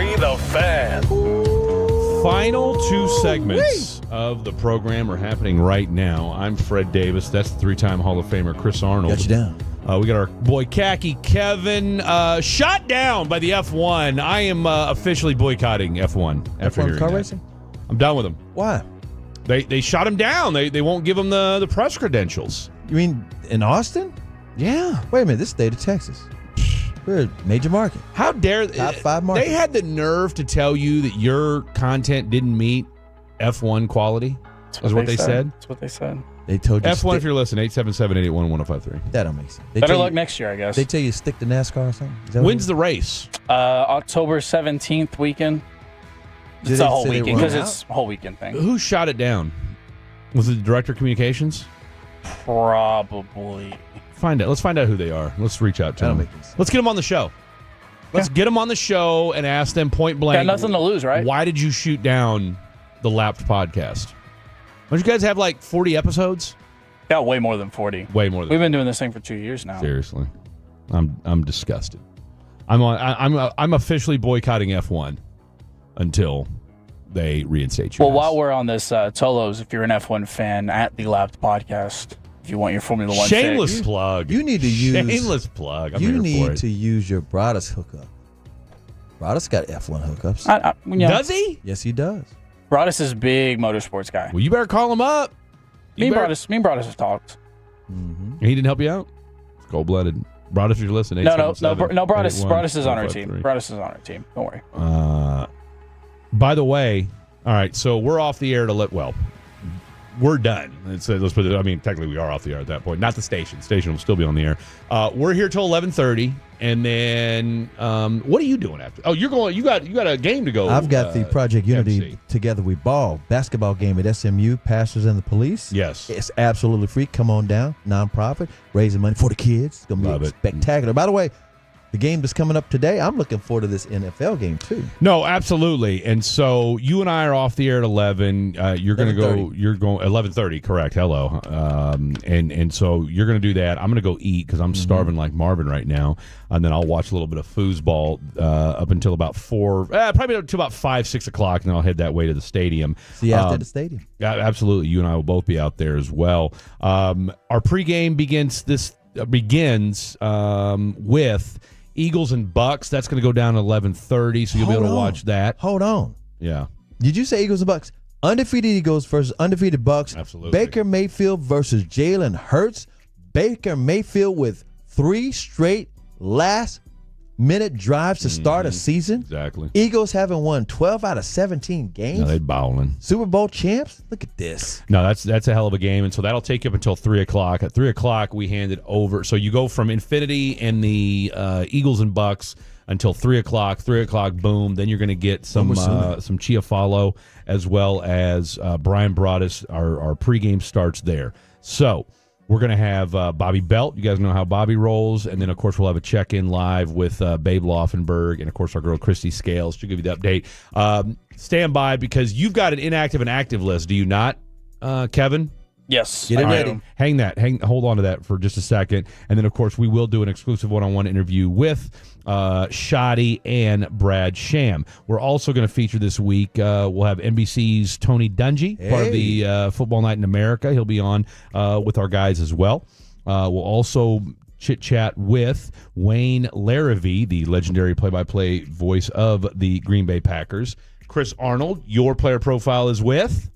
105.3 The Fan. Final two segments of the program are happening right now. I'm Fred Davis. That's the three-time Hall of Famer Chris Arnold. Got you down. We got our boy Khaki Kevin shot down by the F1. I am officially boycotting F1 after hearing car that. racing? I'm done with them. Why? They shot him down. They won't give him the press credentials. You mean in Austin? Yeah. Wait a minute. This state of Texas. We're a major market. How dare Top 5 market. They had the nerve to tell you that your content didn't meet F1 quality? That's what they said. That's what they said. They told you F1 if you're listening, 877-881-1053. That don't make sense. Better luck next year, I guess. They tell you to stick to NASCAR or something? Is that When's the race? October 17th weekend. Did It's they a whole say they weekend run because out? it's a whole weekend thing. Who shot it down? Was it the director of communications? Probably. Let's find out who they are. Let's reach out to That'll them. make sense. Let's get them on the show. Let's get them on the show and ask them point blank. Got nothing to lose, right? Why did you shoot down the Lapped podcast? Don't you guys have like 40 episodes? Got way more than 40. Way more than We've been doing this thing for 2 years now. Seriously. I'm disgusted. I'm officially boycotting F1 until they reinstate you. Well, while we're on this, Tolos, if you're an F1 fan, at the Lapped podcast, if you want your Formula One shameless fix. plug. You need to use shameless plug. I'm you here for need it. to use your Broadus hookup. Broadus got F1 hookups. Does he? Yes, he does. Broadus is a big motorsports guy. Well, you better call him up. Me and Broadus have talked. He didn't help you out? It's cold-blooded. Broadus, if you're listening. No, Broadus is on our team. Broadus is on our team. Don't worry. By the way, all right, so we're off the air we're done. Let's put it. I mean, technically we are off the air at that point. Not the station. Station will still be on the air. We're here till 11:30, and then what are you doing after? Oh, you're going. You got a game to go. I've got the Project Unity MC. Together We Ball basketball game at SMU. Pastors and the Police. Yes, it's absolutely free. Come on down. Nonprofit, raising money for the kids. It's gonna be spectacular. By the way, the game that's coming up today, I'm looking forward to this NFL game too. No, absolutely. And so you and I are off the air at 11. You're going to go. You're going 11:30. Correct. Hello. And so you're going to do that. I'm going to go eat because I'm starving like Marvin right now. And then I'll watch a little bit of foosball up until about 4, probably up to about 5, 6 o'clock. And then I'll head that way to the stadium. See you out at the stadium. Yeah, absolutely. You and I will both be out there as well. Our pregame begins with Eagles and Bucks. That's going to go down at 11:30, so you'll be able to watch that. Hold on. Yeah. Did you say Eagles and Bucks? Undefeated Eagles versus undefeated Bucks. Absolutely. Baker Mayfield versus Jalen Hurts. Baker Mayfield with 3 straight last-minute drives to start a season. Exactly. Eagles haven't won 12 out of 17 games. No, they bowling. Super Bowl champs. Look at this. No, that's a hell of a game, and so that'll take you up until 3 o'clock. At 3 o'clock, we hand it over. So you go from Infinity and the Eagles and Bucks until 3 o'clock. 3 o'clock, boom. Then you're going to get some Chiafalo as well as Brian Broaddus. Our pregame starts there. So we're going to have Bobby Belt. You guys know how Bobby rolls. And then, of course, we'll have a check-in live with Babe Laufenberg and, of course, our girl Christy Scales. She'll give you the update. Stand by because you've got an inactive and active list, do you not, Kevin? Yes. Get it ready. Hold on to that for just a second. And then, of course, we will do an exclusive one-on-one interview with Shoddy and Brad Sham. We're also going to feature this week, we'll have NBC's Tony Dungy, part of the Football Night in America. He'll be on with our guys as well. We'll also chit-chat with Wayne Larrivee, the legendary play-by-play voice of the Green Bay Packers. Chris Arnold, your player profile is with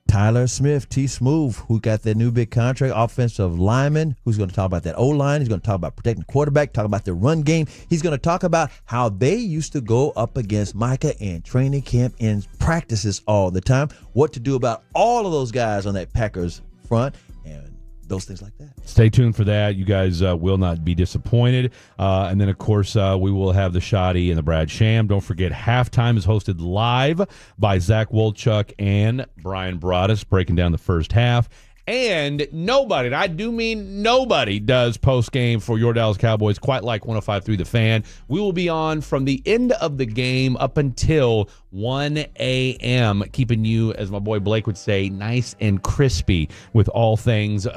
Tyler Smith, T-Smooth, who got that new big contract, offensive lineman, who's going to talk about that O-line. He's going to talk about protecting the quarterback, talk about the run game. He's going to talk about how they used to go up against Micah in training camp and practices all the time, what to do about all of those guys on that Packers front, and those things like that. Stay tuned for that. You guys will not be disappointed. And then, of course, we will have the Shoddy and the Brad Sham. Don't forget, Halftime is hosted live by Zach Wolchuk and Brian Broaddus, breaking down the first half. And nobody, and I do mean nobody, does post-game for your Dallas Cowboys quite like 105.3 The Fan. We will be on from the end of the game up until 1 a.m., keeping you, as my boy Blake would say, nice and crispy with all things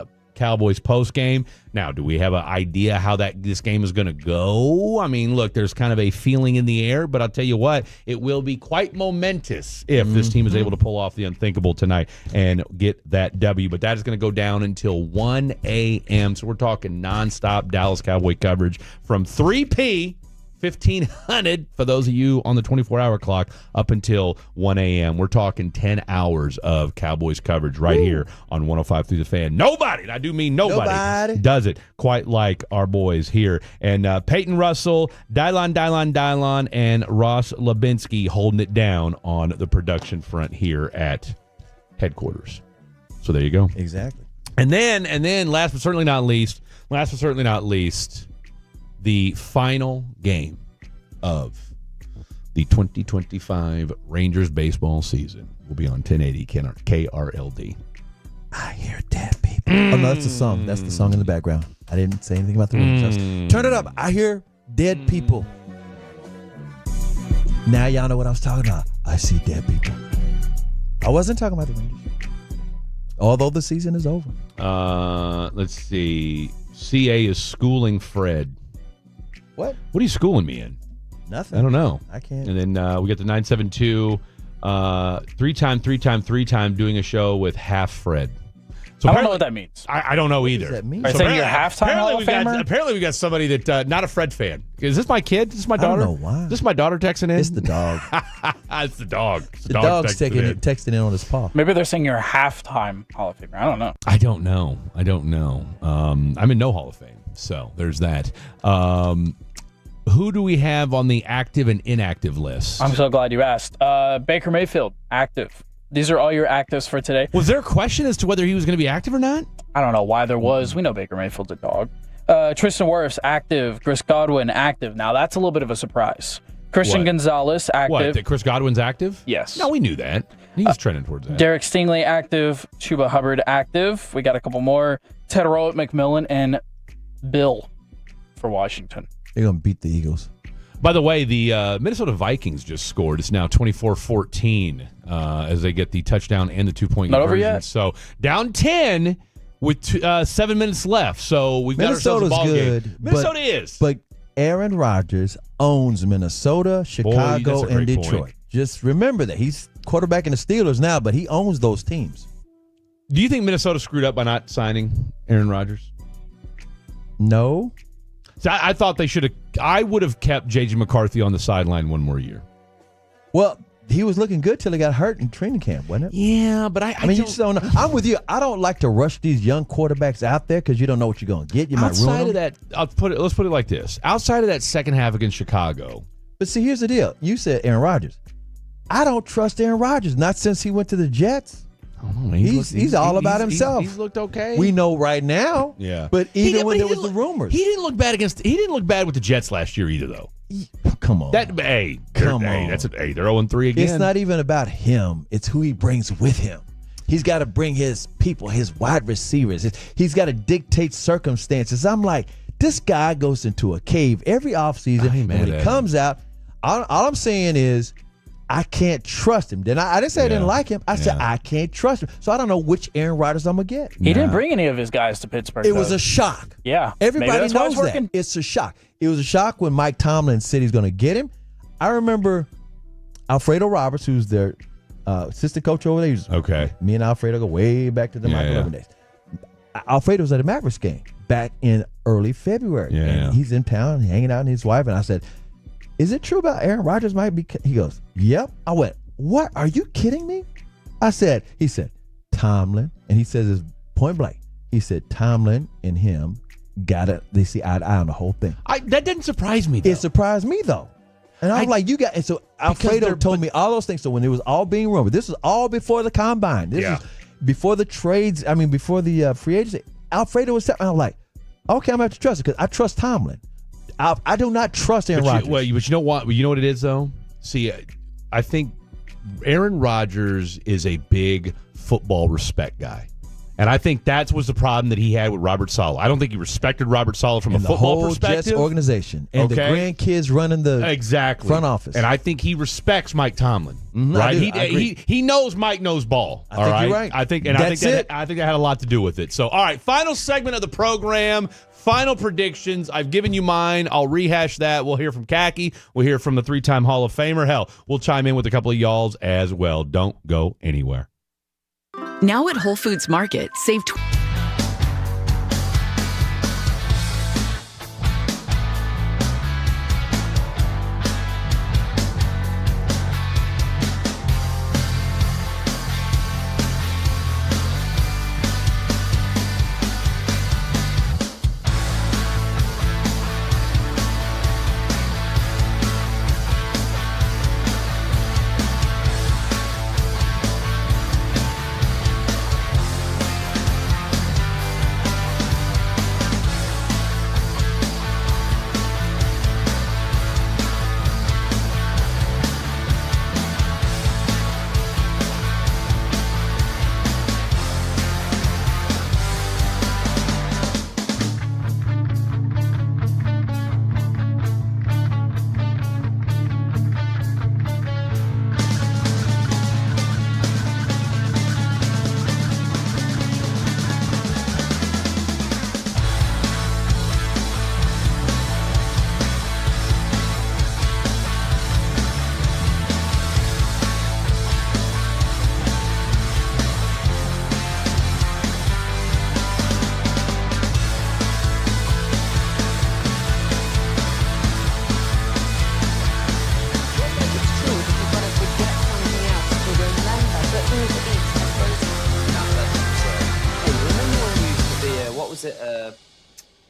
Cowboys post game. Now, do we have an idea how this game is going to go? I mean, look, there's kind of a feeling in the air, but I'll tell you what, it will be quite momentous if this team is able to pull off the unthinkable tonight and get that W. But that is going to go down until 1 a.m. So we're talking nonstop Dallas Cowboy coverage from 3 1500 for those of you on the 24-hour clock up until 1 a.m. We're talking 10 hours of Cowboys coverage right here on 105 through the Fan. Nobody, and I do mean nobody, does it quite like our boys here. And Peyton Russell, Dylon, and Ross Lubinsky holding it down on the production front here at headquarters. So there you go. Exactly. And then last but certainly not least, the final game of the 2025 Rangers baseball season will be on 1080 KRLD. I hear dead people. Oh, no, that's the song. That's the song in the background. I didn't say anything about the Rangers. Turn it up. I hear dead people. Now y'all know what I was talking about. I see dead people. I wasn't talking about the Rangers. Although the season is over. Let's see. CA is schooling Fred. What? What are you schooling me in? Nothing. I don't know. I can't. And then we got the 972, three time doing a show with half Fred. So I don't know what that means. I don't know either. What does that mean? Are you saying you're halftime Hall of Famer? Apparently we got somebody that not a Fred fan. Is this my kid? Is this my daughter? I don't know why. Is this my daughter texting in? It's the dog. It's the dog. The dog's texting in on his paw. Maybe they're saying you're a halftime Hall of Famer. I don't know. I don't know. I'm in no Hall of Fame, so there's that. Who do we have on the active and inactive list? I'm so glad you asked. Baker Mayfield, active. These are all your actives for today. Was there a question as to whether he was going to be active or not? I don't know why there was. We know Baker Mayfield's a dog. Tristan Wirfs, active. Chris Godwin, active. Now, that's a little bit of a surprise. Christian Gonzalez, active. What, that Chris Godwin's active? Yes. No, we knew that. He was trending towards that. Derek Stingley, active. Chuba Hubbard, active. We got a couple more. Ted Rowe, McMillan, and Bill for Washington. They're going to beat the Eagles. By the way, the Minnesota Vikings just scored. It's now 24-14 as they get the touchdown and the 2-point Not conversion. over yet. So down 10 with 7 minutes left. So we've got ourselves a ball game. Minnesota is. But Aaron Rodgers owns Minnesota, Chicago, and Detroit. Point. Just remember that. He's quarterbacking the Steelers now, but he owns those teams. Do you think Minnesota screwed up by not signing Aaron Rodgers? No. So I thought they should have. I would have kept J.J. McCarthy on the sideline one more year. Well, he was looking good till he got hurt in training camp, wasn't it? Yeah, but I mean, you just don't know. I'm with you. I don't like to rush these young quarterbacks out there because you don't know what you're going to get. You might ruin them. Outside of that, let's put it like this. Outside of that second half against Chicago. But see, here's the deal. You said Aaron Rodgers. I don't trust Aaron Rodgers. Not since he went to the Jets. He's all about himself. He's looked okay. We know right now. Yeah. But even when there was the rumors. He didn't look bad with the Jets last year either, though. Come on. They're 0-3 again. It's not even about him. It's who he brings with him. He's got to bring his people, his wide receivers. He's got to dictate circumstances. I'm like, this guy goes into a cave every offseason. And when he comes out, all I'm saying is, I can't trust him. I didn't say I didn't like him. I said I can't trust him. So I don't know which Aaron Rodgers I'm going to get. He didn't bring any of his guys to Pittsburgh. It was a shock. Yeah. Everybody knows that. It's a shock. It was a shock when Mike Tomlin said he's going to get him. I remember Alfredo Roberts, who's their assistant coach over there. Okay. Me and Alfredo go way back to the Michael Irvin days. Alfredo was at a Mavericks game back in early February. Yeah. And he's in town hanging out with his wife. And I said, is it true about Aaron Rodgers might be? He goes, yep. I went, what? Are you kidding me? He said, Tomlin, and he says this point blank. He said, Tomlin and him they see eye to eye on the whole thing. That didn't surprise me, though. It surprised me, though. And I was like, and so Alfredo told me all those things. So when it was all being rumored, this was all before the combine. This is before the trades, before the free agency. Alfredo was telling me, I'm like, okay, I'm going to have to trust it because I trust Tomlin. I do not trust Aaron Rodgers. But you know what? You know what it is, though? See, I think Aaron Rodgers is a big football respect guy. And I think that was the problem that he had with Robert Saleh. I don't think he respected Robert Saleh from a the football whole perspective. Jets organization and the grandkids running the front office. And I think he respects Mike Tomlin. Right? He knows Mike knows ball. I think you're right. I think that had a lot to do with it. So, all right, final segment of the program. Final predictions. I've given you mine. I'll rehash that. We'll hear from Khaki. We'll hear from the 3-time Hall of Famer. Hell, we'll chime in with a couple of y'alls as well. Don't go anywhere. Now at Whole Foods Market, save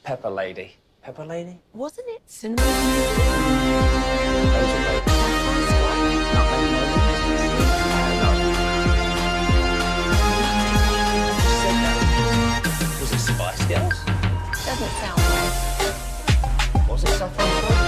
Pepper Lady. Pepper Lady? Wasn't it cinnamon? Was it Spice Girls? Doesn't sound right. Was it something good?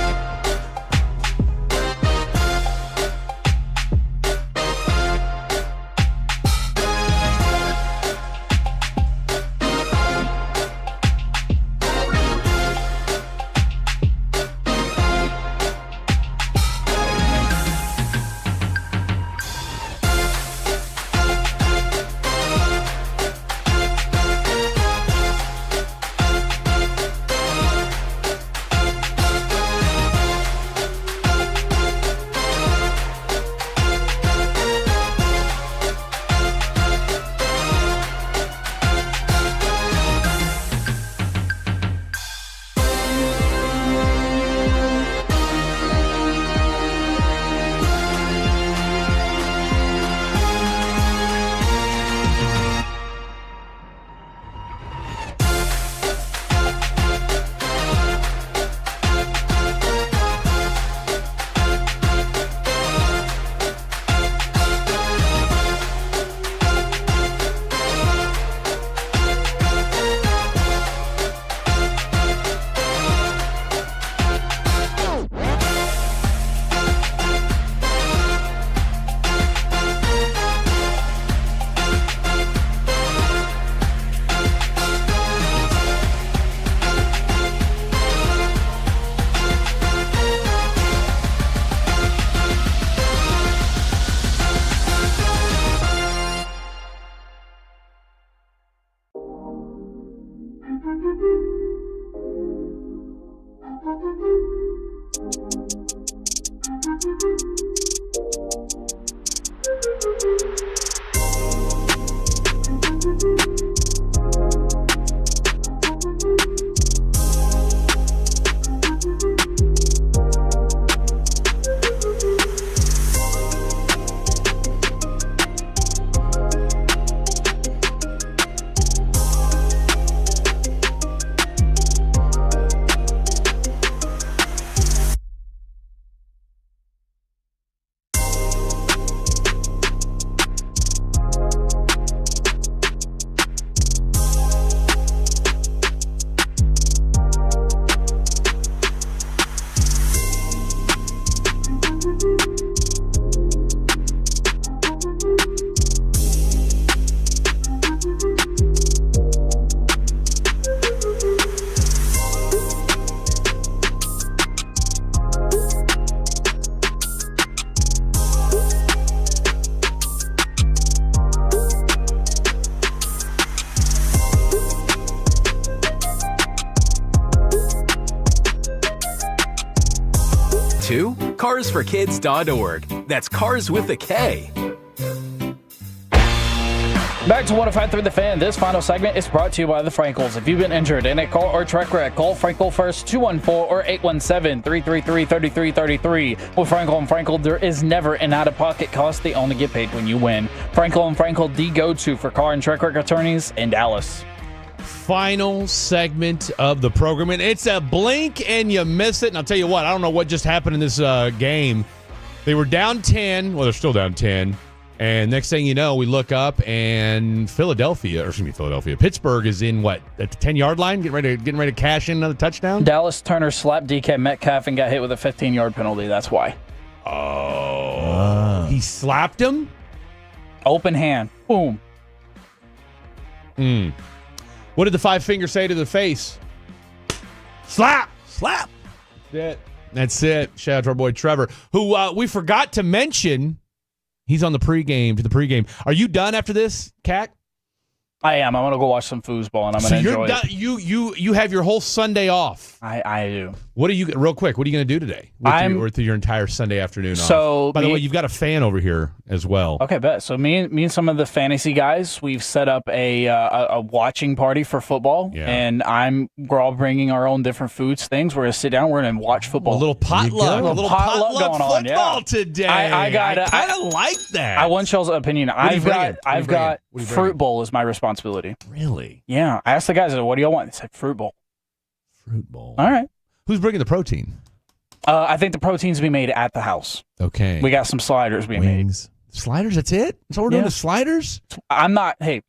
too? Carsforkids.org. That's cars with a K. Back to 105.3 The Fan. This final segment is brought to you by the Frankels. If you've been injured in a car or truck wreck, call Frankel first, 214 or 817-333-3333. With Frankel and Frankel, there is never an out-of-pocket cost. They only get paid when you win. Frankel and Frankel, the go-to for car and truck wreck attorneys in Dallas. Final segment of the program, and it's a blink and you miss it. And I'll tell you what, I don't know what just happened in this game. They were down 10. Well, they're still down 10. And next thing you know, we look up and Pittsburgh is in what, at the 10-yard line, getting ready to cash in another touchdown. Dallas Turner slapped DK Metcalf and got hit with a 15-yard penalty. That's why. He slapped him. Open hand. Boom. What did the five finger say to the face? Slap. That's it. Shout out to our boy Trevor, who we forgot to mention. He's on the pregame. Are you done after this, Cat? I am. I'm going to go watch some foosball, and I'm going to enjoy it. You have your whole Sunday off. I do. Real quick, what are you going to do today with your entire Sunday afternoon off? By the way, you've got a fan over here as well. Okay, bet. So me and some of the fantasy guys, we've set up a watching party for football, and we're all bringing our own different foods, things. We're going to sit down, we're going to watch football. A little potluck. A little potluck going on. Football Yeah. today. I kind of like that. I want y'all's opinion. I've got fruit bowl is my responsibility. Really? Yeah. I asked the guys, what do y'all want? They said fruit bowl. Fruit bowl. All right. Who's bringing the protein? I think the protein's be made at the house. Okay. We got some sliders being made. Sliders, that's it? That's all we're doing is sliders? Hey,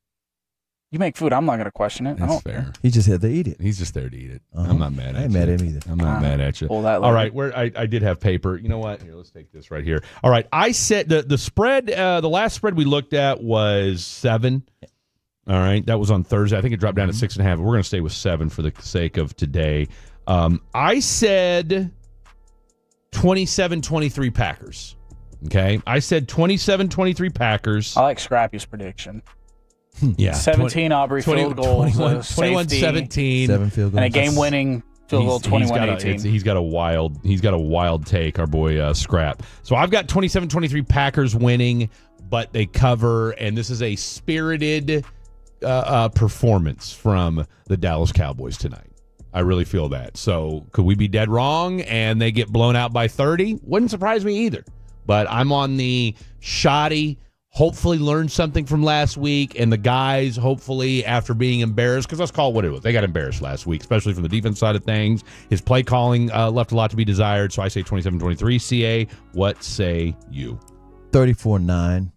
you make food, I'm not going to question it. That's fair. He just had to eat it. He's just there to eat it. I'm not mad at you. I ain't mad at him either. I'm not mad at you. Pull that all right, I did have paper. You know what? Here, let's take this right here. All right, I said the spread, the last spread we looked at was 7. All right, that was on Thursday. I think it dropped down to 6.5. We're going to stay with 7 for the sake of today. I said 27-23 Packers. Okay, I said 27-23 Packers. I like Scrappy's prediction. Yeah, 17 Aubrey field goals, 21-17, 7 field goals, and a game-winning field goal, 21-18. He's got a wild take, our boy Scrap. So I've got 27-23 Packers winning, but they cover, and this is a spirited performance from the Dallas Cowboys tonight. I really feel that. So could we be dead wrong and they get blown out by 30? Wouldn't surprise me either. But I'm on the shoddy, hopefully learned something from last week, and the guys, hopefully, after being embarrassed, because let's call it what it was. They got embarrassed last week, especially from the defense side of things. His play calling left a lot to be desired, so I say 27-23. CA, what say you? 34-9.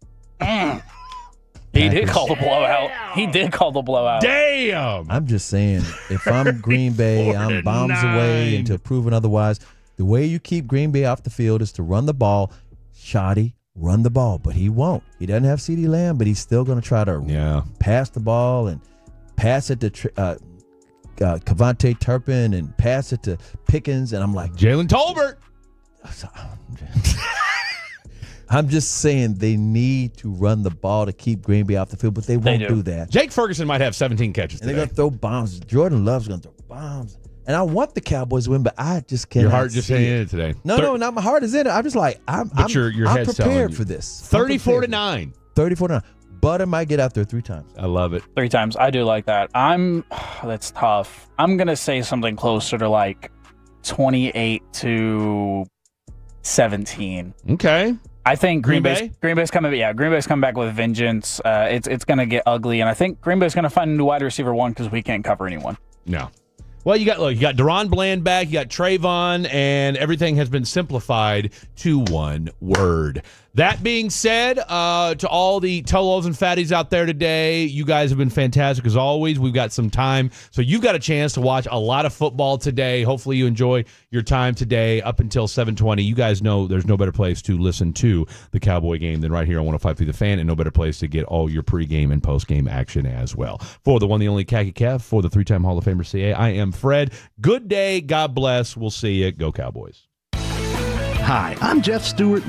He did call the blowout. He did call the blowout. Damn! I'm just saying, if I'm Green Bay, I'm bombs away until proven otherwise. The way you keep Green Bay off the field is to run the ball. Shoddy, run the ball, but he won't. He doesn't have CeeDee Lamb, but he's still going to try to pass the ball and pass it to Kevontae Turpin and pass it to Pickens, and I'm like, Jalen Tolbert. I'm just saying they need to run the ball to keep Green Bay off the field, but they won't do that. Jake Ferguson might have 17 catches today. And they're going to throw bombs. Jordan Love's going to throw bombs. And I want the Cowboys to win, but I just can't. Your heart just ain't in it today. No, not my heart is in it. I'm just like, I'm head's prepared for this. 34-9. 34-9. Butter might get out there 3 times. I love it. 3 times. I do like that. That's tough. I'm going to say something closer to like 28-17. Okay. I think Green Bay's coming. Yeah, Green Bay's coming back with vengeance. It's going to get ugly, and I think Green Bay's going to find a new wide receiver 1 because we can't cover anyone. No. Well, you got Deron Bland back, you got Trayvon, and everything has been simplified to one word. That being said, to all the Tolos and Fatties out there today, you guys have been fantastic as always. We've got some time, so you've got a chance to watch a lot of football today. Hopefully you enjoy your time today up until 7:20. You guys know there's no better place to listen to the Cowboy game than right here on 105.3 The Fan, and no better place to get all your pregame and postgame action as well. For the one, the only Khaki Kev, for the 3-time Hall of Famer CA, I am Fred. Good day. God bless. We'll see you. Go Cowboys. Hi, I'm Jeff Stewart.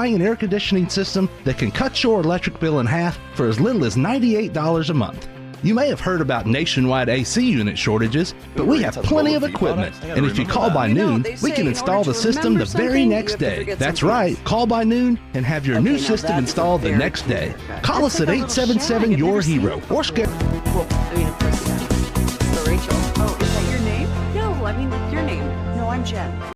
buying an air conditioning system that can cut your electric bill in half for as little as $98 a month. You may have heard about nationwide AC unit shortages, but we have plenty of equipment. And if you call by noon, we can install the system the very next day. That's right. Call by noon and have your new system installed the next day. Call us at 877-YOUR-HERO or schedule. Well, I mean, of course,